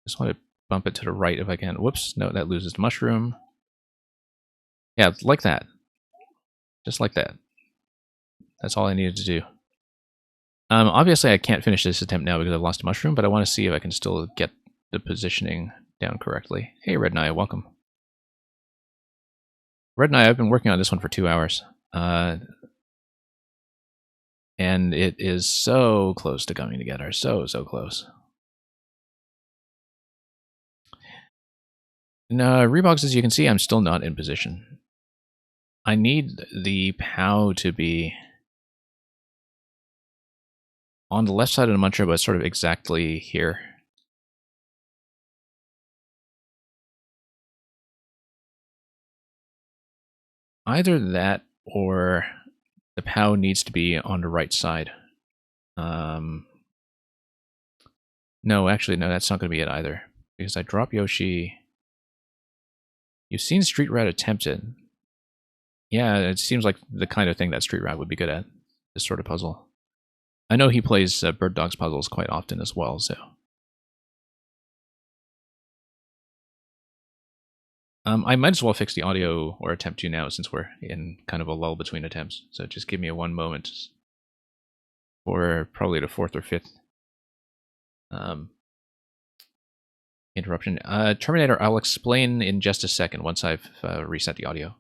S1: Just want to bump it to the right if I can. Whoops, no, that loses the mushroom. Yeah, like that. Just like that. That's all I needed to do. Obviously, I can't finish this attempt now because I've lost a mushroom, but I want to see if I can still get the positioning down correctly. Hey, Red Knight, welcome. Red Knight, I've been working on this one for 2 hours. And it is so close to coming together. So close. No, Reeboks, as you can see, I'm still not in position. I need the POW to be on the left side of the Muncher, but sort of exactly here. Either that or the POW needs to be on the right side. No, actually, no, that's not going to be it either. Because I drop Yoshi. You've seen Street Rat attempt it. Yeah, it seems like the kind of thing that Street Rat would be good at. This sort of puzzle. I know he plays Bird Dog's puzzles quite often as well, so. I might as well fix the audio, or attempt to now, since we're in kind of a lull between attempts. So just give me one moment for probably the fourth or fifth interruption. Terminator, I'll explain in just a second once I've reset the audio.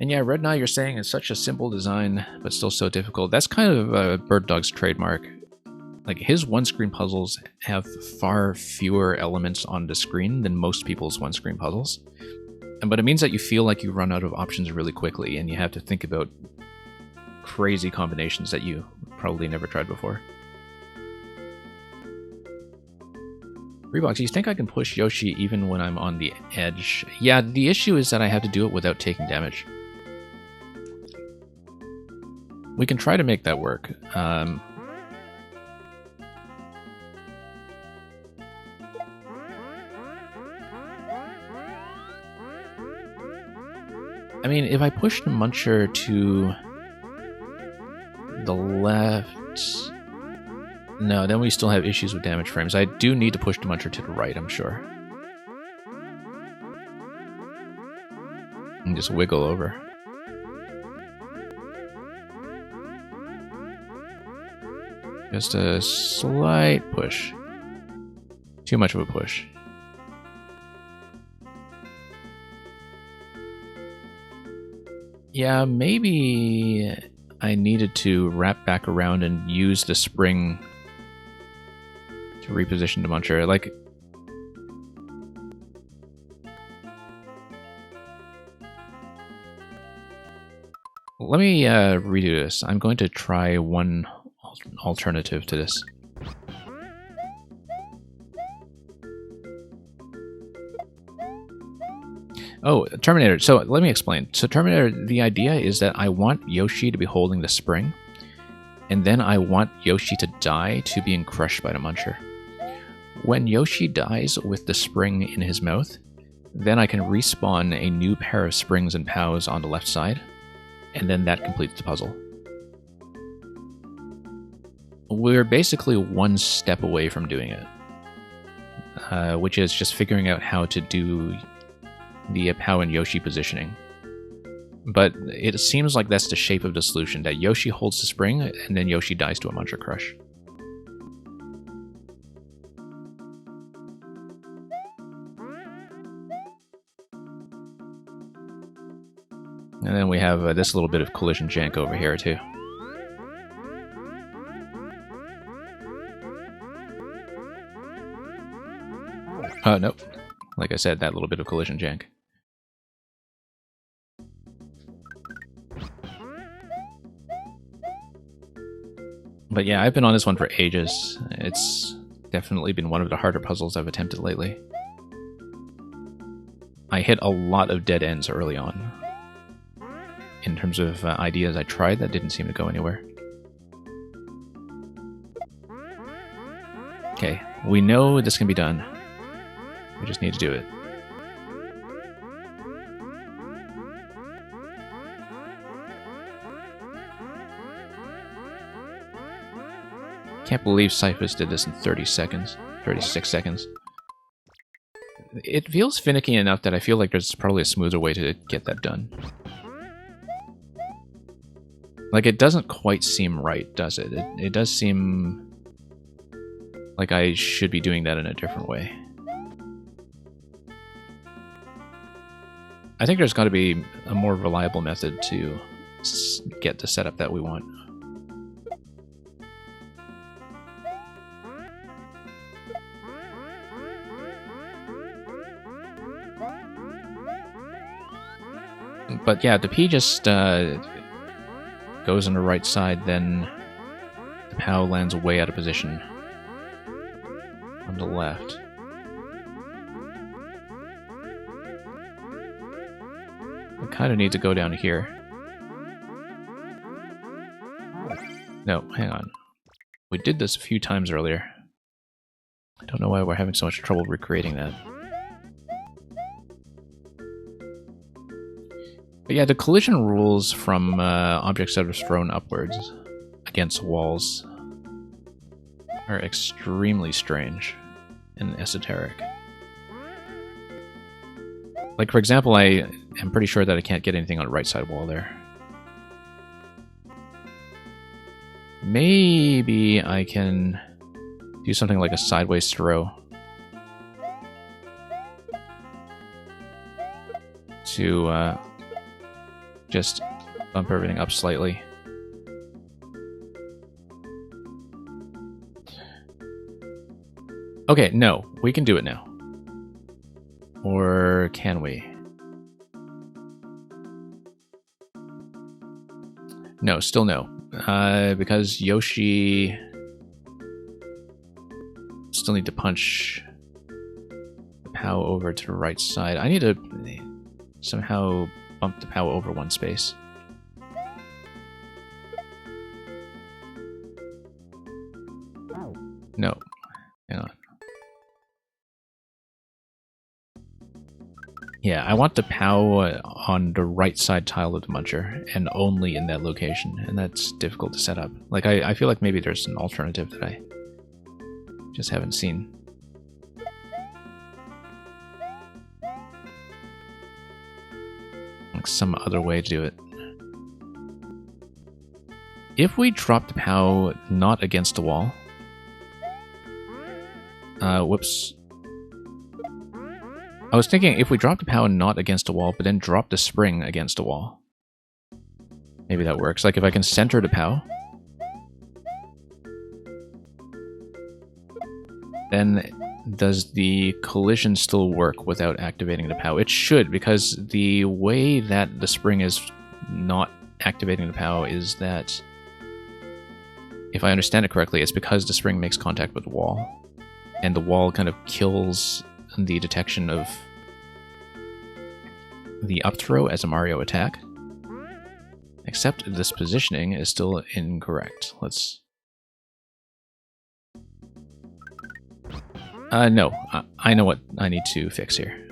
S1: And yeah, Red Knight, you're saying it's such a simple design, but still so difficult. That's kind of Bird Dog's trademark. Like, his one-screen puzzles have far fewer elements on the screen than most people's one-screen puzzles. But it means that you feel like you run out of options really quickly, and you have to think about crazy combinations that you probably never tried before. Reebox, you think I can push Yoshi even when I'm on the edge? Yeah, the issue is that I have to do it without taking damage. We can try to make that work. I mean, if I push the Muncher to the left... No, then we still have issues with damage frames. I do need to push the Muncher to the right, I'm sure. And just wiggle over. Just a slight push. Too much of a push. Yeah, maybe I needed to wrap back around and use the spring to reposition the Muncher. Like, let me redo this. I'm going to try one alternative to this. Oh, Terminator. So let me explain. So Terminator, the idea is that I want Yoshi to be holding the spring, and then I want Yoshi to die to being crushed by the Muncher. When Yoshi dies with the spring in his mouth, then I can respawn a new pair of springs and POWs on the left side, and then that completes the puzzle. We're basically one step away from doing it, which is just figuring out how to do the POW and Yoshi positioning. But it seems like that's the shape of the solution, that Yoshi holds the spring, and then Yoshi dies to a Muncher crush. And then we have this little bit of collision jank over here, too. Nope. Like I said, that little bit of collision jank. But yeah, I've been on this one for ages. It's definitely been one of the harder puzzles I've attempted lately. I hit a lot of dead ends early on. In terms of ideas I tried that didn't seem to go anywhere. Okay, we know this can be done. We just need to do it. Can't believe Cyphus did this in 30 seconds. 36 seconds. It feels finicky enough that I feel like there's probably a smoother way to get that done. Like, it doesn't quite seem right, does it? It does seem like I should be doing that in a different way. I think there's got to be a more reliable method to get the setup that we want. But yeah, the P just goes on the right side, then the POW lands way out of position on the left. I kind of need to go down here. No, hang on. We did this a few times earlier. I don't know why we're having so much trouble recreating that. But yeah, the collision rules from objects that are thrown upwards against walls are extremely strange and esoteric. Like, for example, I am pretty sure that I can't get anything on the right side wall there. Maybe I can do something like a sideways throw to Just bump everything up slightly. Okay, no, we can do it now. Or can we? No, still no. Because Yoshi still need to punch the POW over to the right side. I need to somehow bump the POW over one space. No. Hang on. Yeah, I want the POW on the right side tile of the muncher, and only in that location, and that's difficult to set up. Like, I feel like maybe there's an alternative that I just haven't seen. Like some other way to do it. If we drop the POW not against the wall... whoops. I was thinking if we drop the POW not against a wall, but then drop the spring against a wall. Maybe that works. Like if I can center the POW, then does the collision still work without activating the POW? It should, because the way that the spring is not activating the POW is that, if I understand it correctly, it's because the spring makes contact with the wall, and the wall kind of kills the detection of the up throw as a Mario attack. Except this positioning is still incorrect. Let's... no. I know what I need to fix here.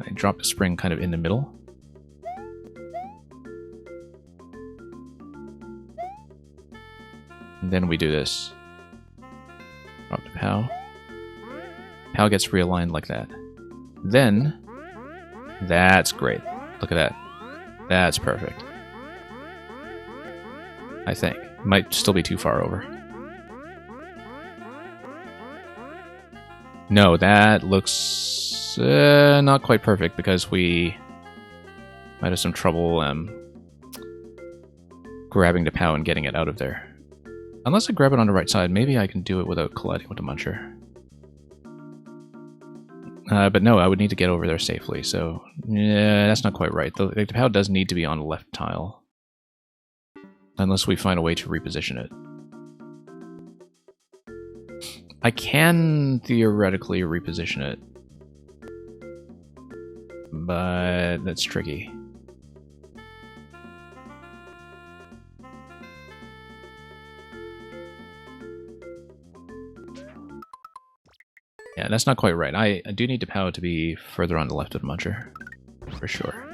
S1: I drop the spring kind of in the middle. And then we do this. Drop the POW. POW gets realigned like that. Then, that's great. Look at that. That's perfect. I think. Might still be too far over. No, that looks not quite perfect because we might have some trouble grabbing the POW and getting it out of there. Unless I grab it on the right side, maybe I can do it without colliding with the muncher. But no, I would need to get over there safely, so yeah, that's not quite right. The POW does need to be on the left tile. Unless we find a way to reposition it. I can theoretically reposition it, but that's tricky. Yeah, that's not quite right. I do need the POW to be further on the left of the muncher, for sure.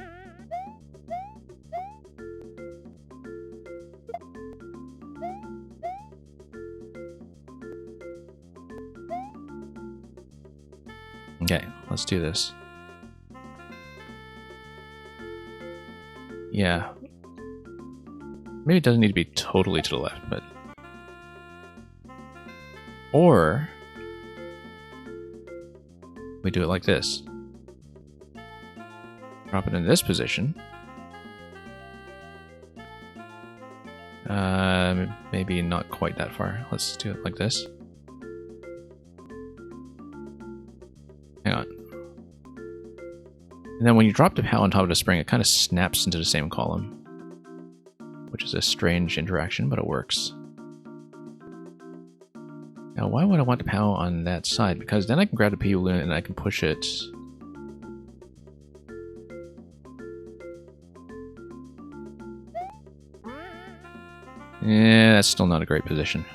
S1: Okay, let's do this. Yeah. Maybe it doesn't need to be totally to the left, but... Or... we do it like this. Drop it in this position. Maybe not quite that far. Let's do it like this. Hang on. And then when you drop the POW on top of the spring, it kind of snaps into the same column. Which is a strange interaction, but it works. Now, why would I want the POW on that side? Because then I can grab the P balloon and I can push it. Yeah, that's still not a great position.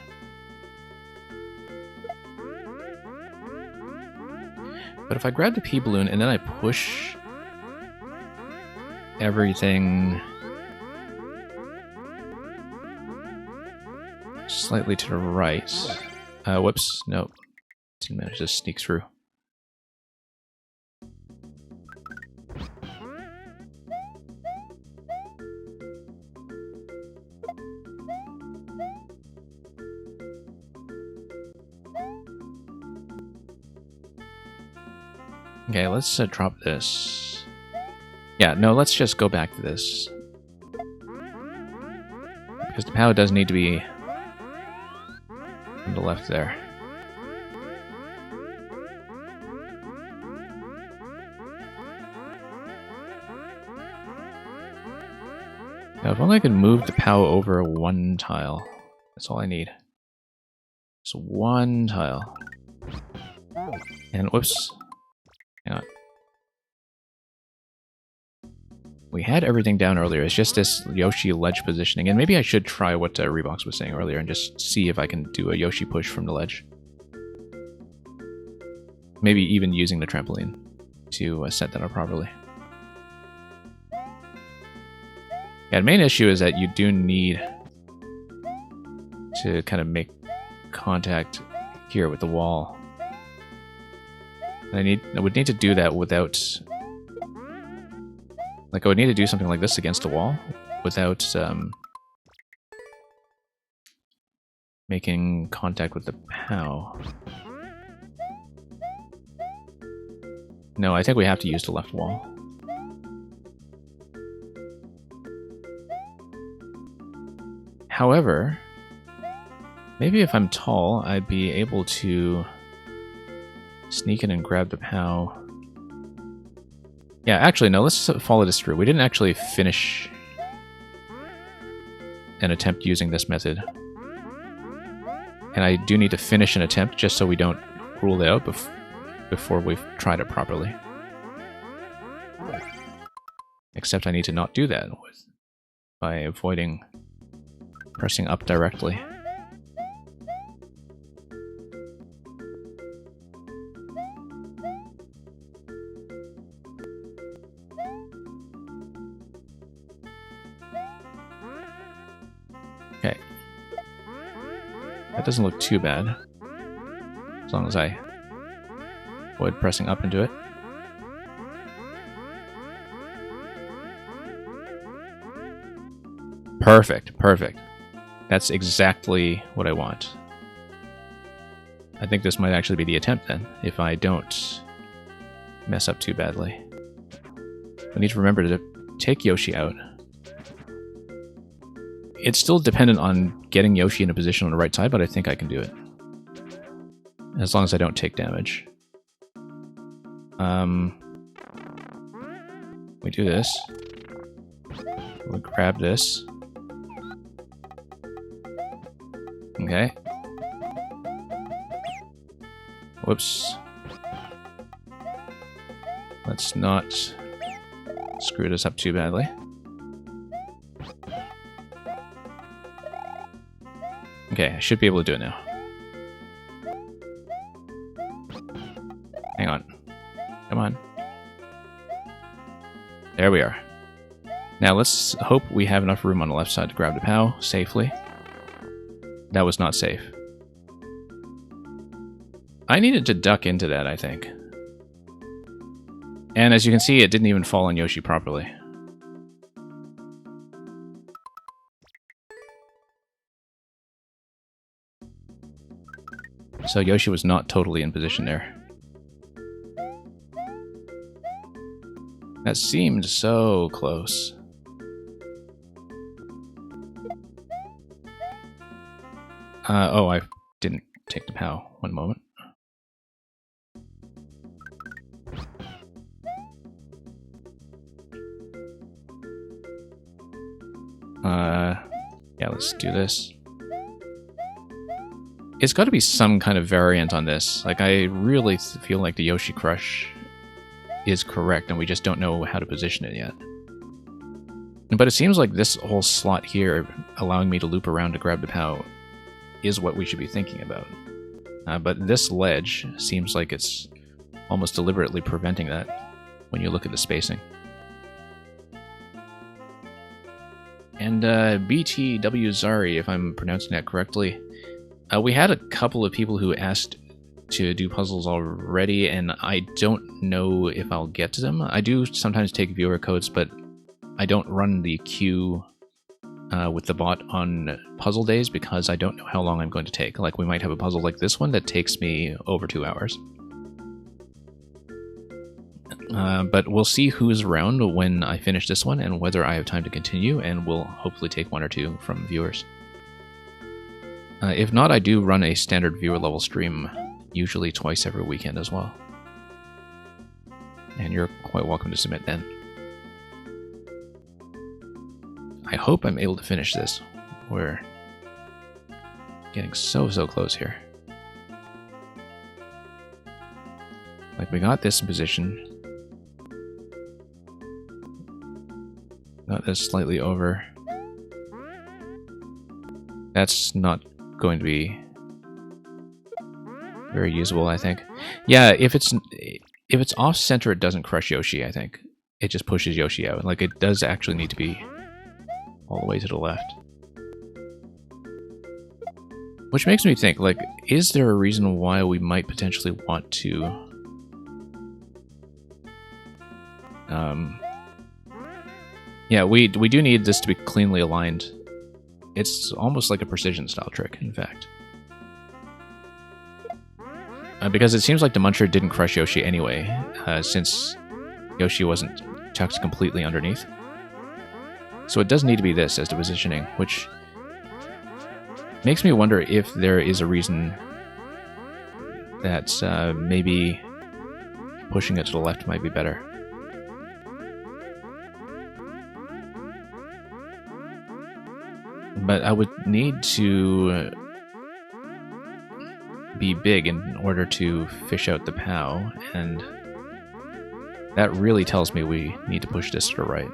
S1: But if I grab the P balloon and then I push everything slightly to the right. Whoops, nope. Didn't manage to sneak through. Okay, let's drop this. Yeah, no, let's just go back to this. Because the POW does need to be on the left there. Now, if only I could move the POW over one tile. That's all I need. Just one tile. And whoops. Hang on. We had everything down earlier. It's just this Yoshi ledge positioning. And maybe I should try what Reeboks was saying earlier and just see if I can do a Yoshi push from the ledge. Maybe even using the trampoline to set that up properly. Yeah, the main issue is that you do need to kind of make contact here with the wall. And I would need to do that without... Like, I would need to do something like this against a wall without making contact with the POW. No, I think we have to use the left wall. However, maybe if I'm tall, I'd be able to sneak in and grab the POW. Yeah, actually, no, let's follow this through. We didn't actually finish an attempt using this method. And I do need to finish an attempt just so we don't rule it out before we've tried it properly. Except I need to not do that by avoiding pressing up directly. Okay. That doesn't look too bad. As long as I avoid pressing up into it. Perfect, perfect. That's exactly what I want. I think this might actually be the attempt then, if I don't mess up too badly. I need to remember to take Yoshi out. It's still dependent on getting Yoshi in a position on the right side, but I think I can do it. As long as I don't take damage. We do this. We grab this. Okay. Whoops. Let's not screw this up too badly. Okay, I should be able to do it now. Hang on. Come on. There we are. Now let's hope we have enough room on the left side to grab the POW safely. That was not safe. I needed to duck into that, I think. And as you can see, it didn't even fall on Yoshi properly. So Yoshi was not totally in position there. That seemed so close. Oh, I didn't take the POW. One moment. Yeah, let's do this. It's got to be some kind of variant on this. Like, I really feel like the Yoshi Crush is correct, and we just don't know how to position it yet. But it seems like this whole slot here, allowing me to loop around to grab the POW, is what we should be thinking about. But this ledge seems like it's almost deliberately preventing that when you look at the spacing. And BTW Zari, if I'm pronouncing that correctly, we had a couple of people who asked to do puzzles already, and I don't know if I'll get to them. I do sometimes take viewer codes, but I don't run the queue with the bot on puzzle days because I don't know how long I'm going to take. Like, we might have a puzzle like this one that takes me over 2 hours. But we'll see who's around when I finish this one and whether I have time to continue, and we'll hopefully take one or two from viewers. If not, I do run a standard viewer level stream, usually twice every weekend as well. And you're quite welcome to submit then. I hope I'm able to finish this. We're getting so close here. Like, we got this in position. Got this slightly over. That's not going to be very usable, I think. Yeah, if it's off center, it doesn't crush Yoshi, I think. It just pushes Yoshi out. Like, it does actually need to be all the way to the left. Which makes me think, like, is there a reason why we might potentially want to yeah, we do need this to be cleanly aligned. It's almost like a precision style trick, in fact. Because it seems like the Muncher didn't crush Yoshi anyway, since Yoshi wasn't tucked completely underneath. So it does need to be this as the positioning, which makes me wonder if there is a reason that maybe pushing it to the left might be better. But I would need to be big in order to fish out the POW, and that really tells me we need to push this to the right.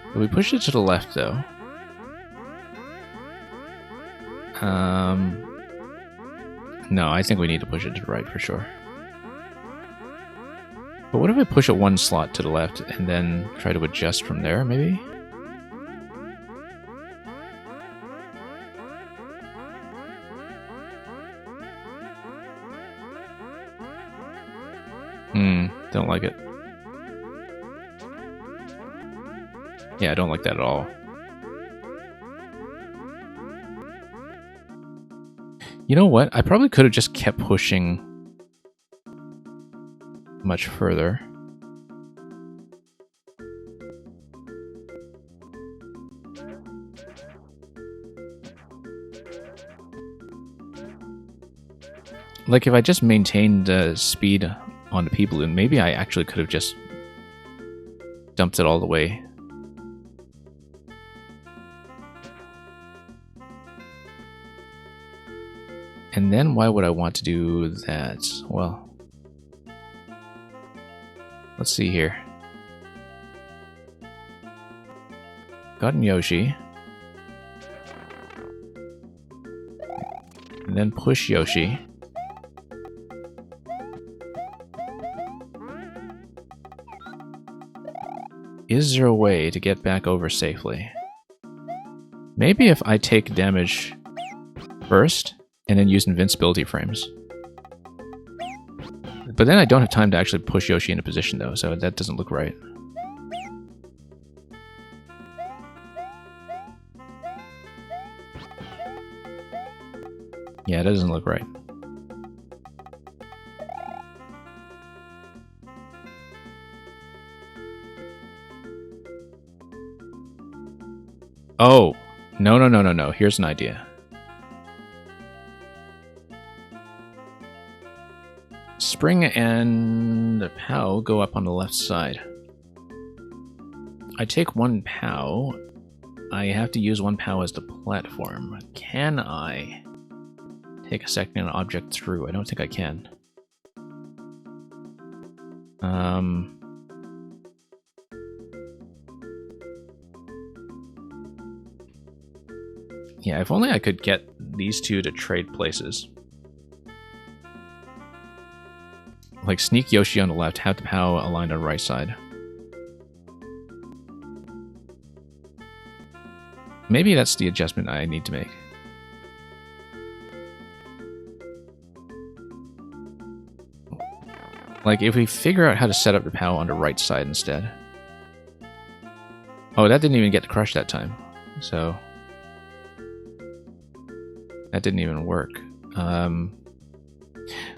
S1: If we push it to the left, though, no, I think we need to push it to the right for sure. But what if I push it one slot to the left and then try to adjust from there, maybe? Don't like it. Yeah, I don't like that at all. You know what? I probably could have just kept pushing much further. Like, if I just maintained speed on the P-Balloon, maybe I actually could have just dumped it all the way. And then why would I want to do that? Well, let's see here. Gotten Yoshi. And then push Yoshi. Is there a way to get back over safely? Maybe if I take damage first and then use invincibility frames. But then I don't have time to actually push Yoshi into position, though, so that doesn't look right. Yeah, that doesn't look right. Oh, no. Here's an idea. Spring and the POW go up on the left side. I take one POW. I have to use one POW as the platform. Can I take a second object through? I don't think I can. Yeah, if only I could get these two to trade places. Like, sneak Yoshi on the left, have the POW aligned on the right side. Maybe that's the adjustment I need to make. Like, if we figure out how to set up the POW on the right side instead. Oh, that didn't even get to crush that time. So that didn't even work.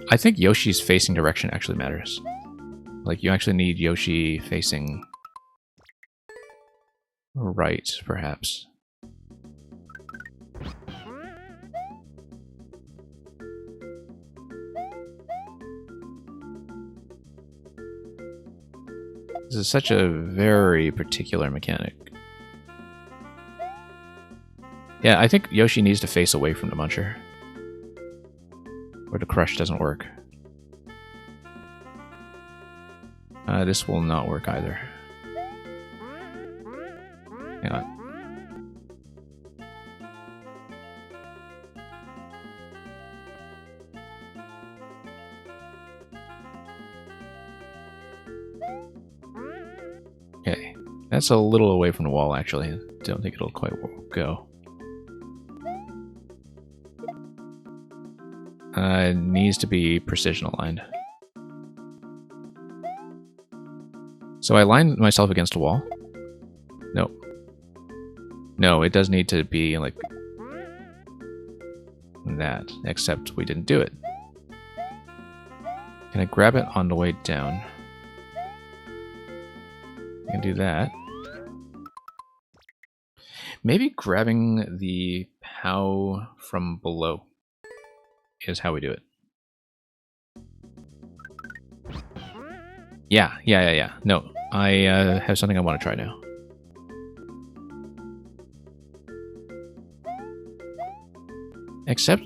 S1: I think Yoshi's facing direction actually matters. Like, you actually need Yoshi facing right, perhaps. This is such a very particular mechanic. Yeah, I think Yoshi needs to face away from the Muncher, or the crush doesn't work. This will not work either. Hang on. Okay, that's a little away from the wall, actually. I don't think it'll quite go. It needs to be precision aligned. So I aligned myself against a wall. No. No, it does need to be like that, except we didn't do it. Can I grab it on the way down? I can do that. Maybe grabbing the POW from below is how we do it. Yeah. No, I have something I want to try now. Except...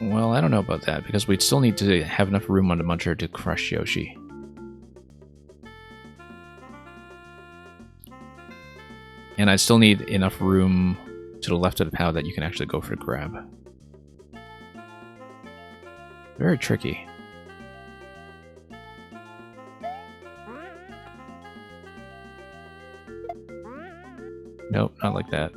S1: well, I don't know about that, because we'd still need to have enough room on the Muncher to crush Yoshi. And I'd still need enough room to the left of the POW that you can actually go for the grab. Very tricky. Nope, not like that.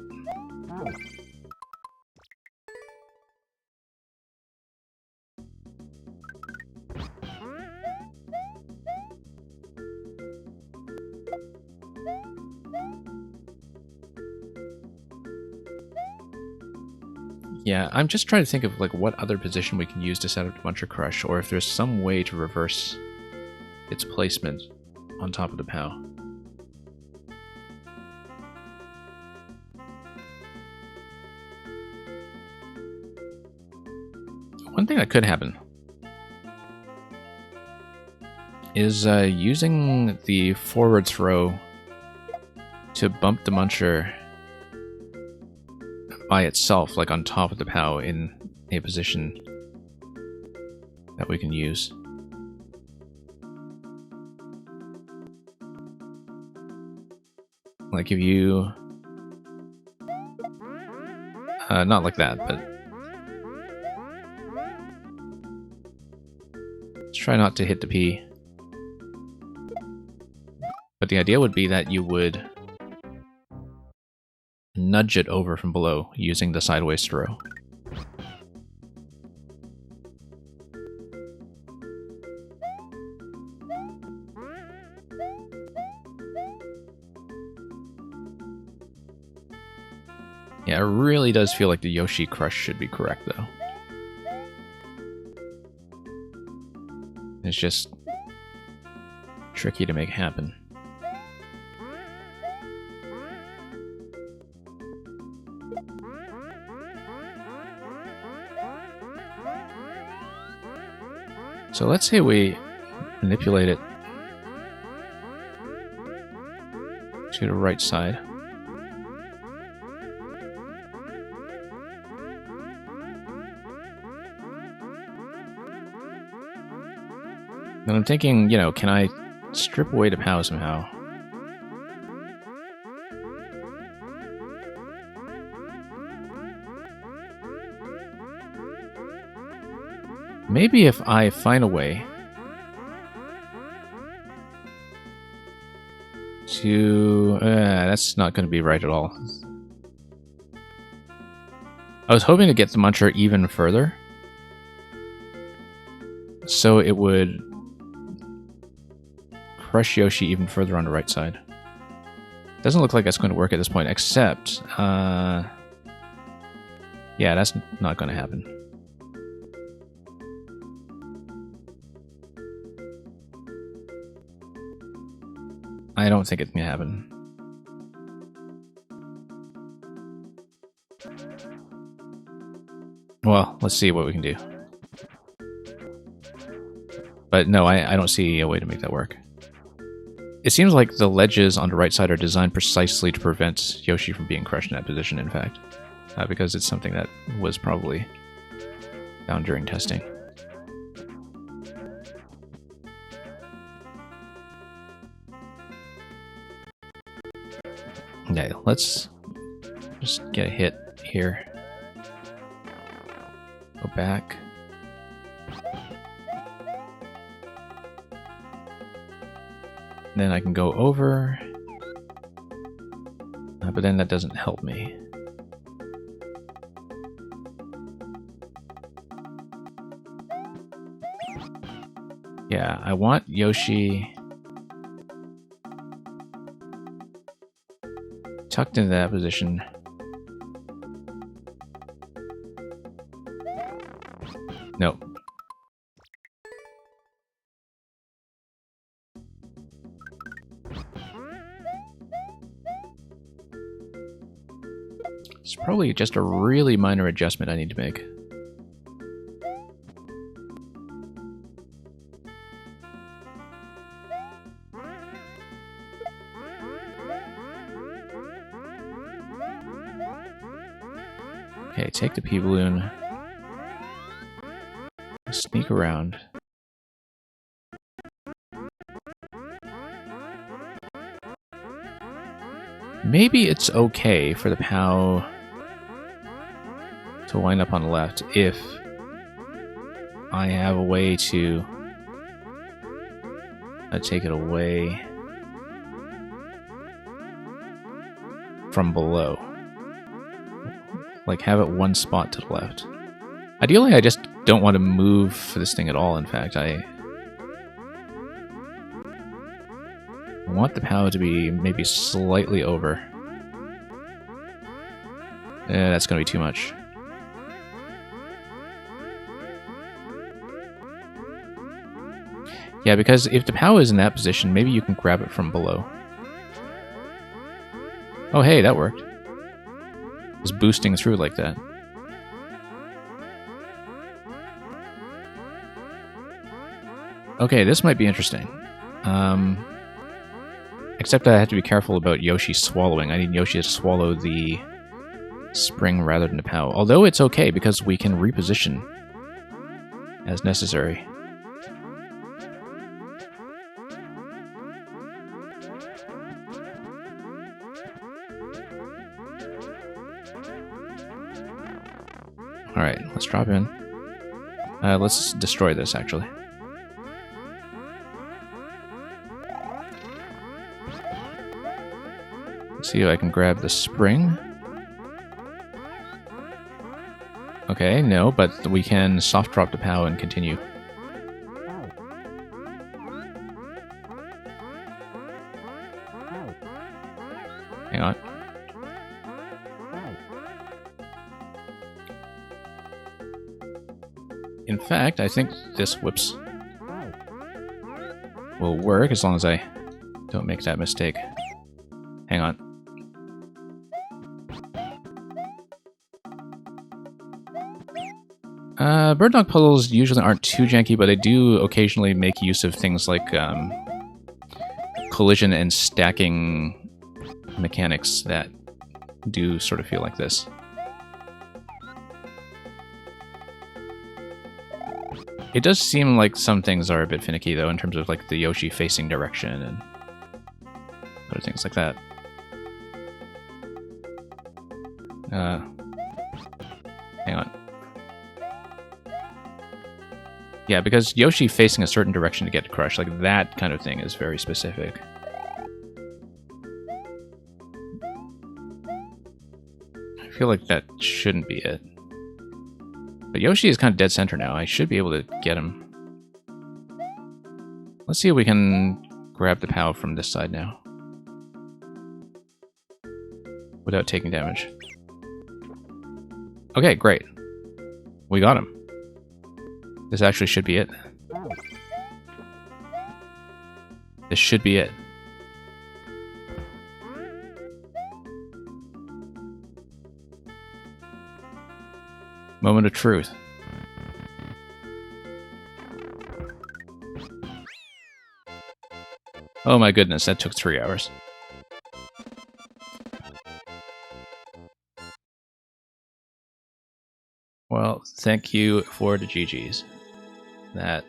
S1: Yeah, I'm just trying to think of like what other position we can use to set up the Muncher Crush, or if there's some way to reverse its placement on top of the POW. One thing that could happen is using the forward throw to bump the Muncher by itself, like on top of the POW in a position that we can use. Like if you... not like that, but... let's try not to hit the P. But the idea would be that you would nudge it over from below using the sideways throw. Yeah, it really does feel like the Yoshi Crush should be correct, though. It's just tricky to make happen. So let's say we manipulate it to the right side. And I'm thinking, you know, can I strip away the POW somehow? Maybe if I find a way to... that's not going to be right at all. I was hoping to get the Muncher even further, so it would crush Yoshi even further on the right side. Doesn't look like that's going to work at this point, except... Yeah, that's not going to happen. I don't think it's going to happen. Well, let's see what we can do. But no, I don't see a way to make that work. It seems like the ledges on the right side are designed precisely to prevent Yoshi from being crushed in that position, in fact. Because it's something that was probably found during testing. Okay, let's just get a hit here. Go back. Then I can go over. But then that doesn't help me. Yeah, I want Yoshi tucked into that position. No. It's probably just a really minor adjustment I need to make. Okay, take the P-balloon. Sneak around. Maybe it's okay for the POW to wind up on the left if I have a way to take it away from below. Like, have it one spot to the left. Ideally, I just don't want to move this thing at all, in fact. I want the POW to be maybe slightly over. That's going to be too much. Yeah, because if the POW is in that position, maybe you can grab it from below. Oh, hey, that worked. Just boosting through like that. Okay, this might be interesting. Except I have to be careful about Yoshi swallowing. I need Yoshi to swallow the spring rather than the POW. Although it's okay, because we can reposition as necessary. Alright, let's drop in. Let's destroy this, actually. Let's see if I can grab the spring. Okay, no, but we can soft drop the POW and continue. Hang on. In fact, I think this whoops will work as long as I don't make that mistake. Hang on. Bird Dog puzzles usually aren't too janky, but they do occasionally make use of things like collision and stacking mechanics that do sort of feel like this. It does seem like some things are a bit finicky, though, in terms of like the Yoshi facing direction and other things like that. Hang on. Yeah, because Yoshi facing a certain direction to get crushed, like that kind of thing is very specific. I feel like that shouldn't be it. But Yoshi is kind of dead center now. I should be able to get him. Let's see if we can grab the POW from this side now. Without taking damage. Okay, great. We got him. This actually should be it. This should be it. Moment of truth. Oh my goodness, that took 3 hours. Well, thank you for the GGs. That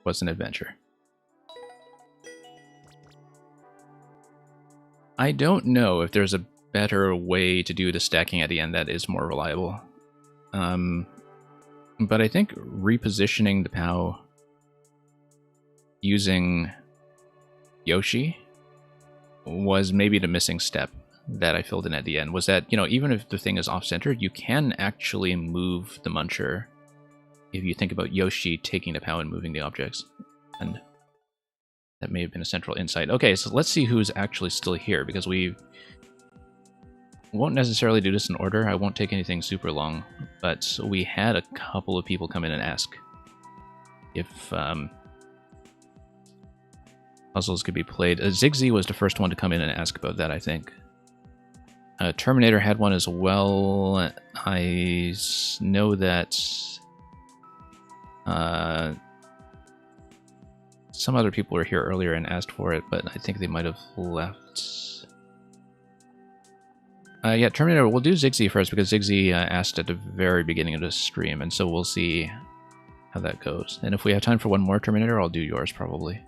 S1: was an adventure. I don't know if there's a better way to do the stacking at the end that is more reliable. But I think repositioning the POW using Yoshi was maybe the missing step that I filled in at the end. Was that, you know, even if the thing is off-centered, you can actually move the Muncher if you think about Yoshi taking the POW and moving the objects. And that may have been a central insight. Okay, so let's see who's actually still here, because we won't necessarily do this in order. I won't take anything super long, but we had a couple of people come in and ask if puzzles could be played. Zigzy was the first one to come in and ask about that, I think. Terminator had one as well. I know that some other people were here earlier and asked for it, but I think they might have left. Yeah, Terminator, we'll do Zigzy first, because Zigzy asked at the very beginning of the stream, and so we'll see how that goes. And if we have time for one more Terminator, I'll do yours probably.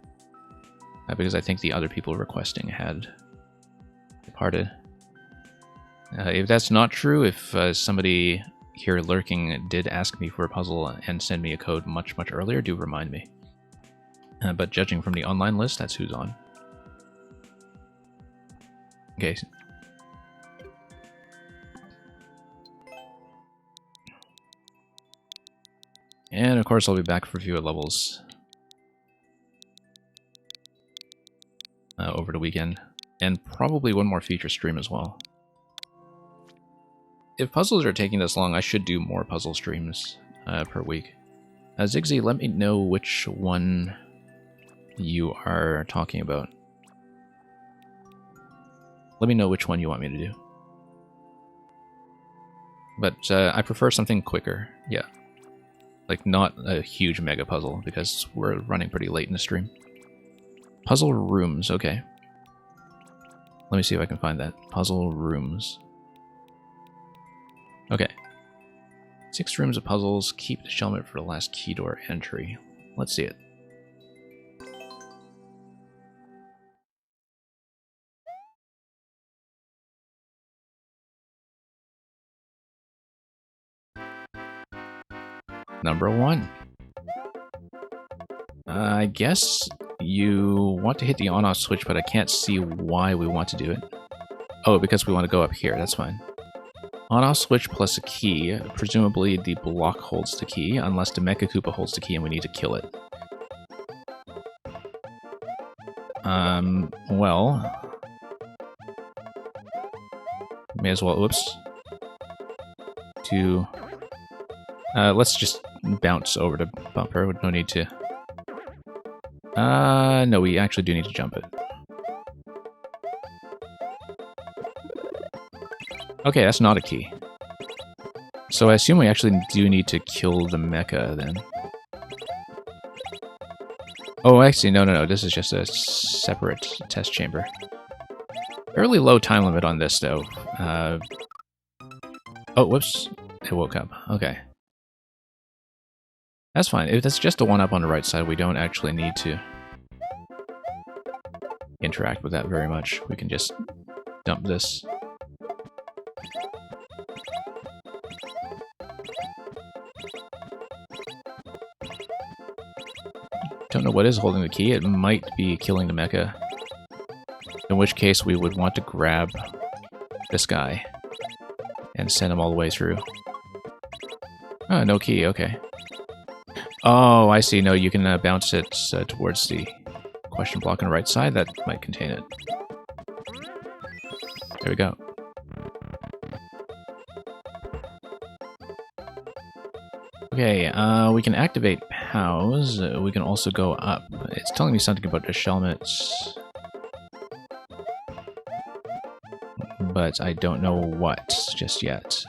S1: Because I think the other people requesting had departed. If that's not true, if somebody here lurking did ask me for a puzzle and send me a code much, much earlier, do remind me. But judging from the online list, that's who's on. Okay. And of course I'll be back for fewer levels over the weekend. And probably one more feature stream as well. If puzzles are taking this long, I should do more puzzle streams per week. Zigzy, let me know which one you are talking about. Let me know which one you want me to do. But I prefer something quicker, yeah. Like not a huge mega puzzle, because we're running pretty late in the stream. Puzzle rooms, okay. Let me see if I can find that. Puzzle rooms. Okay. 6 rooms of puzzles. Keep the shellmet for the last key door entry. Let's see it. Number 1. I guess you want to hit the on-off switch, but I can't see why we want to do it. Oh, because we want to go up here. That's fine. On-off switch plus a key. Presumably the block holds the key, unless the Mecha Koopa holds the key and we need to kill it. Well... May as well... Whoops. Let's just bounce over to Bumper. No need to... no, we actually do need to jump it. Okay, that's not a key. So I assume we actually do need to kill the mecha, then. Oh, actually, no. This is just a separate test chamber. Fairly low time limit on this, though. Oh, whoops. It woke up. Okay. That's fine. If that's just the one up on the right side, we don't actually need to interact with that very much. We can just dump this. Don't know what is holding the key. It might be killing the mecha. In which case we would want to grab this guy and send him all the way through. Oh, no key. Okay. Oh, I see. No, you can bounce it towards the question block on the right side. That might contain it. There we go. Okay, we can activate POWs. We can also go up. It's telling me something about the Shelmets, but I don't know what just yet.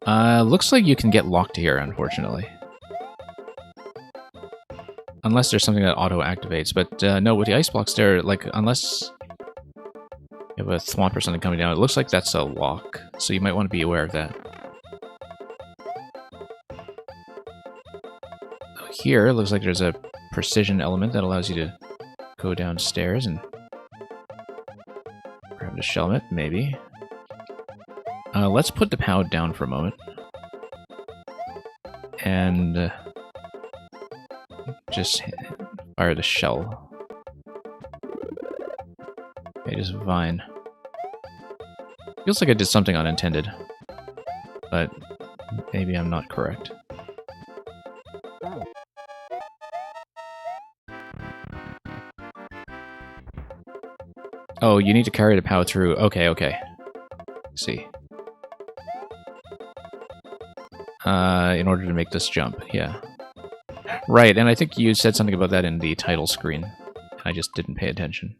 S1: Looks like you can get locked here, unfortunately. Unless there's something that auto-activates, but no, with the ice blocks there, like, unless you have a thwomp or something coming down, it looks like that's a lock, so you might want to be aware of that. Here, it looks like there's a precision element that allows you to go downstairs and grab the Shelmet, maybe. Let's put the POW down for a moment. And just fire the shell. Okay, just Vine. Feels like I did something unintended, but maybe I'm not correct. Oh, you need to carry the POW through. Okay, okay. Let's see. In order to make this jump, yeah. Right, and I think you said something about that in the title screen. I just didn't pay attention.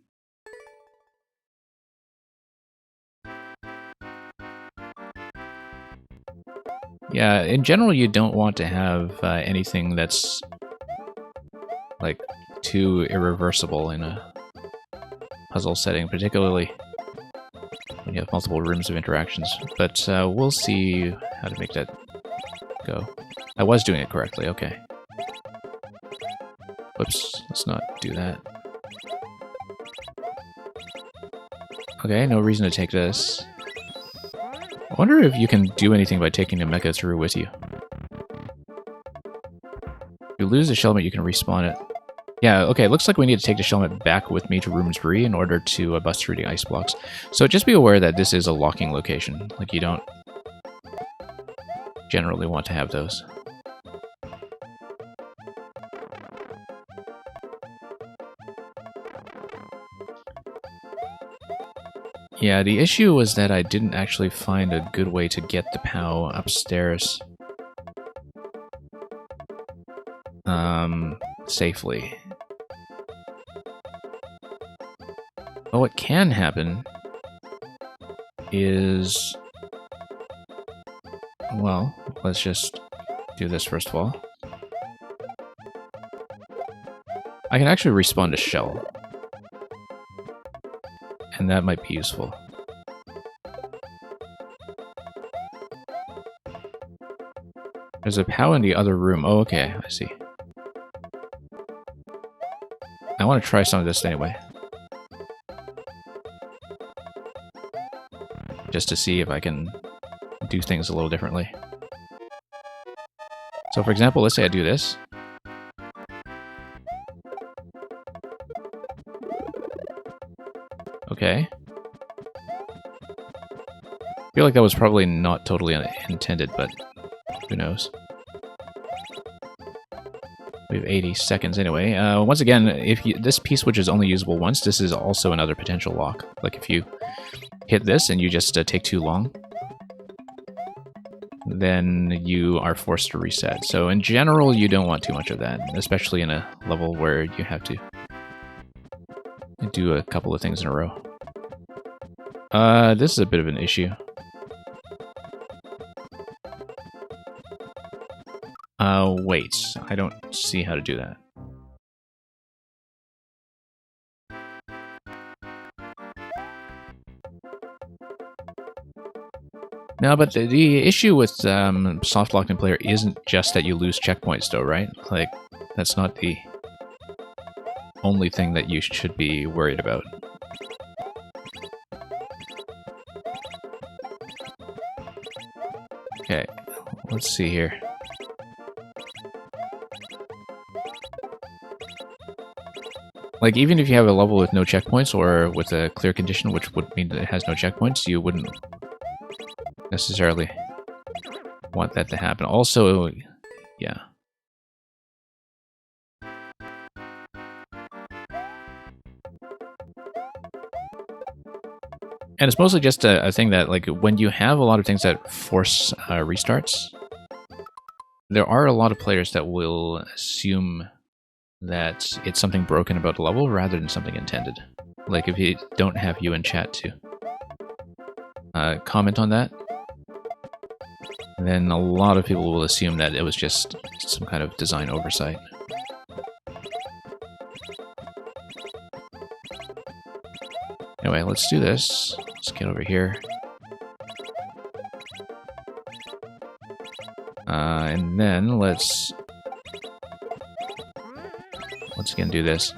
S1: Yeah, in general, you don't want to have anything that's, like, too irreversible in a puzzle setting, particularly when you have multiple rooms of interactions. But we'll see how to make that go. I was doing it correctly, okay. Whoops, let's not do that. Okay, no reason to take this. I wonder if you can do anything by taking the mecha through with you. If you lose the Shelmet, you can respawn it. Yeah, okay, looks like we need to take the Shelmet back with me to room 3 in order to bust through the ice blocks. So just be aware that this is a locking location. Like, you don't generally want to have those. Yeah, the issue was that I didn't actually find a good way to get the POW upstairs. Safely. But what can happen is... Well, let's just do this first of all. I can actually respawn to Shell. And that might be useful. There's a POW in the other room. Oh, okay, I see. I want to try some of this anyway. Just to see if I can do things a little differently. So for example, let's say I do this. Okay. I feel like that was probably not totally intended, but who knows. We have 80 seconds anyway. Once again, if this P-switch is only usable once, this is also another potential lock. Like if you hit this and you just take too long, then you are forced to reset. So in general, you don't want too much of that, especially in a level where you have to do a couple of things in a row. This is a bit of an issue. Wait, I don't see how to do that. No, but the issue with soft lock in player isn't just that you lose checkpoints, though, right? Like, that's not the only thing that you should be worried about. Okay, let's see here. Like, even if you have a level with no checkpoints, or with a clear condition, which would mean that it has no checkpoints, you wouldn't necessarily want that to happen. Also, yeah. And it's mostly just a thing that, like, when you have a lot of things that force restarts, there are a lot of players that will assume that it's something broken about the level rather than something intended. Like, if you don't have you in chat to comment on that, then a lot of people will assume that it was just some kind of design oversight. Anyway, let's do this. Let's get over here. And then let's once again do this.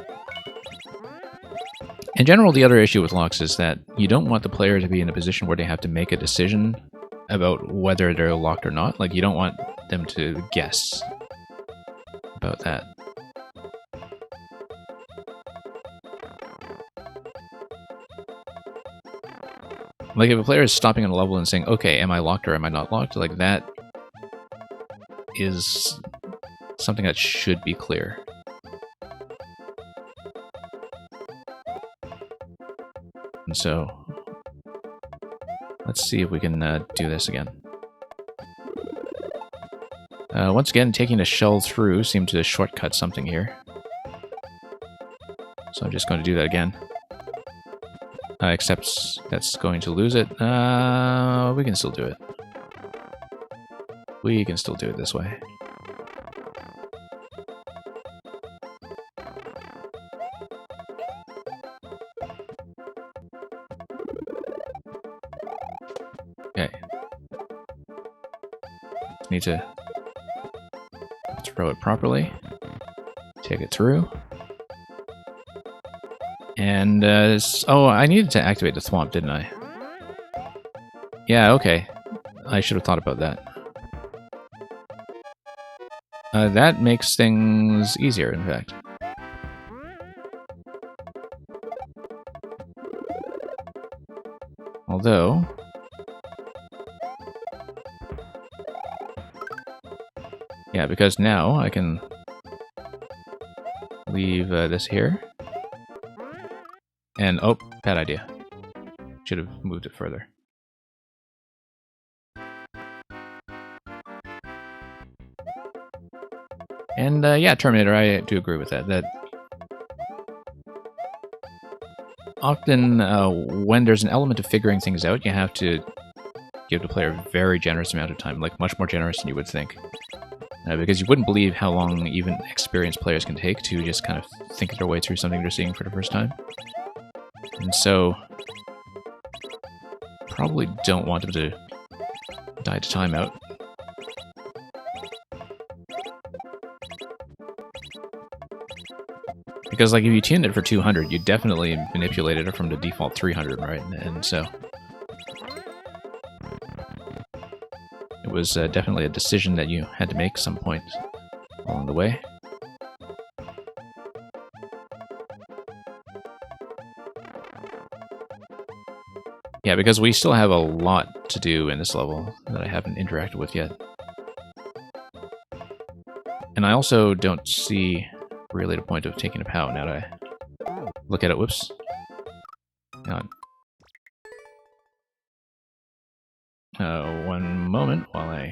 S1: In general, the other issue with locks is that you don't want the player to be in a position where they have to make a decision about whether they're locked or not. Like, you don't want them to guess about that. Like, if a player is stopping on a level and saying, okay, am I locked or am I not locked? Like, that is something that should be clear. And so, let's see if we can do this again. Once again, taking a shell through seemed to shortcut something here. So I'm just going to do that again. Except that's going to lose it. We can still do it. We can still do it this way. Okay. Need to throw it properly. Take it through. And, oh, I needed to activate the thwomp, didn't I? Yeah, okay. I should have thought about that. That makes things easier, in fact. Although... yeah, because now I can leave this here. And, oh, bad idea. Should have moved it further. And, yeah, Terminator, I do agree with that. That often, when there's an element of figuring things out, you have to give the player a very generous amount of time, like much more generous than you would think. Because you wouldn't believe how long even experienced players can take to just kind of think their way through something they're seeing for the first time. And so, probably don't want them to die to timeout. Because, like, if you tuned it for 200, you definitely manipulated it from the default 300, right? And so... it was definitely a decision that you had to make some point along the way. Yeah, because we still have a lot to do in this level that I haven't interacted with yet. And I also don't see really the point of taking a POW now that I look at it. Whoops. Hang on. One moment while I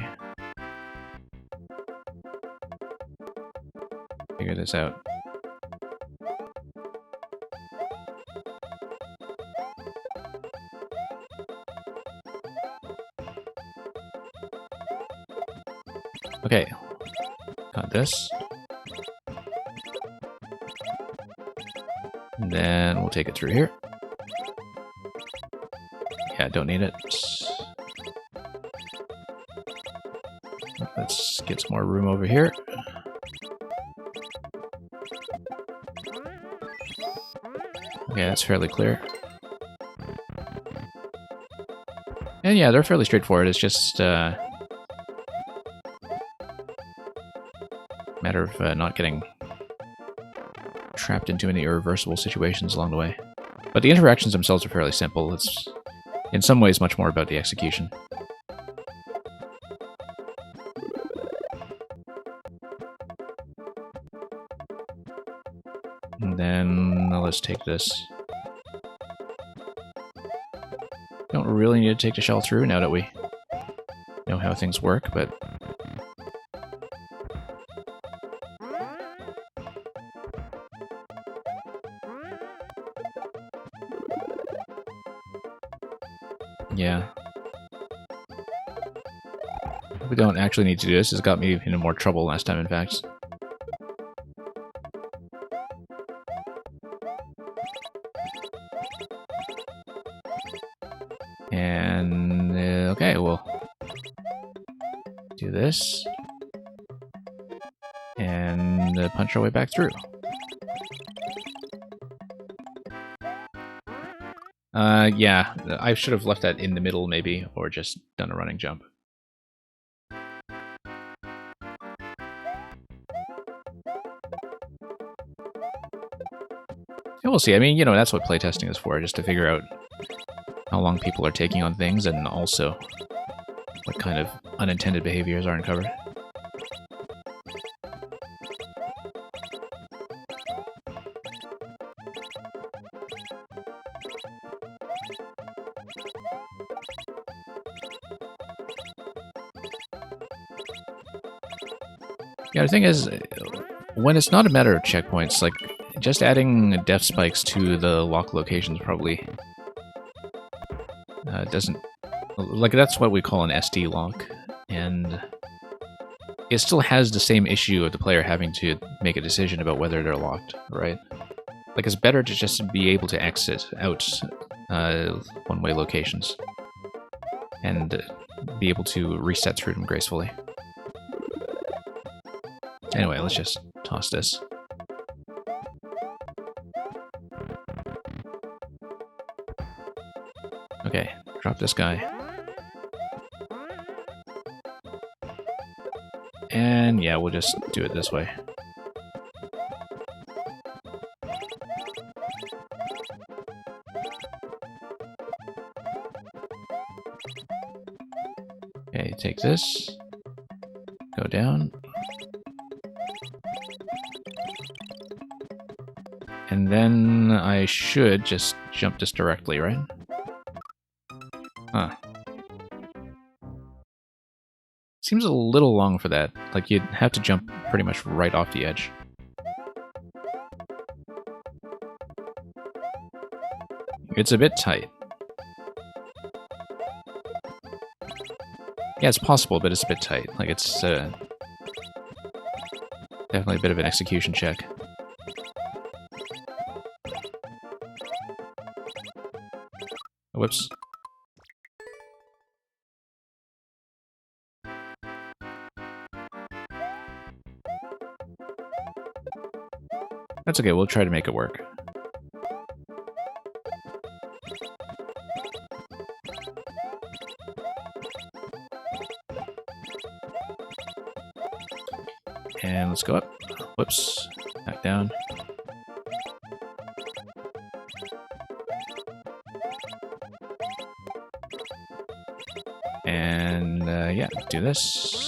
S1: figure this out. Okay, got this. And then we'll take it through here. Yeah, don't need it. Let's get some more room over here. Okay, that's fairly clear. And yeah, they're fairly straightforward. It's just a matter of not getting trapped into any irreversible situations along the way. But the interactions themselves are fairly simple. It's, in some ways, much more about the execution. And then let's take this. don't really need to take the shell through now that we know how things work, but... yeah. We don't actually need to do this. It's got me into more trouble last time, in fact. And... okay, we'll do this. And punch our way back through. Yeah, I should have left that in the middle, maybe, or just done a running jump. And we'll see. I mean, you know, that's what playtesting is for, just to figure out how long people are taking on things, and also what kind of unintended behaviors are uncovered. Yeah, the thing is, when it's not a matter of checkpoints, like, just adding death spikes to the lock locations probably doesn't... like, that's what we call an SD lock, and it still has the same issue of the player having to make a decision about whether they're locked, right? Like, it's better to just be able to exit out one-way locations and be able to reset through them gracefully. Anyway, let's just toss this. Okay, drop this guy. And yeah, we'll just do it this way. Okay, take this. Go down. And then I should just jump this directly, right? Huh. Seems a little long for that. Like, you'd have to jump pretty much right off the edge. It's a bit tight. Yeah, it's possible, but it's a bit tight. Like, it's definitely a bit of an execution check. Whoops. That's okay, we'll try to make it work. And let's go up. Whoops. Back down. And, yeah, do this.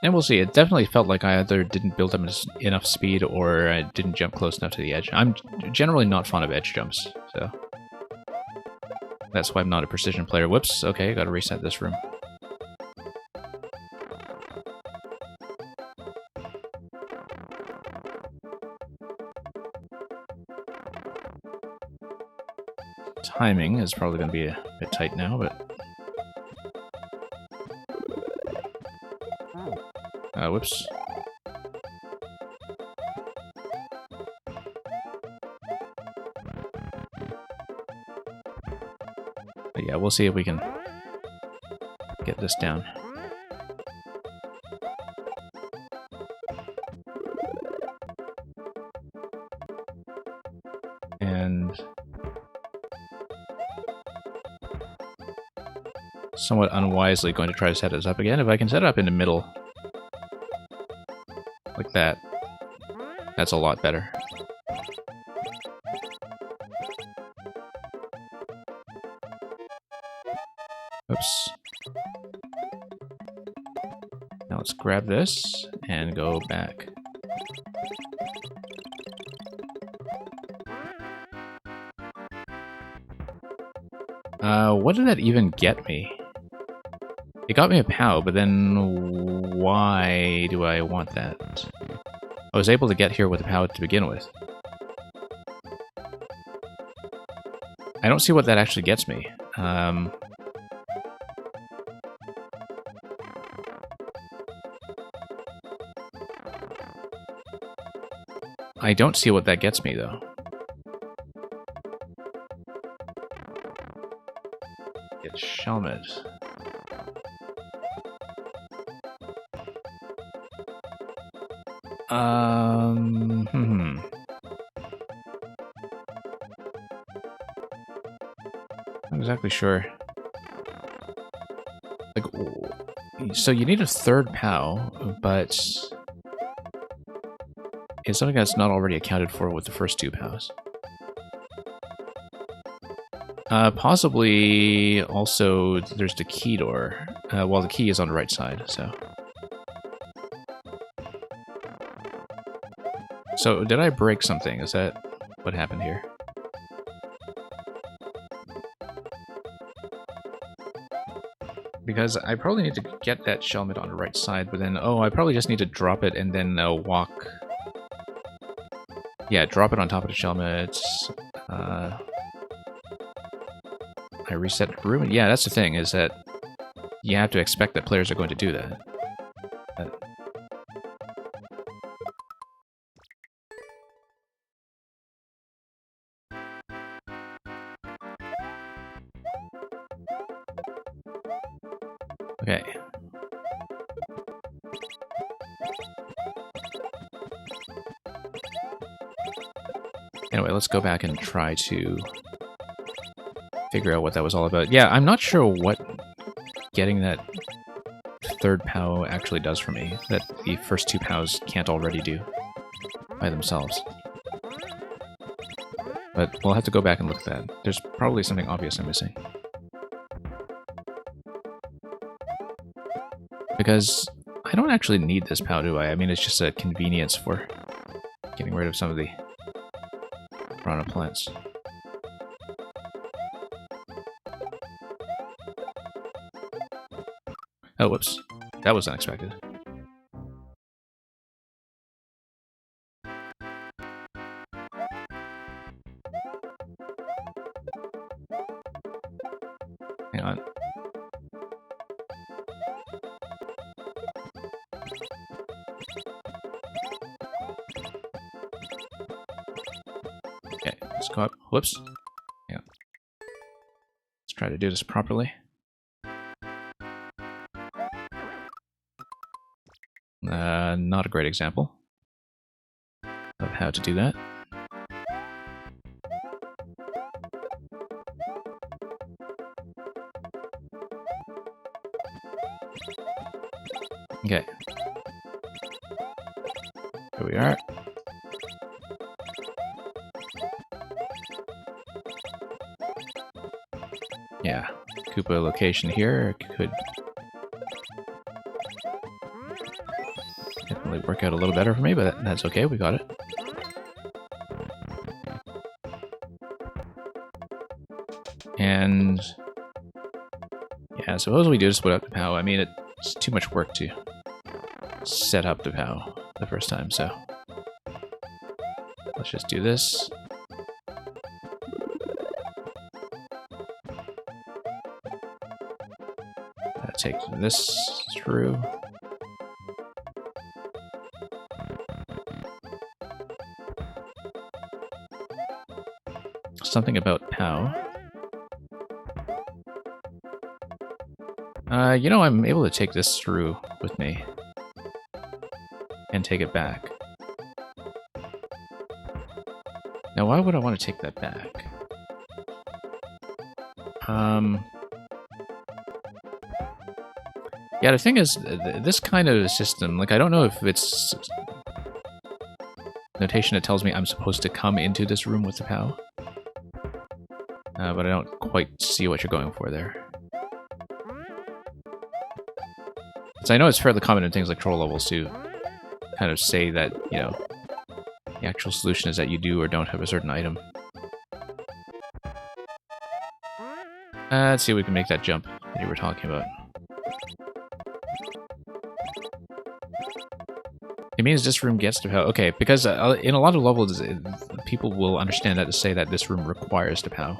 S1: And we'll see. It definitely felt like I either didn't build up enough speed or I didn't jump close enough to the edge. I'm generally not fond of edge jumps, so that's why I'm not a precision player. Whoops, okay, gotta reset this room. Timing is probably going to be a bit tight now, but... whoops. But yeah, we'll see if we can get this down. And... somewhat unwisely going to try to set this up again. If I can set it up in the middle, like that, that's a lot better. Oops. Now let's grab this and go back. What did that even get me? It got me a POW, but then why do I want that? I was able to get here with a POW to begin with. I don't see what that actually gets me. I don't see what that gets me, though. Get Shelmet. Not exactly sure. Like, so you need a third POW, but it's something that's not already accounted for with the first two POWs. Possibly also there's the key door. Well, the key is on the right side, so. So, did I break something? Is that what happened here? Because I probably need to get that Shelmet on the right side, but then, oh, I probably just need to drop it and then walk. Yeah, drop it on top of the Shelmet. I reset the room. Yeah, that's the thing, is that you have to expect that players are going to do that. Okay. Anyway, let's go back and try to figure out what that was all about. Yeah, I'm not sure what getting that third POW actually does for me, that the first two POWs can't already do by themselves. But we'll have to go back and look at that. There's probably something obvious I'm missing. Because I don't actually need this POW, do I? I mean, it's just a convenience for getting rid of some of the piranha plants. Oh, whoops. That was unexpected. Hang on. Okay, let's go up. Whoops. Yeah. Let's try to do this properly. Not a great example of how to do that. Okay. Here we are. Yeah, Koopa location here could definitely work out a little better for me, but that's okay, we got it. And yeah, suppose we do just put up the POW. I mean, it's too much work to set up the POW the first time, so let's just do this. Take this through. Something about POW. You know, I'm able to take this through with me and take it back. Now, why would I want to take that back? Yeah, the thing is, this kind of system, like, I don't know if it's notation that tells me I'm supposed to come into this room with the POW. But I don't quite see what you're going for there. So I know it's fairly common in things like troll levels to kind of say that, you know, the actual solution is that you do or don't have a certain item. Let's see if we can make that jump that you were talking about. It means this room gets to POW. Okay, because in a lot of levels, people will understand that to say that this room requires to POW.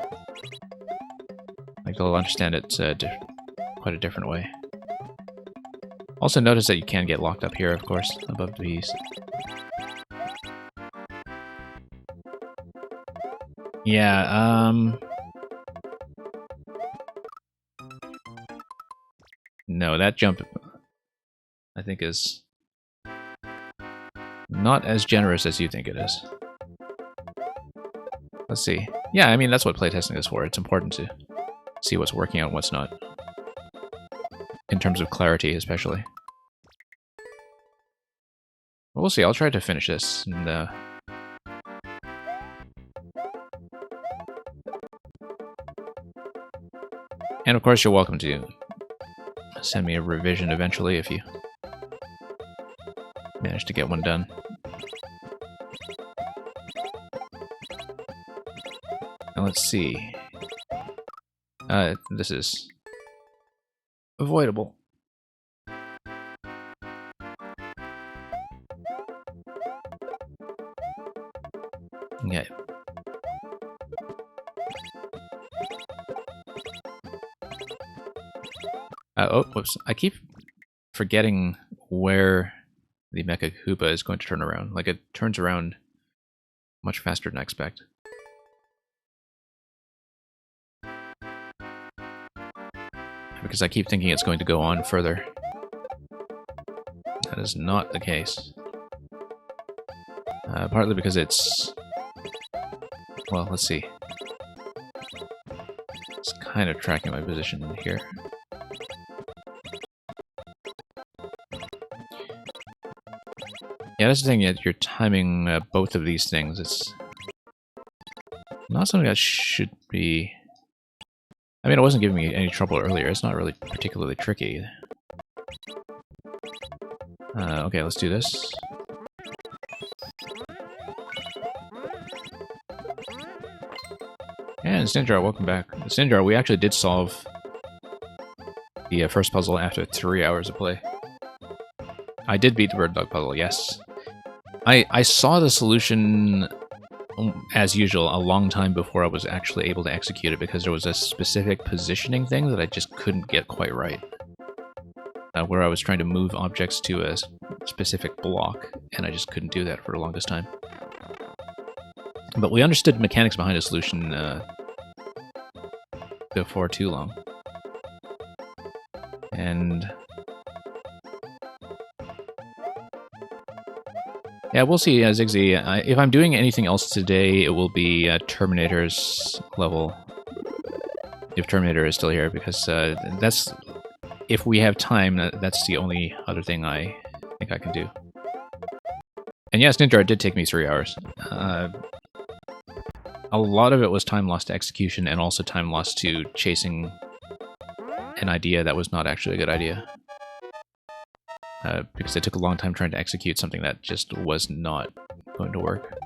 S1: Like, they'll understand it quite a different way. Also notice that you can get locked up here, of course, above the bees. Yeah, no, that jump, I think, is not as generous as you think it is. Let's see. Yeah, I mean, that's what playtesting is for. It's important to see what's working out and what's not. In terms of clarity, especially. But we'll see. I'll try to finish this. And of course, you're welcome to send me a revision eventually if you manage to get one done. Now let's see. This is avoidable. Okay. Oh, whoops. I keep forgetting where the Mecha Koopa is going to turn around. Like, it turns around much faster than I expect. Because I keep thinking it's going to go on further. That is not the case. Partly because it's... Well, let's see. It's kind of tracking my position here. Yeah, that's the thing, you're timing both of these things. It's not something that should be... I mean, it wasn't giving me any trouble earlier. It's not really particularly tricky. Okay, let's do this. And Sinjar, welcome back. Sinjar, we actually did solve the first puzzle after 3 hours of play. I did beat the bird dog puzzle, yes. I saw the solution, as usual, a long time before I was actually able to execute it because there was a specific positioning thing that I just couldn't get quite right. Where I was trying to move objects to a specific block, and I just couldn't do that for the longest time. But we understood mechanics behind the solution before too long. And... yeah, we'll see, Ziggsy. If I'm doing anything else today, it will be Terminator's level. If Terminator is still here, because that's... If we have time, that's the only other thing I think I can do. And yes, Ninja did take me 3 hours. A lot of it was time lost to execution, and also time lost to chasing an idea that was not actually a good idea. Because it took a long time trying to execute something that just was not going to work.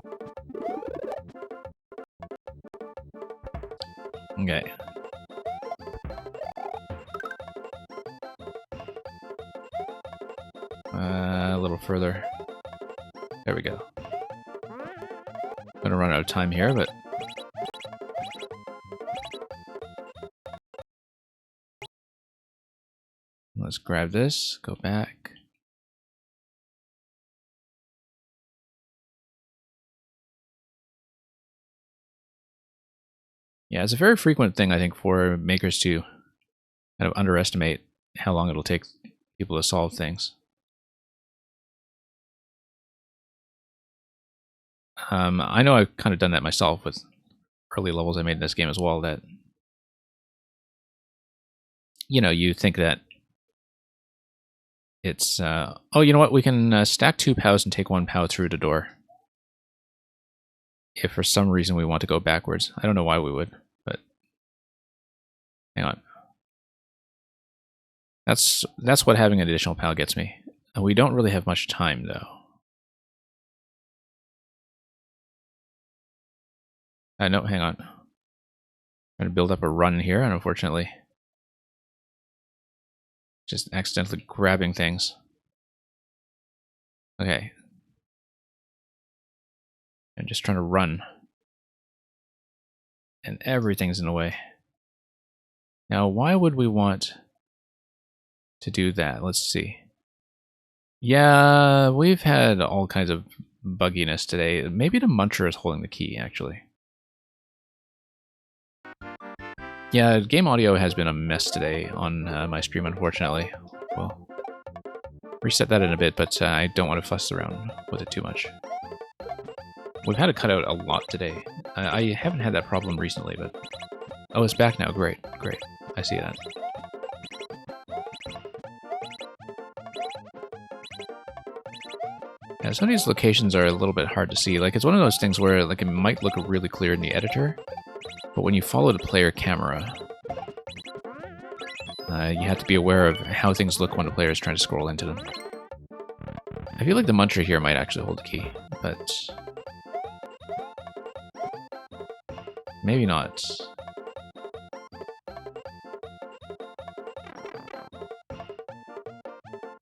S1: Okay. A little further. There we go. I'm gonna run out of time here, but... let's grab this, go back. Yeah, it's a very frequent thing, I think, for makers to kind of underestimate how long it'll take people to solve things. I know I've kind of done that myself with early levels I made in this game as well, that, you know, you think that it's, oh, you know what, we can stack 2 POWs and take 1 POW through the door. If for some reason we want to go backwards. I don't know why we would, but... hang on. That's what having an additional POW gets me. And we don't really have much time, though. No, hang on. I'm going to build up a run here, and unfortunately, just accidentally grabbing things. Okay. I'm just trying to run. And everything's in the way. Now, why would we want to do that? Let's see. Yeah, we've had all kinds of bugginess today. Maybe the Muncher is holding the key, actually. Yeah, game audio has been a mess today on my stream, unfortunately. We'll reset that in a bit, but I don't want to fuss around with it too much. We've had to cut out a lot today. I haven't had that problem recently, but... Oh, it's back now. Great, great. I see that. Yeah, some of these locations are a little bit hard to see. Like, it's one of those things where, like, it might look really clear in the editor, but when you follow the player camera, you have to be aware of how things look when the player is trying to scroll into them. I feel like the Muncher here might actually hold the key, but... maybe not.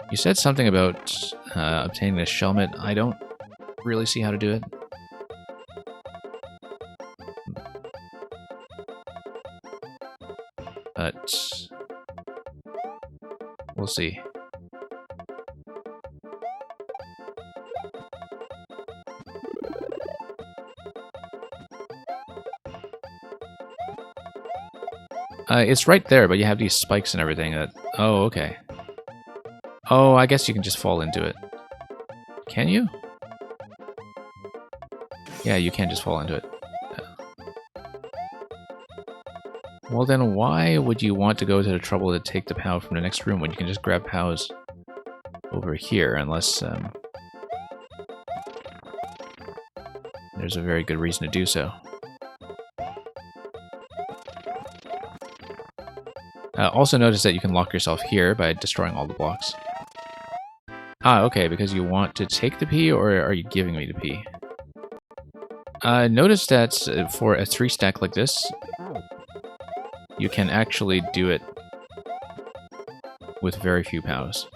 S1: You said something about obtaining the Shelmet. I don't really see how to do it. But we'll see. It's right there, but you have these spikes and everything that... Oh, okay. Oh, I guess you can just fall into it. Can you? Yeah, you can just fall into it. Well then, why would you want to go to the trouble to take the POW from the next room when you can just grab POWs over here, unless there's a very good reason to do so. Also notice that you can lock yourself here by destroying all the blocks. Ah, okay, because you want to take the P, or are you giving me the P? Notice that for a 3-stack like this, you can actually do it with very few POWs.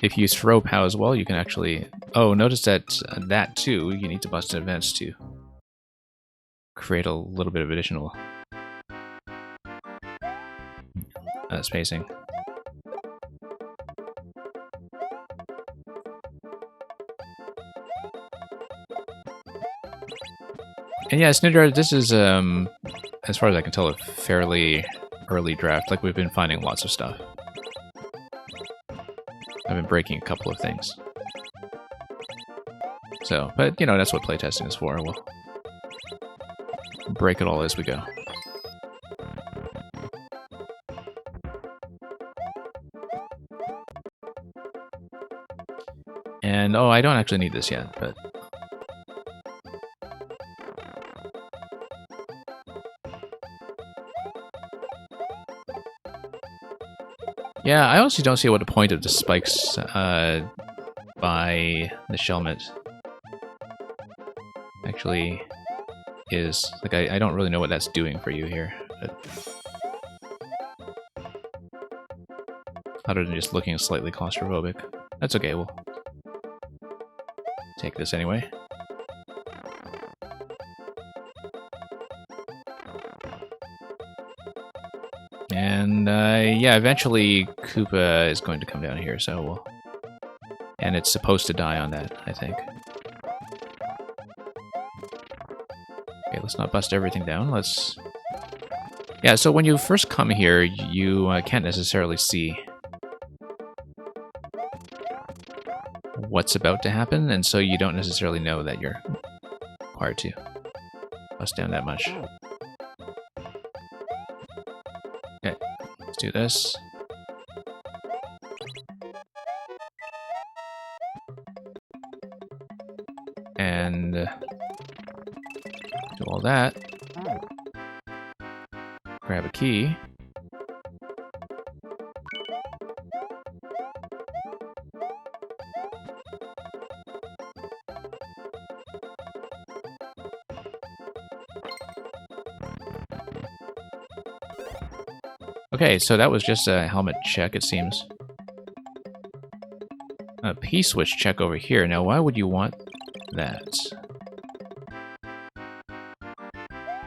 S1: If you throw POW as well, you can actually... Oh, notice that that too, you need to bust an events to create a little bit of additional spacing. And yeah, Snidra, this is, as far as I can tell, a fairly early draft. Like, we've been finding lots of stuff. I've been breaking a couple of things. So, but, you know, that's what playtesting is for. We'll break it all as we go. And, oh, I don't actually need this yet, but... Yeah, I honestly don't see what the point of the spikes by the Shelmet actually is. Like, I don't really know what that's doing for you here, but... other than just looking slightly claustrophobic. That's okay, we'll take this anyway. And, yeah, eventually Koopa is going to come down here, so we'll... And it's supposed to die on that, I think. Okay, let's not bust everything down, let's... Yeah, so when you first come here, you can't necessarily see what's about to happen, and so you don't necessarily know that you're required to bust down that much. Okay, let's do this. And do all that. Grab a key. Okay, so that was just a helmet check, it seems. A P-switch check over here. Now, why would you want that?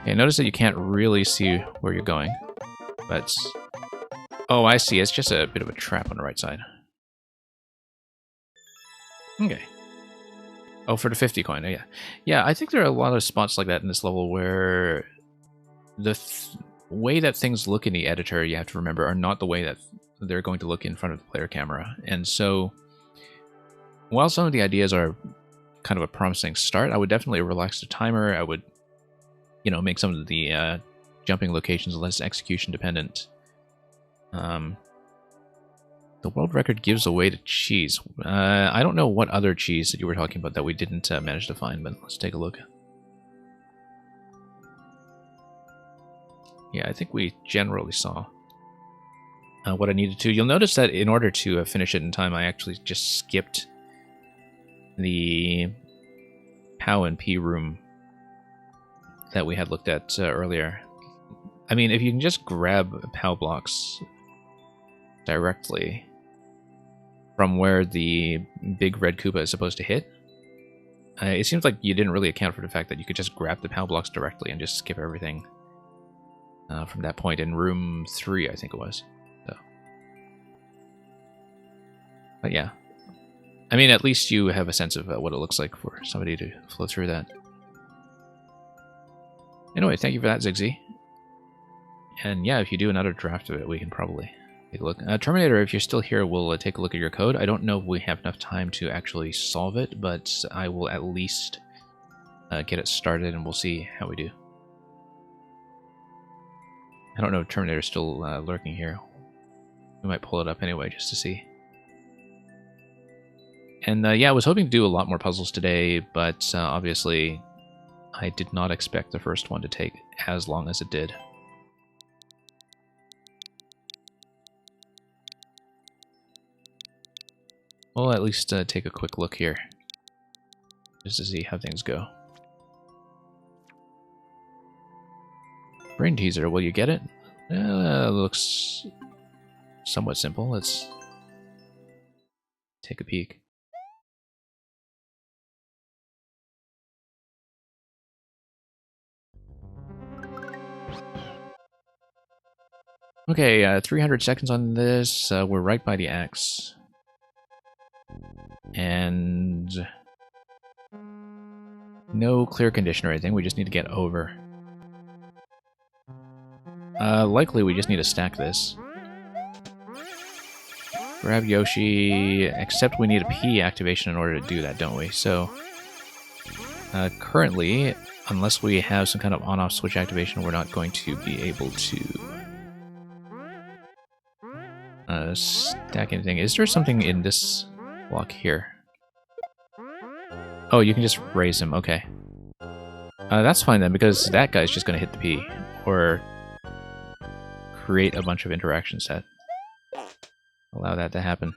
S1: Okay, notice that you can't really see where you're going. But... oh, I see. It's just a bit of a trap on the right side. Okay. Oh, for the 50 coin. Oh, yeah. Yeah, I think there are a lot of spots like that in this level where the way that things look in the editor, you have to remember, are not the way that they're going to look in front of the player camera. And so, while some of the ideas are kind of a promising start, I would definitely relax the timer. I would, you know, make some of the jumping locations less execution dependent. The world record gives away to cheese. I don't know what other cheese that you were talking about that we didn't manage to find, but let's take a look. Yeah, I think we generally saw what I needed to. You'll notice that in order to finish it in time, I actually just skipped the POW and P room that we had looked at earlier. I mean, if you can just grab POW blocks directly from where the big red Koopa is supposed to hit, it seems like you didn't really account for the fact that you could just grab the POW blocks directly and just skip everything from that point in room 3, I think it was. So. But yeah. I mean, at least you have a sense of what it looks like for somebody to flow through that. Anyway, thank you for that, Ziggsy. And yeah, if you do another draft of it, we can probably take a look. Terminator, if you're still here, we'll take a look at your code. I don't know if we have enough time to actually solve it, but I will at least get it started and we'll see how we do. I don't know if Terminator's still lurking here. We might pull it up anyway just to see. And yeah, I was hoping to do a lot more puzzles today, but obviously I did not expect the first one to take as long as it did. We'll at least take a quick look here, just to see how things go. Brain teaser, will you get it? Looks somewhat simple. Let's take a peek. Okay, 300 seconds on this. We're right by the axe. And no clear condition or anything, we just need to get over. Likely we just need to stack this. Grab Yoshi, except we need a P activation in order to do that, don't we? So, currently, unless we have some kind of on-off switch activation, we're not going to be able to stack anything. Is there something in this block here? Oh, you can just raise him, okay. That's fine then, because that guy's just going to hit the P, or create a bunch of interactions that allow that to happen.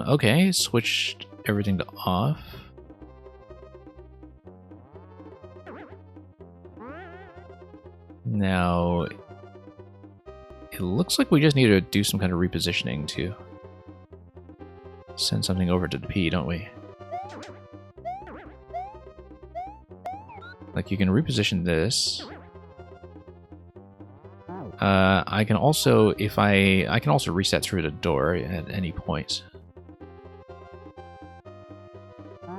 S1: Okay, switched everything to off. Now, it looks like we just need to do some kind of repositioning to send something over to the P, don't we? Like, you can reposition this. I can also, if I can also reset through the door at any point.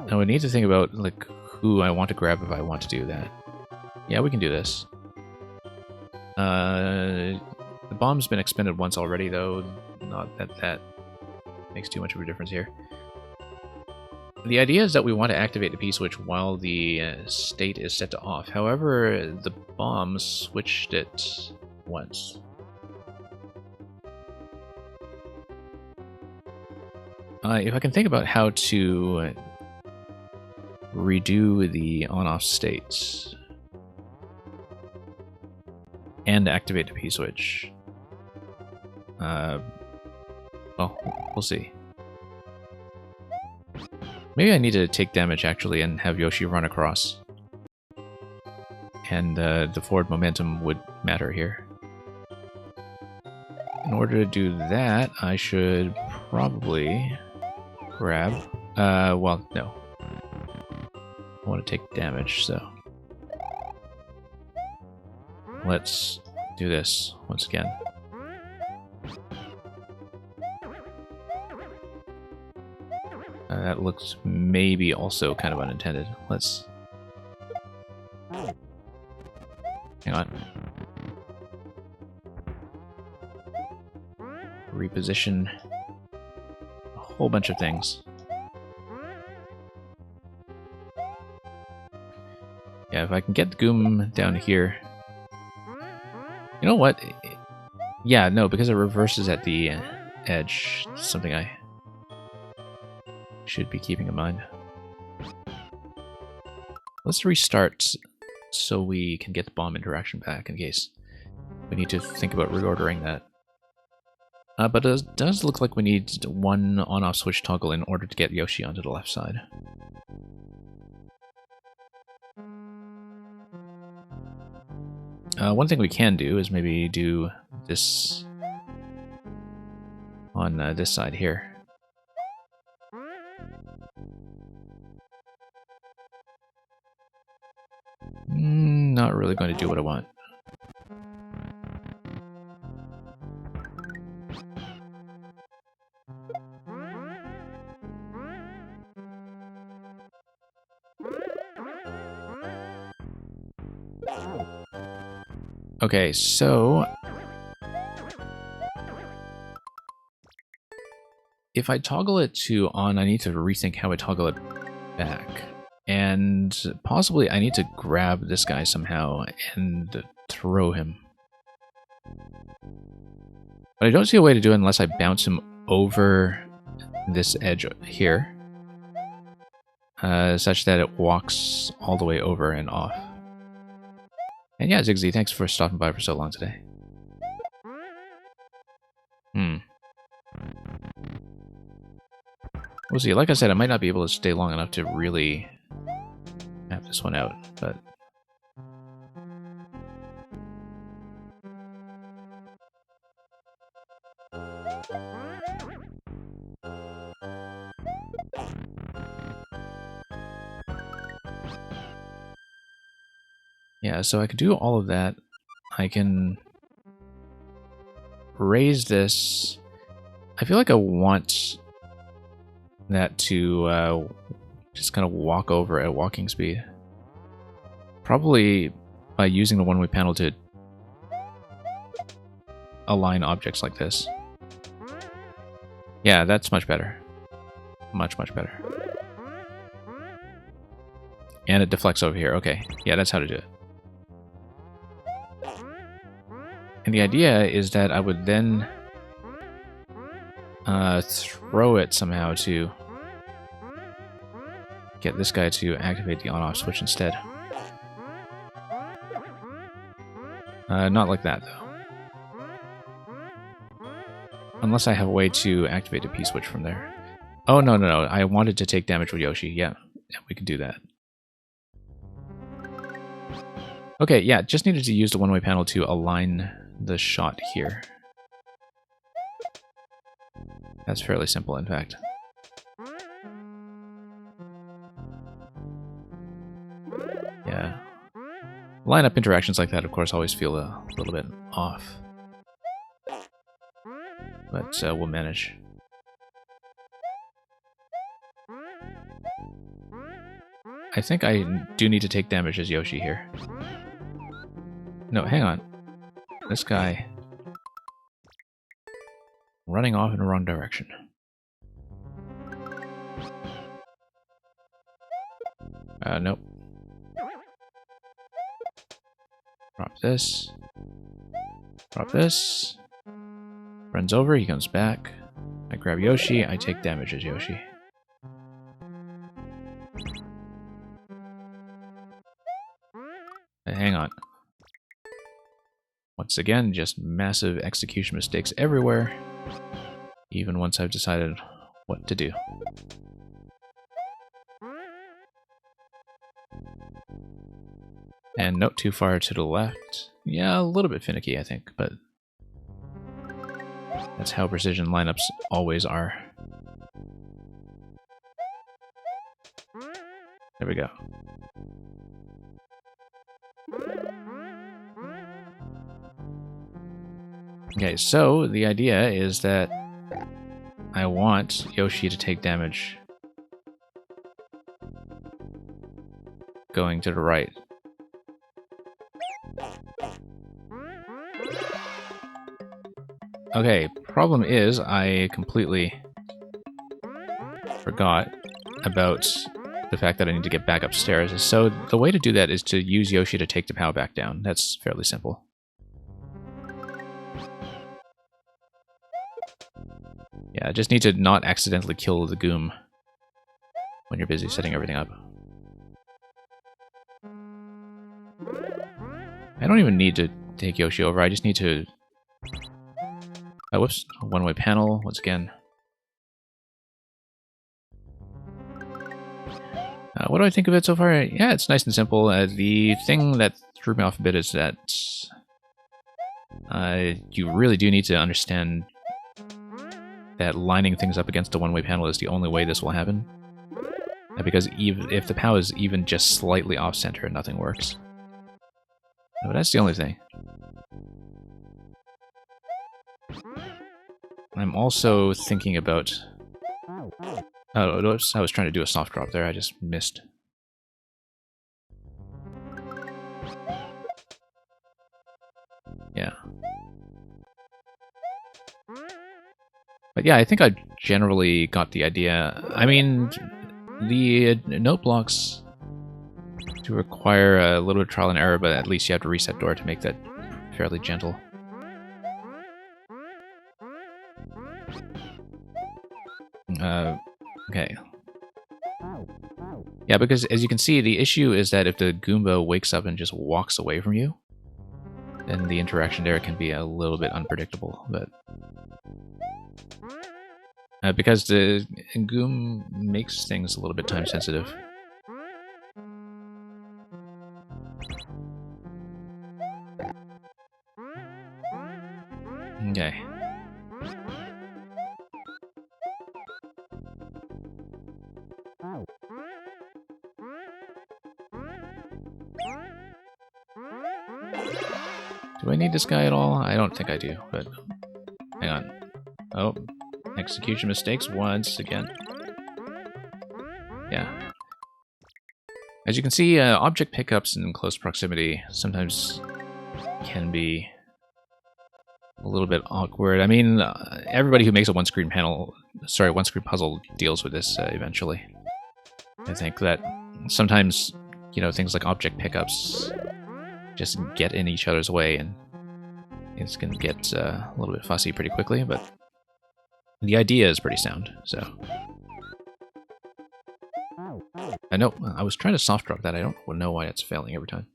S1: Now we need to think about, like, who I want to grab if I want to do that. Yeah, we can do this. The bomb's been expended once already, though. Not that that makes too much of a difference here. The idea is that we want to activate the P-switch while the state is set to off. However, the bomb switched it once. If I can think about how to redo the on-off states and activate the P-switch. Well, we'll see. Maybe I need to take damage, actually, and have Yoshi run across. And the forward momentum would matter here. In order to do that, I should probably grab... well, no. I want to take damage, so... let's do this once again. That looks maybe also kind of unintended. Let's... hang on. Reposition a whole bunch of things. Yeah, if I can get the Goom down here... you know what? Yeah, no, because it reverses at the edge. Something I should be keeping in mind. Let's restart so we can get the bomb interaction back in case we need to think about reordering that. But it does look like we need one on-off switch toggle in order to get Yoshi onto the left side. One thing we can do is maybe do this on this side here. Not really going to do what I want. Okay, so if I toggle it to on, I need to rethink how I toggle it back. And possibly I need to grab this guy somehow and throw him. But I don't see a way to do it unless I bounce him over this edge here. Such that it walks all the way over and off. And yeah, Ziggsy, thanks for stopping by for so long today. We'll see. Like I said, I might not be able to stay long enough to really map this one out, but... yeah, so I can do all of that. I can raise this. I feel like I want that to just kind of walk over at walking speed. Probably by using the one-way panel to align objects like this. Yeah, that's much better. Much, much better. And it deflects over here. Okay, yeah, that's how to do it. And the idea is that I would then throw it somehow to get this guy to activate the on-off switch instead. Not like that, though. Unless I have a way to activate a P-switch from there. Oh, no, no, no. I wanted to take damage with Yoshi. Yeah, we can do that. Okay, yeah, just needed to use the one-way panel to align the shot here. That's fairly simple, in fact. Yeah. Line-up interactions like that, of course, always feel a little bit off. But we'll manage. I think I do need to take damage as Yoshi here. No, hang on. This guy... running off in the wrong direction. Nope. Drop this. Drop this. Runs over, he comes back. I grab Yoshi, I take damage as Yoshi. Once again, just massive execution mistakes everywhere, even once I've decided what to do. And not too far to the left. Yeah, a little bit finicky, I think, but that's how precision lineups always are. There we go. Okay, so the idea is that I want Yoshi to take damage going to the right. Okay, problem is I completely forgot about the fact that I need to get back upstairs. So the way to do that is to use Yoshi to take the POW back down. That's fairly simple. Yeah, I just need to not accidentally kill the Goom when you're busy setting everything up. I don't even need to take Yoshi over, I just need to... Oh, whoops, one-way panel, once again. What do I think of it so far? Yeah, it's nice and simple. The thing that threw me off a bit is that you really do need to understand that lining things up against a one-way panel is the only way this will happen. Because even if the POW is even just slightly off-center, nothing works. But that's the only thing. I'm also thinking about... Oh, oops, I was trying to do a soft drop there, I just missed. Yeah. But yeah, I think I generally got the idea. I mean, the note blocks do require a little bit of trial and error, but at least you have to reset door to make that fairly gentle. Okay. Yeah, because as you can see, the issue is that if the Goomba wakes up and just walks away from you, then the interaction there can be a little bit unpredictable. But because the Goom makes things a little bit time sensitive. Okay. Do I need this guy at all? I don't think I do, but hang on. Oh, execution mistakes once again. Yeah. As you can see, object pickups in close proximity sometimes can be a little bit awkward. I mean, everybody who makes a one-screen one-screen puzzle deals with this eventually. I think that sometimes, you know, things like object pickups just get in each other's way, and it's going to get a little bit fussy pretty quickly, but the idea is pretty sound, so... I know, I was trying to soft drop that, I don't know why it's failing every time.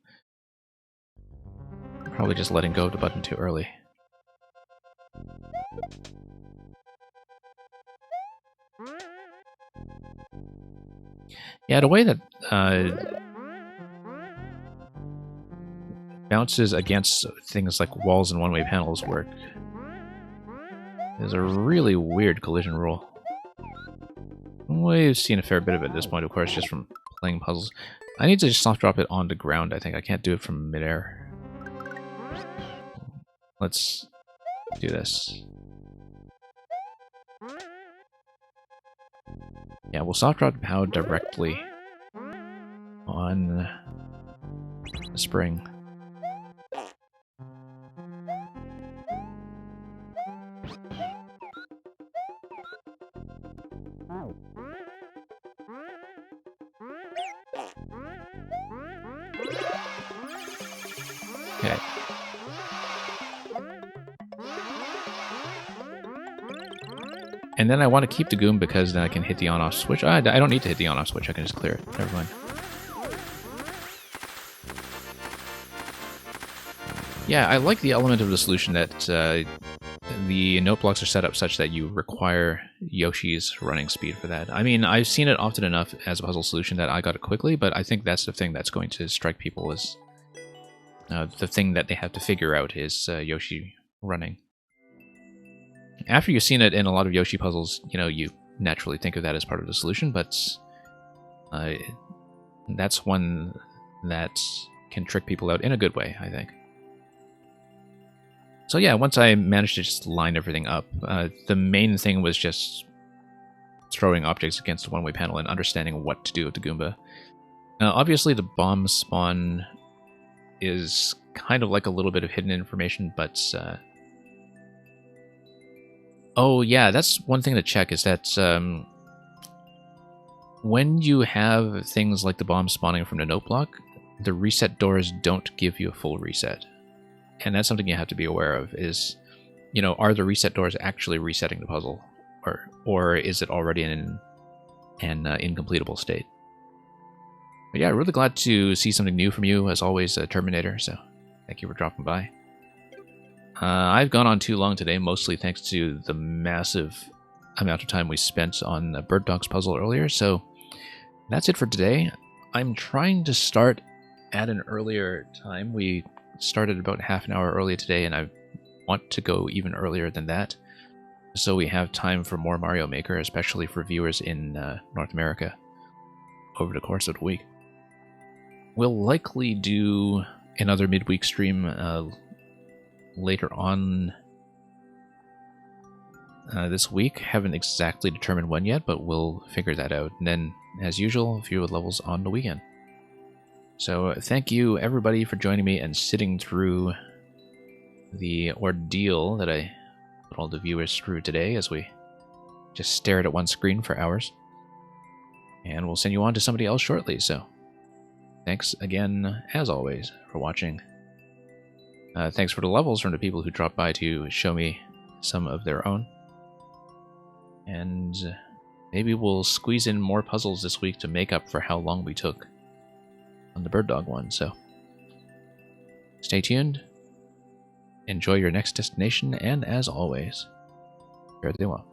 S1: Probably just letting go of the button too early. Yeah, the way that bounces against things like walls and one-way panels work is a really weird collision rule. We've seen a fair bit of it at this point, of course, just from playing puzzles. I need to just soft drop it on the ground, I think. I can't do it from midair. Let's do this. Yeah, we'll soft drop the POW directly on the spring. Okay. And then I want to keep the Goom because then I can hit the on-off switch. I don't need to hit the on-off switch, I can just clear it. Never mind. Yeah, I like the element of the solution that the note blocks are set up such that you require Yoshi's running speed for that. I mean, I've seen it often enough as a puzzle solution that I got it quickly, but I think that's the thing that's going to strike people as the thing that they have to figure out is Yoshi running. After you've seen it in a lot of Yoshi puzzles, you know, you naturally think of that as part of the solution, but that's one that can trick people out in a good way, I think. So yeah, once I managed to just line everything up, the main thing was just throwing objects against the one-way panel and understanding what to do with the Goomba. Obviously, the bomb spawn is kind of like a little bit of hidden information, but... oh yeah, that's one thing to check, is that when you have things like the bomb spawning from the note block, the reset doors don't give you a full reset. And that's something you have to be aware of, is, you know, are the reset doors actually resetting the puzzle? Or is it already in an incompletable state? But yeah, really glad to see something new from you, as always, Terminator, so thank you for dropping by. I've gone on too long today, mostly thanks to the massive amount of time we spent on the Bird Dog's puzzle earlier, so that's it for today. I'm trying to start at an earlier time. We started about half an hour early today, and I want to go even earlier than that, so we have time for more Mario Maker, especially for viewers in North America over the course of the week. We'll likely do another midweek stream later on this week. Haven't exactly determined when yet, but we'll figure that out. And then, as usual, a few levels on the weekend. So thank you, everybody, for joining me and sitting through the ordeal that I put all the viewers through today as we just stared at one screen for hours. And we'll send you on to somebody else shortly, so thanks again, as always, for watching. Thanks for the levels from the people who dropped by to show me some of their own. And maybe we'll squeeze in more puzzles this week to make up for how long we took on the Bird Dog one, so stay tuned, enjoy your next destination, and as always, fare thee well.